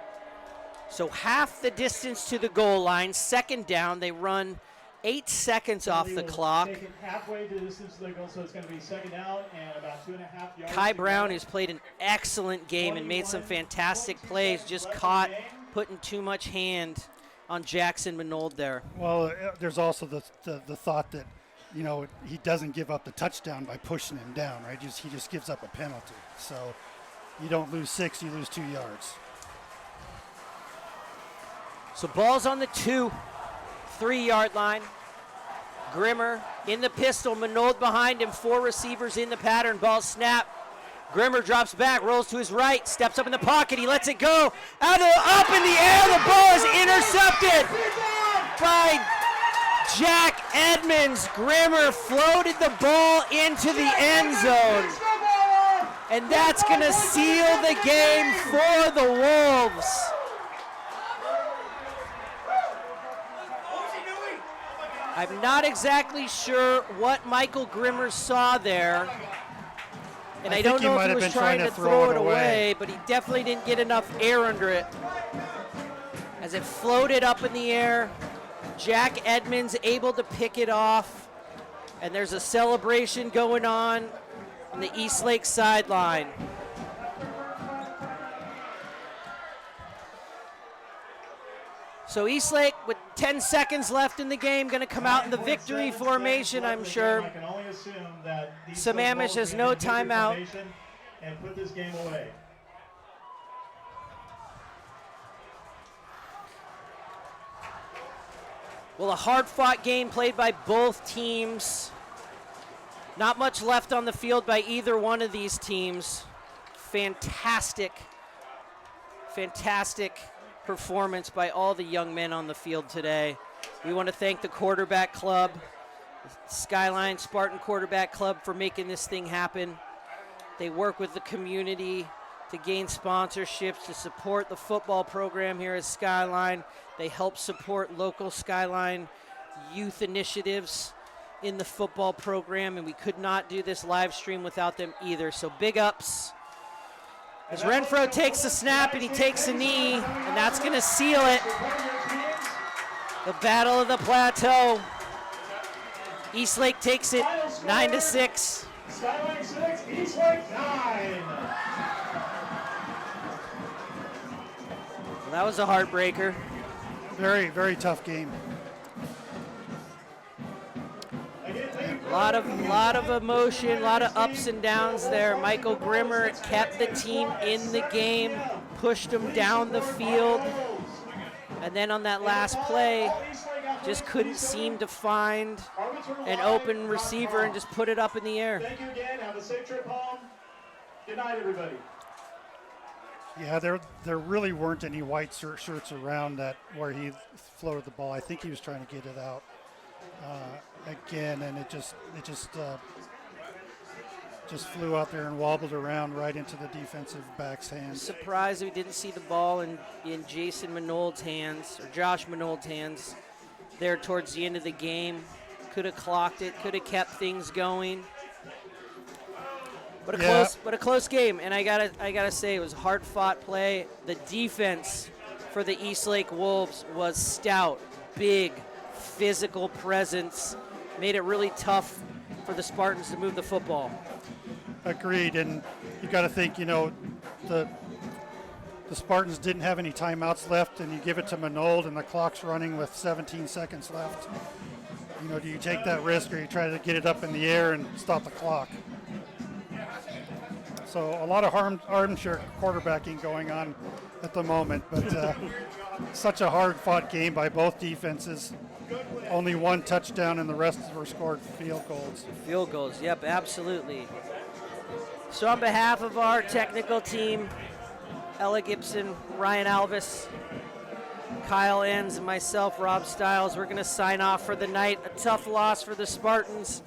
So half the distance to the goal line. 2nd down. They run 8 seconds off the clock. Take it halfway to the distance to the goal, so it's going to be 2nd down and about 2.5 yards. Kai Brown, who's played an excellent game and made some fantastic plays, just caught putting too much hand on Jackson Minold there. Well, there's also the thought that, you know, he doesn't give up the touchdown by pushing him down, right? He just gives up a penalty. So you don't lose 6, you lose 2 yards. So ball's on the 3-yard line. Grimmer in the pistol. Minold behind him. 4 receivers in the pattern. Ball snap. Grimmer drops back, rolls to his right, steps up in the pocket. He lets it go. Up in the air. The ball is intercepted by Jack Edmonds. Grimmer floated the ball into the end zone. And that's going to seal the game for the Wolves. I'm not exactly sure what Michael Grimmer saw there. And I don't know if he was trying to throw it away, but he definitely didn't get enough air under it. As it floated up in the air, Jack Edmonds able to pick it off. And there's a celebration going on the Eastlake sideline. So Eastlake, with 10 seconds left in the game, going to come out in the victory formation, I'm sure. Sammamish has no timeout. And put this game away. Well, a hard-fought game played by both teams. Not much left on the field by either one of these teams. Fantastic performance by all the young men on the field today. We want to thank the quarterback club, Skyline Spartan Quarterback Club, for making this thing happen. They work with the community to gain sponsorships, to support the football program here at Skyline. They help support local Skyline youth initiatives in the football program, and we could not do this live stream without them either. So big ups. As Renfro takes the snap and he takes a knee, and that's going to seal it. The Battle of the Plateau. Eastlake takes it 9-6. Skyline 6, Eastlake 9. Well, that was a heartbreaker. Very, very tough game. A lot of emotion, a lot of ups and downs there. Michael Grimmer kept the team in the game, pushed them down the field, and then on that last play, just couldn't seem to find an open receiver and just put it up in the air. Thank you again. Have a safe trip home. Good night, everybody. Yeah, there really weren't any white shirts around that where he floated the ball. I think he was trying to get it out again, and it just flew out there and wobbled around right into the defensive back's hands. Surprised we didn't see the ball in Jason Manold's hands, or Josh Manold's hands, there towards the end of the game. Could have clocked it, could have kept things going. But a close game, and I gotta say it was a hard-fought play. The defense for the Eastlake Wolves was stout, big, physical presence, made it really tough for the Spartans to move the football. Agreed, and you got to think, the Spartans didn't have any timeouts left, and you give it to Manold, and the clock's running with 17 seconds left. Do you take that risk, or you try to get it up in the air and stop the clock? So a lot of armchair quarterbacking going on at the moment, but such a hard-fought game by both defenses. Only one touchdown, and the rest were scored field goals. Field goals, yep, absolutely. So on behalf of our technical team, Ella Gibson, Ryan Alvis, Kyle Enns, and myself, Rob Stiles, we're going to sign off for the night. A tough loss for the Spartans,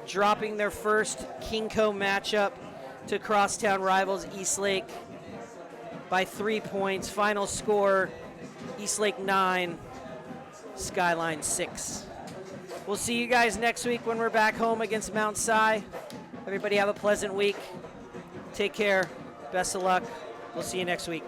dropping their first Kingco matchup to crosstown rivals Eastlake by 3 points. Final score, Eastlake 9, Skyline 6. We'll see you guys next week when we're back home against Mount Si. Everybody have a pleasant week. Take care. Best of luck. We'll see you next week.